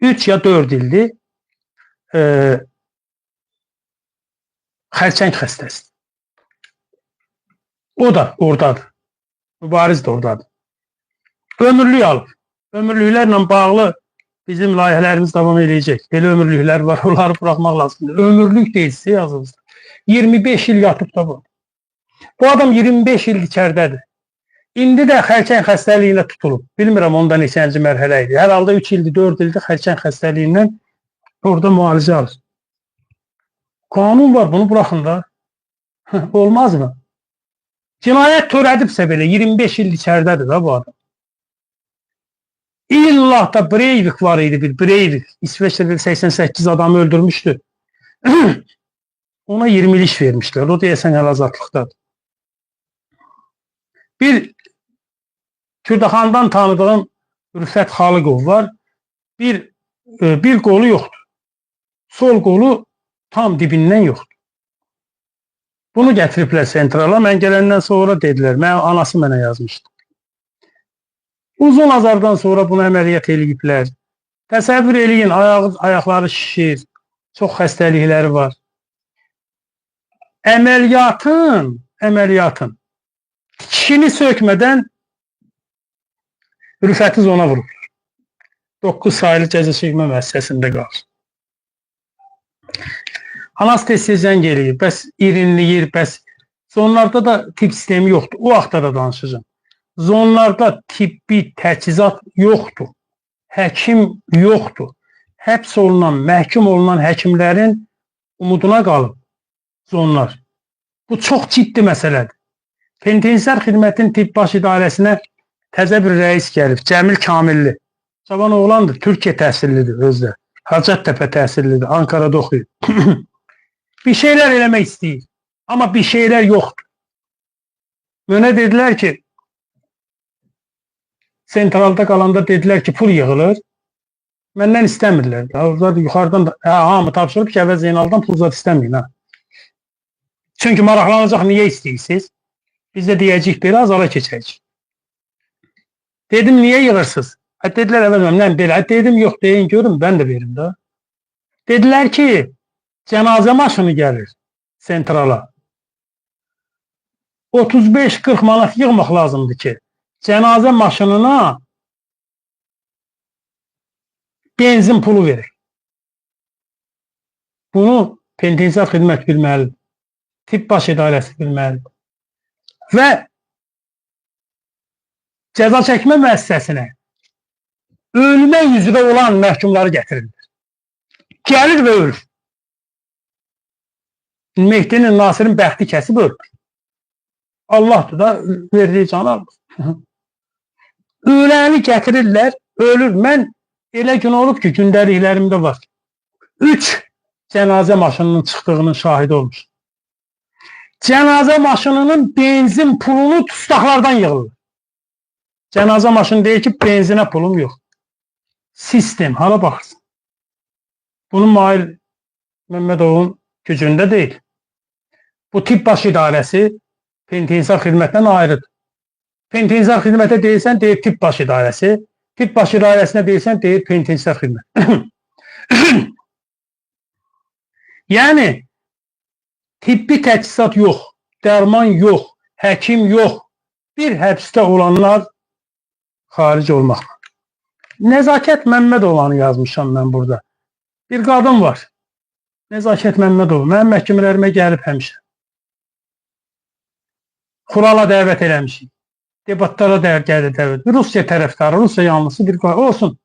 3 ya 4 ildir xərçəng xəstəsidir. O da oradadır. Mübariz də oradadır. Ömürlük alıb. Ömürlüklərlə bağlı bizim layihələrimiz davam edəcək. Elə ömürlüklər var, onları buraxmaq lazımdır. Ömürlük deyilsə yazılır. 25 il yatıb da bu. Bu adam 25 il içərdədir. İndi də xərçəng xəstəliyinə tutulub. Bilmirəm onda neçənci mərhələ idi. Hər halda 3 ildir, 4 ildir xərçəng xəstəliyindən orada müalicə alır. Qanun var, bunu buraxın da. Olmaz mı? Cinayət törədibsə belə 25 il içərdədir da bu adam. İllah da Breivik var idi, bir Breivik. İsveçrədə 88 adamı öldürmüşdü. Ona 20 il iş vermişlər. O deyəsən hələ azadlıqdadır. Bir Kürdaxandan tanıdığım Rüfət Xalıqov var. Bir qolu yoxdur. Sol qolu tam dibindən yoxdur. Bunu gətiriblər sentrala. Mən gələndən sonra dedilər. Anası mənə yazmışdı. Uzun azardan sonra bunu əməliyyat eləyiblər. Təsəvvür eləyin, ayaqları şişir. Çox xəstəlikləri var. Əməliyyatın kişini sökmədən Rüfəti zona vururlar. 9 saylı cəza çəkmə müəssisəsində qalır. Anesteziyən gəlir, bəs irinləyir, bəs zonlarda da tibb sistemi yoxdur. O vaxtda da danışacağım. Zonlarda tibbi təchizat yoxdur. Həkim yoxdur. Həbs olunan, məhkum olunan həkimlərin umuduna qalıb zonlar. Bu çox ciddi məsələdir. Penitensiar xidmətin tibb baş idarəsinə təzə bir rəis gəlib, Cəmil Kamilli. Cavan oğlandır, Türkiyə təhsillidir özdə. Hacəttepe təhsillidir, Ankara'da oxuyur. Bir şeylər eləmək istəyir, amma bir şeylər yoxdur. Mənə dedilər ki, sentralda qalanda dedilər ki, pul yığılır. Məndən istəmirlər. Orada yuxarıdan da, hamı tapşırıb ki, əvvəz Zeynaldan pul zat istəməyin. Çünki maraqlanacaq, niyə istəyirsiniz? Biz də deyəcəyik, biraz ala keçəcək. Dedim, niyə yığırsınız? Dedilər, əvvəl belə. Dedim, yox, deyin, görün, mən də verim də. Dedilər ki, cənazə maşını gəlir sentrala. 35-40 manat yığmaq lazımdır ki, cənazə maşınına benzin pulu verir. Bunu penitensiar xidmət bilməlidir. Tibb baş idarəsi bilməlidir. Və cəza çəkmə müəssisəsinə ölmə üzrə olan məhkumları gətirirlər. Gəlir və ölür. Mehdinin, Nasirin bəxti kəsib ölür. Allahdır da verdiyi canı alır. Öləni gətirirlər, ölür. Mən elə gün olub ki, gündəliklərimdə var. 3 cənazə maşınının çıxdığının şahidi olmuş. Cənazə maşınının benzin pulunu tustaqlardan yığılır. Cənazə maşını deyir ki, benzinə pulum yox. Sistem, hala baxırsın. Bunun Mahir Məmmədovun gücündə deyil. Bu tibb baş idarəsi penitensiar xidmətdən ayrıdır. Penitensiar xidmətə deyirsən, deyir tibb baş idarəsi. Tibb baş idarəsinə deyirsən, deyir penitensiar xidmət. Yəni, tibbi təchizat yox, dərman yox, həkim yox. Bir həbsdə olanlar xaric olmaq. Nəzakət Məmmədovanı yazmışam mən burada. Bir qadın var. Nəzakət Məmmədova. Mənim məhkəmələrimə gəlib həmişə. Xurala dəvət eləmişik. Debatlara dəvət. Rusiya tərəfdarı, Rusiya yanlısı bir qadın. Olsun.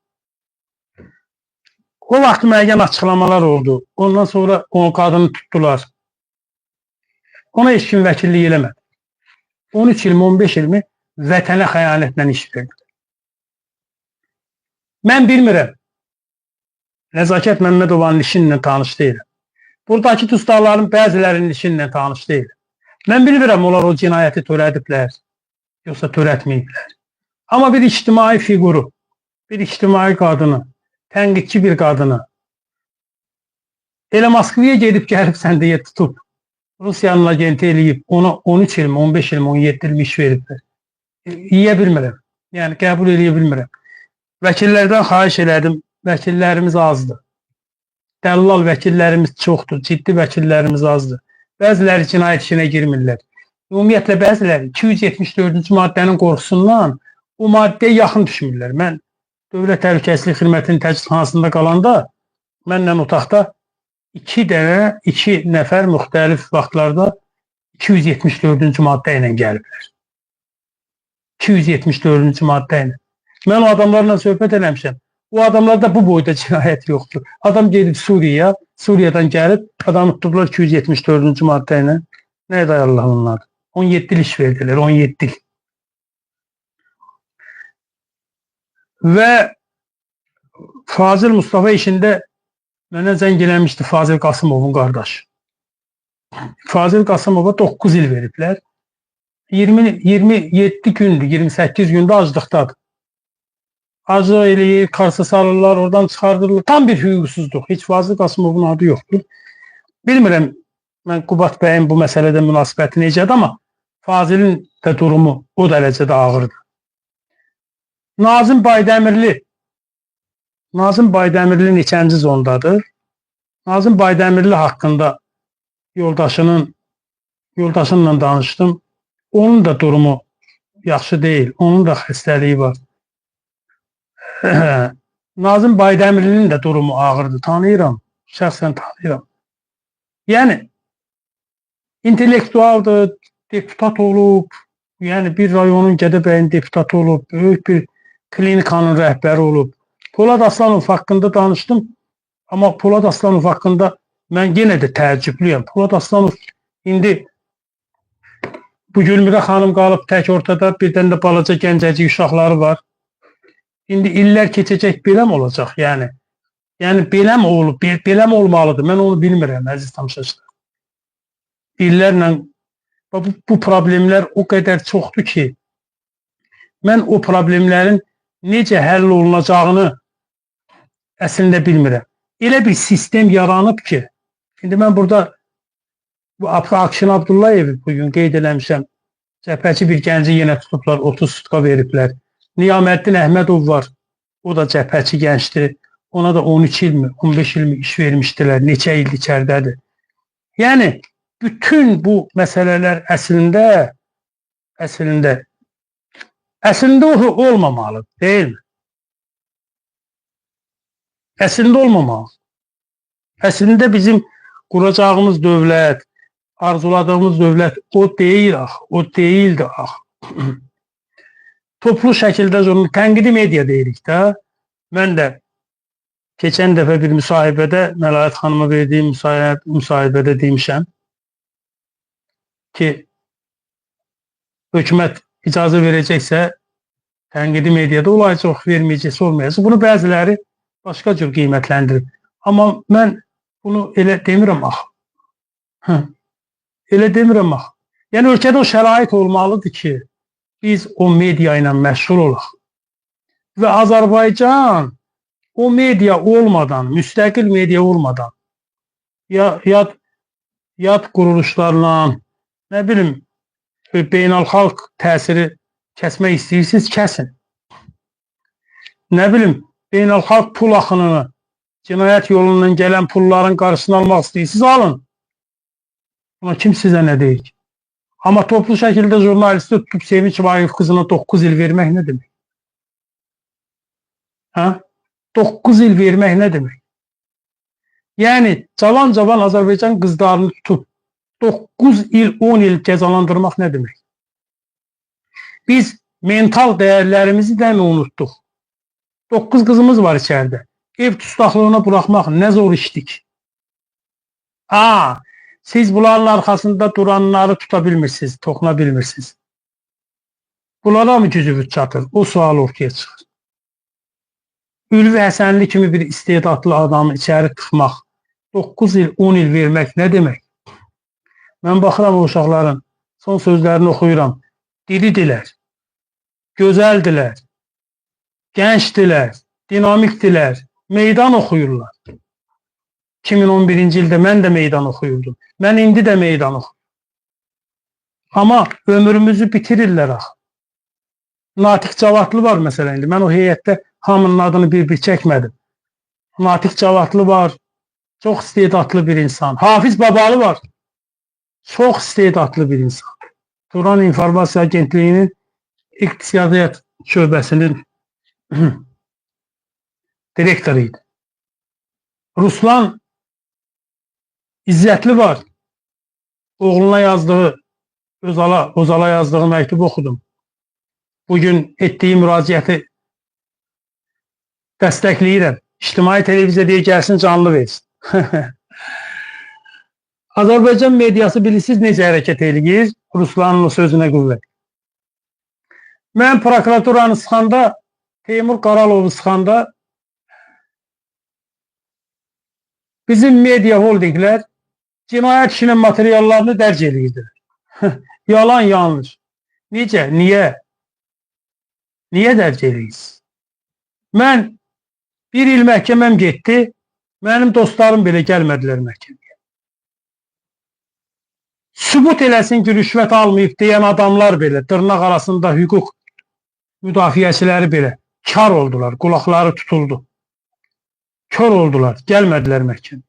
O vaxt müəyyən açıqlamalar oldu. Ondan sonra o qadını tutdular. Ona heç kim vəkillik eləmədi. 13 il, 15 ilmi vətənə xəyanətlə iş verdi. Mən bilmirəm. Nəzakət Məmmədovanın işinlə tanış deyiləm. Buradakı tustaqların bəzilərinin işinlə tanış deyiləm. Mən bilmirəm, onlar o cinayəti törədiblər, yoxsa törətməyiblər. Amma bir ictimai fiquru, bir ictimai qadını, tənqidçi bir qadını Elə Moskvaya gedib gəlib sən deyə tutub Rusiyanın agenti eləyib ona 13 il, 15 il, 17 il iş veriblər. Yeyə bilmirəm. Yəni qəbul edə bilmirəm. Vəkillərdən xahiş elədim. Vəkillərimiz azdır. Dəllal vəkillərimiz çoxdur. Ciddi vəkillərimiz azdır. Bəziləri cinayət işinə girmirlər. Ümumiyyətlə bəziləri 274-cü maddənin qorxusundan o maddəyə yaxın düşmürlər. Mən Dövlət Təhlükəsizlik Xidmətinin təcridxanasında qalanda mənlə otaqda iki nəfər müxtəlif vaxtlarda 274-cü maddə ilə gəliblər. 274-cü maddə ilə. Mən o adamlarla söhbət eləmişəm. O adamlarda bu boyda cinayət yoxdur. Adam gedib Suriyaya, Suriyadan gəlib, adamı tutublar 274-cü maddə ilə. Nə edə Allah onlar? 17 il iş verdilər, 17 il. Və Fazil Mustafa işində mənə zəng eləmişdi Fazil Qasımovun qardaşı. Fazil Qasımova 9 il veriblər. 27 gündür, 28 gündə aclıqdadır. Acı eləyir, karşı salırlar, oradan çıxardırlar. Tam bir hüquqsuzluq. Heç Fazil Qasımovun adı yoxdur. Bilmirəm, mən Qubat bəyin bu məsələdə münasibəti necədir, amma Fazilin də durumu o dərəcədə ağırdır. Nazım Baydəmirli neçənci zondadır? Nazım Baydəmirli haqqında yoldaşımla danışdım. Onun da durumu yaxşı deyil. Onun da xəstəliyi var. Nazım Baydəmirlinin də durumu ağırdır. Tanıyıram. Şəxsən tanıyıram. Yəni, intellektualdır, deputat olub, yəni bir rayonun Gədəbəyin deputatı olub, böyük bir klinikanın rəhbəri olub. Polad Aslanov haqqında danışdım, amma Polad Aslanov haqqında mən yenə də təəccüblüyəm. Polad Aslanov indi bu Gülmirə xanım qalıb tək ortada, birdən də balaca gəncəcik uşaqları var. İndi illər keçəcək, beləm olacaq, yəni. Yəni, beləm olub, beləm olmalıdır. Mən onu bilmirəm, əziz tamaşaçılar. İllərlə bu problemlər o qədər çoxdur ki, mən o problemlərin necə həll olunacağını əslində bilmirəm. Elə bir sistem yaranıb ki, şimdi mən burada bu Akşin Abdullayevi bugün qeyd eləmişəm. Cəbhəçi bir gənci yenə tutublar, 30 sutka veriblər. Niyaməddin Əhmədov var, o da cəbhəçi gəncdir. Ona da 13 ilmi, 15 ilmi iş vermişdilər, neçə il içərdədir. Yəni, bütün bu məsələlər əslində olmamalı, deyil mi? Əslində olmamalı. Əslində bizim quracağımız dövlət, arzuladığımız dövlət o deyil axı, o deyildi axı. Toplu şəkildə tənqidi media deyirik də. Mən də keçən dəfə bir müsahibədə, Məlahət xanıma verdiyim müsahibədə demişəm ki, hökumət icazə verəcəksə, tənqidi mediada olacaq, verməyəcəksə olmayacaq. Bunu bəziləri başqa cür qiymətləndirib. Amma mən bunu elə demirəm axı. Elə demirəm axı. Yəni, ölkədə o şərait olmalıdır ki, biz o media ilə məşğul olaq. Və Azərbaycan o media olmadan, müstəqil media olmadan, yad quruluşlarla, nə bilim, beynəlxalq təsiri kəsmək istəyirsiniz, kəsin. Nə bilim, beynəlxalq pul axınını, cinayət yolundan gələn pulların qarşısını almaq istəyirsiniz, alın. Buna kim sizə nə deyir? Amma toplu şəkildə jurnalisti tutub Sevinç Vaqif qızına 9 il vermək nə demək? 9 il vermək nə demək? Yəni, cavan Azərbaycan qızlarını tutub 9 il, 10 il cəzalandırmaq nə demək? Biz mental dəyərlərimizi də mi unutduq? 9 qızımız var içəridə. Ev tustaqlığına buraxmaq nə zor işdik. Siz bunların arxasında duranları tuta bilmirsiniz, toxuna bilmirsiniz. Bunlara mı gücünüz çatır? O sual ortaya çıxır. Ülvi Həsənli kimi bir istedadlı adamı içəri tıxmaq, 9 il, 10 il vermək nə demək? Mən baxıram o uşaqların son sözlərini oxuyuram. Diridirlər, gözəldilər, gəncdirlər, dinamikdirlər, meydan oxuyurlar. 2011-ci ildə mən də meydan oxuyurdum. Mən indi də meydan oxuyurum. Amma ömrümüzü bitirirlər axı. Natiq Cavadlı var məsələn indi. Mən o heyətdə hamının adını bir-bir çəkmədim. Natiq Cavadlı var. Çox istedadlı bir insan. Hafiz Babalı var. Çox istedadlı bir insan. Turan İnformasiya Agentliyinin İqtisadiyyat şöbəsinin direktoruydu. Ruslan İzzətli var. Oğluna yazdığı, Özala yazdığı məktubu oxudum. Bugün etdiyi müraciəti dəstəkləyirəm. İctimai televiziya deyə gəlsin, canlı versin. Azərbaycan mediası bilirsiniz necə hərəkət edir? Ruslanın o sözünə qüvvət. Mən prokuraturanı sıxanda, Teymur Qaralovu sıxanda bizim media holdinglər cinayət işinin materiallarını dərc edirlər. Yalan, yanlış. Necə? Niyə? Niyə dərc edirsiniz? Mən bir il məhkəməm getdi, mənim dostlarım belə gəlmədilər məhkəməyə. Sübut eləsin ki, rüşvət almayıb deyən adamlar belə, dırnaq arasında hüquq müdafiəçiləri belə kar oldular, qulaqları tutuldu. Kör oldular, gəlmədilər məhkəməyə.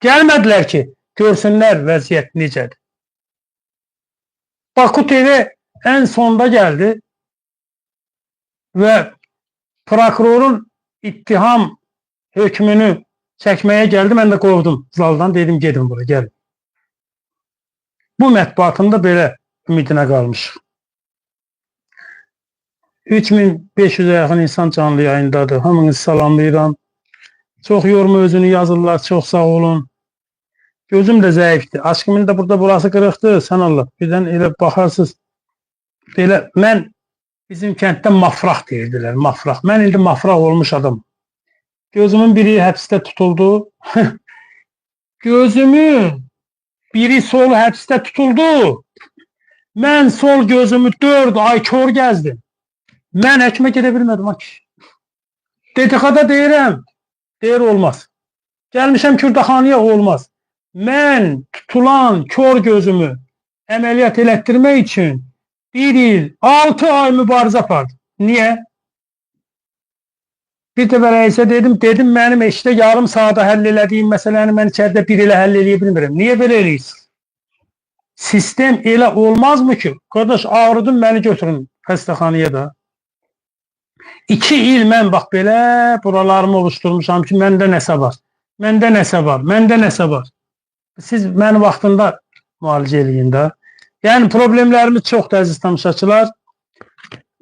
Gəlmədilər ki, görsünlər vəziyyət necədir. Baku TV ən sonda gəldi və prokurorun ittiham hökmünü çəkməyə gəldi. Mən də qovdum zaldan, dedim gedin bura, gəlin. Bu mətbuatında belə ümidinə qalmışıq. 3500'e yaxın insan canlı yayındadır. Hamınızı salamlayıram. Çox yorma özünü yazırlar. Çox sağ olun. Gözüm də zəifdir. Aşkımın da burada burası qırıqdır. Sən Allah. Birdən elə baxarsınız. Belə mən bizim kənddə mafraq deyirdilər. Mafraq. Mən indi mafraq olmuş adam. Gözümün biri həbsdə tutuldu. Gözümün biri sol həbsdə tutuldu. Mən sol gözümü 4 ay kör gəzdim. Mən həkimə gedə bilmədim. DTX-da deyirəm. Deyir olmaz. Gəlmişəm Kürdəxanıya, olmaz. Mən tutulan kör gözümü əməliyyat elətdirmək üçün 1 il 6 ay mübarizə apardım. Niyə? Bir dəfə rəisə dedim mənim eşdə yarım saata həll elədiyim məsələni mən içəridə 1 ilə həll eləyə bilmirəm. Niyə belə eləyirsiniz? Sistem elə olmazmı ki? Qardaş, ağrıdım, məni götürün xəstəxanaya da. 2 il mən bax belə buralarımı oluşturmuşam ki, məndə nəsə var. Məndə nəsə var. Məndə nəsə var. Siz məni vaxtında müalicə eləyin də. Yəni problemlərimiz çoxdur əziz tamaşaçılar.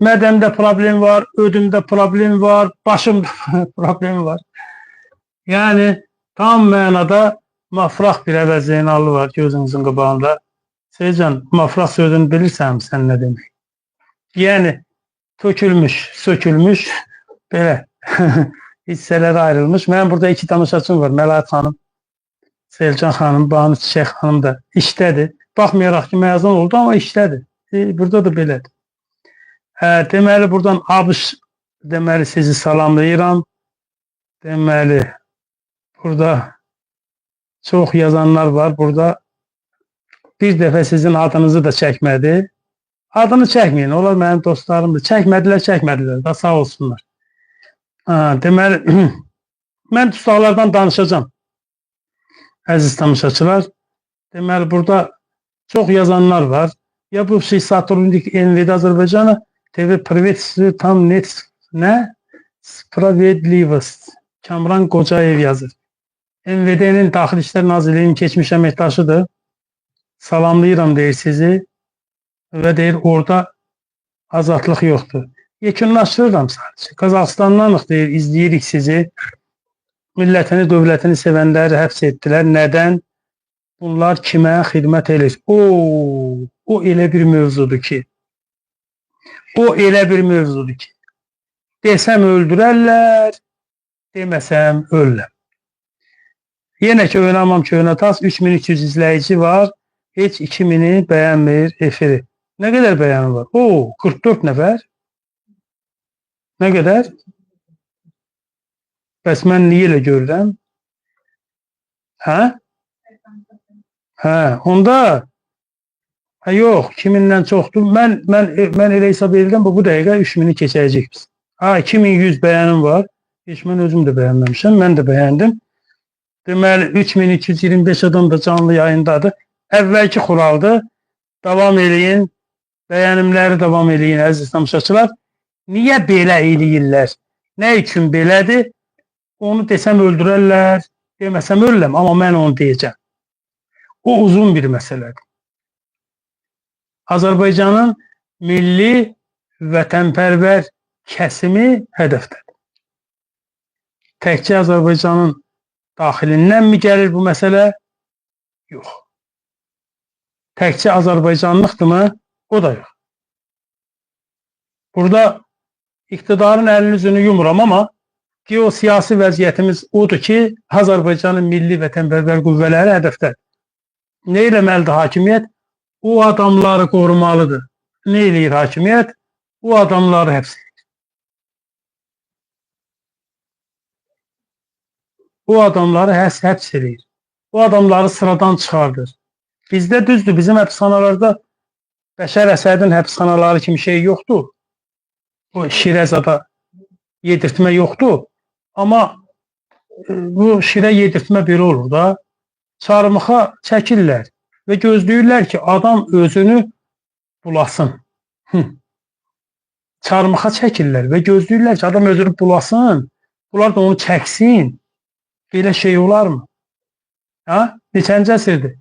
Mədəmdə problem var, ödümdə problem var, başımda problem var. Yəni tam mənada mafraq bir əvəz Zeynallı var gözünüzün qabağında. Seycan, mafraq sözünü bilirsən sən nə demək? Yəni tökülmüş, sökülmüş, belə hissələrə ayrılmış. Mənim burada 2 tamaşaçım var. Məlahət xanım, Selcan xanım, Banu Çiçək xanım da işdədir. Baxmayaraq ki, məzun oldu, amma işdədir. Burada da belədir. Deməli, buradan ABŞ, deməli, sizi salamlayıram. Deməli, burada çox yazanlar var. Burada bir dəfə sizin adınızı da çəkmədi. Adını çəkməyin, onlar mənim dostlarımdır. Çəkmədilər da, sağ olsunlar. Deməli, mən tutsaqlardan danışacağım. Əziz tamaşaçılar, deməli, burada çox yazanlar var. Ya bu şey Satürnlik NVD Azərbaycana TV Privet tam net ne? Spravedlivost. Kamran Qocayev yazır. NVD-nin Daxili İşlər Nazirliyinin keçmiş əməkdaşıdır. Salamlayıram deyir sizi. Və deyir orada azadlıq yoxdur. Yekunlaşdırıram sadəcə. Qazaxıstandanıq deyir, izləyirik sizi. Millətini, dövlətini sevənləri həbs etdilər. Nədən? Bunlar kimə xidmət edir? O elə bir mövzudur ki. Desəm öldürərlər, deməsəm ölürəm. Yenə ki, oynamam ki, oynatas 3300 izləyici var. Heç 2000'i bəyənmir efiri. Nə qədər bəyəni var? 44 nəfər. Nə qədər? Bəs mən niyə elə görürəm? Hə? Hə, onda yox, kiminlə çoxdur. Mən elə hesab edirəm, bu dəqiqə 3000-i keçəcək biz. 2100 bəyənim var. Heç mən özüm də bəyənməmişəm, mən də bəyəndim. Deməli 3225 adam da canlı yayındadır. Əvvəlki xuraldır. Davam eləyin. Bəyənimləri davam eləyin əziz tamaşaçılar. Niyə belə eləyirlər? Nə üçün belədir? Onu desəm öldürərlər, deməsəm ölürəm, amma mən onu deyəcəm. O uzun bir məsələdir. Azərbaycanın milli vətənpərvər kəsimi hədəfdədir. Təkcə Azərbaycanın daxilindən mi gəlir bu məsələ? Yox. Təkcə Azərbaycanlıqdırmı? O da yox. Burada iqtidarın əlini üzünü yumuram, amma geosiyasi vəziyyətimiz odur ki, Azərbaycanın milli vətənpərvər qüvvələri hədəfdədir. Nə eləməlidir hakimiyyət? O adamları qorumalıdır. Nə eləyir hakimiyyət? O adamları həbs edir. O adamları həbs edir. O adamları sıradan çıxardır. Bizdə düzdür, bizim həbsxanalarda Bəşər Əsədin həbsxanaları kimi şey yoxdur. O şirəzada yedirtmə yoxdur. Amma bu şirə yedirtmə belə olur da. Çarmıxa çəkirlər və gözləyirlər ki, adam özünü bulasın. Çarmıxa çəkirlər və gözləyirlər ki, adam özünü bulasın. Bunlar da onu çəksin. Belə şey olarmı? Neçənci əsrdir?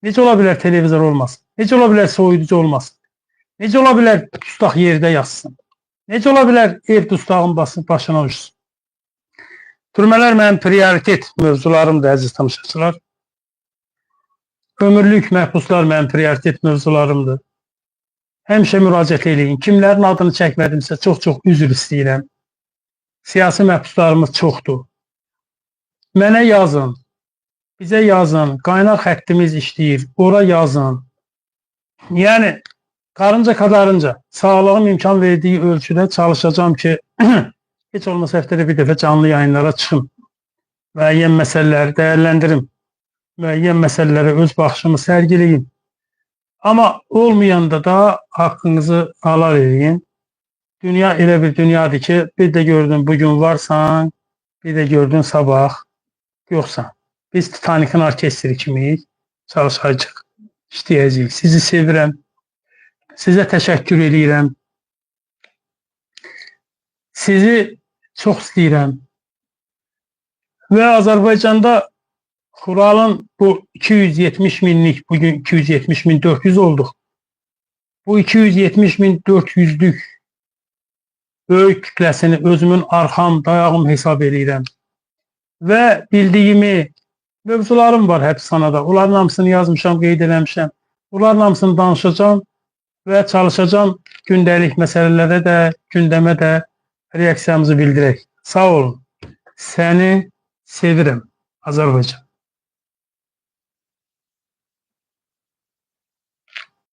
Necə ola bilər televizor olmasın? Necə ola bilər soyuducu olmasın? Necə ola bilər dustaq yerdə yatsın? Necə ola bilər ev dustağın başına uçsun? Türmələr mənim prioritet mövzularımdır, əziz tamaşaçılar. Ömürlük məhbuslar mənim prioritet mövzularımdır. Həmişə müraciət eləyin. Kimlərin adını çəkmədimsə çox-çox üzr istəyirəm. Siyasi məhbuslarımız çoxdur. Mənə yazın, bizə yazın, qaynaq xəttimiz işləyir, ora yazın. Yəni, qarınca qadarınca, sağlığım imkan verdiyi ölçüdə çalışacağım ki, heç olmasa həftədə bir dəfə canlı yayınlara çıxım. Müəyyən məsələləri dəyərləndirim. Müəyyən məsələlərə öz baxışımı sərgiləyim. Amma olmayanda da haqqınızı halal eləyin. Dünya elə bir dünyadır ki, bir də gördün bugün varsan, bir də gördün sabah yoxsan. Biz Titanikin orkestri kimiyik, çalışacaq, işləyəcəyik. Sizi sevirəm, sizə təşəkkür edirəm. Sizi çox istəyirəm. Və Azərbaycanda xuralın bu 270 minlik, bugün 270 min 400 olduq. Bu 270 min 400'lük böyük kütləsini özümün arxam, dayağım hesab edirəm. Və bildiyimi, mövzularım var həbsxanada. Onların hamısını yazmışam, qeyd eləmişəm. Onların hamısını danışacağım və çalışacağım gündəlik məsələlərə də, gündəmə də reaksiyamızı bildirək. Sağ olun. Səni sevirəm, Azərbaycan.